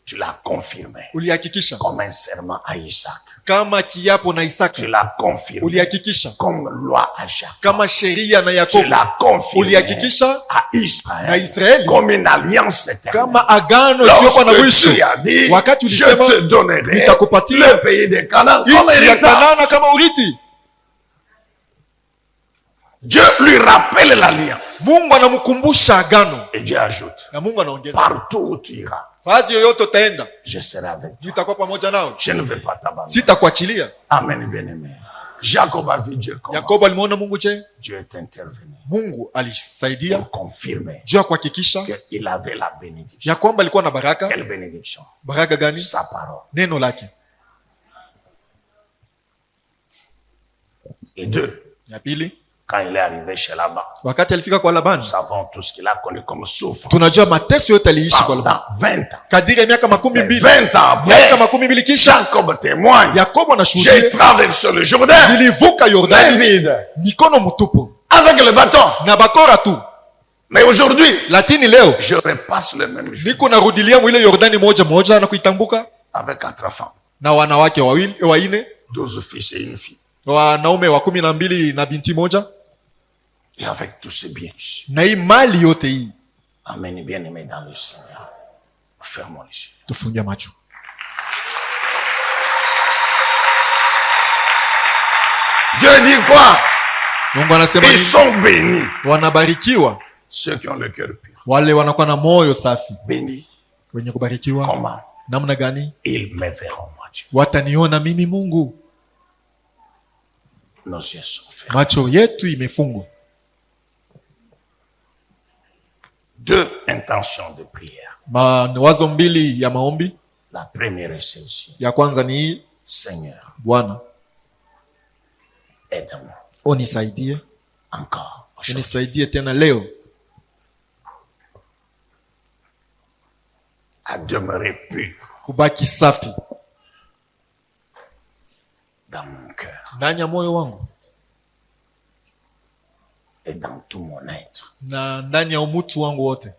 S1: tu l'as confirmé
S2: ulihakikisha
S1: comme un serment à Isaac.
S2: kama kiapo na
S1: Tu
S2: Isaka,
S1: l'as confirmé
S2: ulihakikisha
S1: comme loi à Jacob.
S2: kama sheria na
S1: Tu
S2: Yakobo,
S1: l'as confirmé
S2: ulihakikisha
S1: à
S2: na
S1: Israël
S2: Israeli
S1: comme une alliance éternelle.
S2: kama agano isiyokuwa na mwisho.
S1: Lorsque tu as dit,
S2: Wakati
S1: je
S2: ulisema
S1: te donnerai
S2: nitakupatia
S1: le pays de Canaan comme
S2: nchi ya
S1: héritage.
S2: Kanana kama urithi.
S1: Dieu lui rappelle l'alliance.
S2: Mungu anamkumbusha agano
S1: Et Dieu ajoute,
S2: na Mungu anaongeza,
S1: partout où tu iras,
S2: fazi yoyote utaenda,
S1: je serai avec toi.
S2: nitakuwa pamoja nawe,
S1: Je ne vais pas t'abandonner.
S2: sitakuachilia.
S1: Amen, bien-aimé. Jacob a vu Dieu comme
S2: Yakobo alimuona Mungu. Je,
S1: Dieu est intervenu
S2: Mungu alisaidia
S1: pour confirmer
S2: juu ya kuhakikisha
S1: qu'il avait la bénédiction.
S2: ya kwamba alikuwa na baraka.
S1: Quelle bénédiction?
S2: Baraka gani?
S1: Sa parole.
S2: Neno lake.
S1: Et deux,
S2: Ya pili,
S1: quand il est arrivé chez Laban,
S2: wakati alifika kwa
S1: nous
S2: Labani,
S1: savons tout ce qu'il a connu comme souffrance
S2: tunajua mateso yote aliishi kwa Labani.
S1: pendant 20 ans.
S2: Kadiri ya miaka makumi
S1: Mais
S2: mbili,
S1: 20 ans
S2: miaka
S1: après,
S2: makumi mbili kisha
S1: Jacob témoigne.
S2: Yakobo
S1: J'ai
S2: anashuhudia,
S1: traversé le Jourdain,
S2: nilivuka Yordani
S1: vide,
S2: mikono mtupu
S1: avec le bâton.
S2: na bakora tu,
S1: Mais aujourd'hui,
S2: lakini leo
S1: je repasse le même jour
S2: niko narudilia mwile Yordani moja moja na kuitambuka
S1: avec 4 femmes,
S2: na wanawake wawili waine,
S1: 12 fils et une fille.
S2: wanaume wa 12 na binti moja,
S1: Et avec tous ces biens.
S2: na hii mali yote hii.
S1: Amen, bien-aimé dans le Seigneur. Fermons les yeux.
S2: Tufunge macho.
S1: Dieu dit quoi?
S2: Mungu anasema
S1: Ils
S2: nini?
S1: sont bénis.
S2: Wanabarikiwa
S1: Ceux qui ont le cœur pur.
S2: wale wanakuwa na moyo safi.
S1: Bénis.
S2: Wenye kubarikiwa
S1: Comment?
S2: namna gani?
S1: Ils me verront, moi, Dieu.
S2: Wataniona mimi Mungu.
S1: Nos yeux sont fermés.
S2: Macho yetu imefungwa.
S1: 2 intentions de prière.
S2: Mawazo mbili ya maombi.
S1: La première est celle-ci.
S2: Ya kwanza ni hii:
S1: Seigneur,
S2: Bwana,
S1: aide-moi
S2: unisaidie,
S1: encore aujourd'hui
S2: unisaidie tena leo
S1: à demeurer pur
S2: kubaki safi
S1: dans mon cœur
S2: ndani ya moyo wangu
S1: et dans tout mon être.
S2: na ndani ya umutu wangu wote.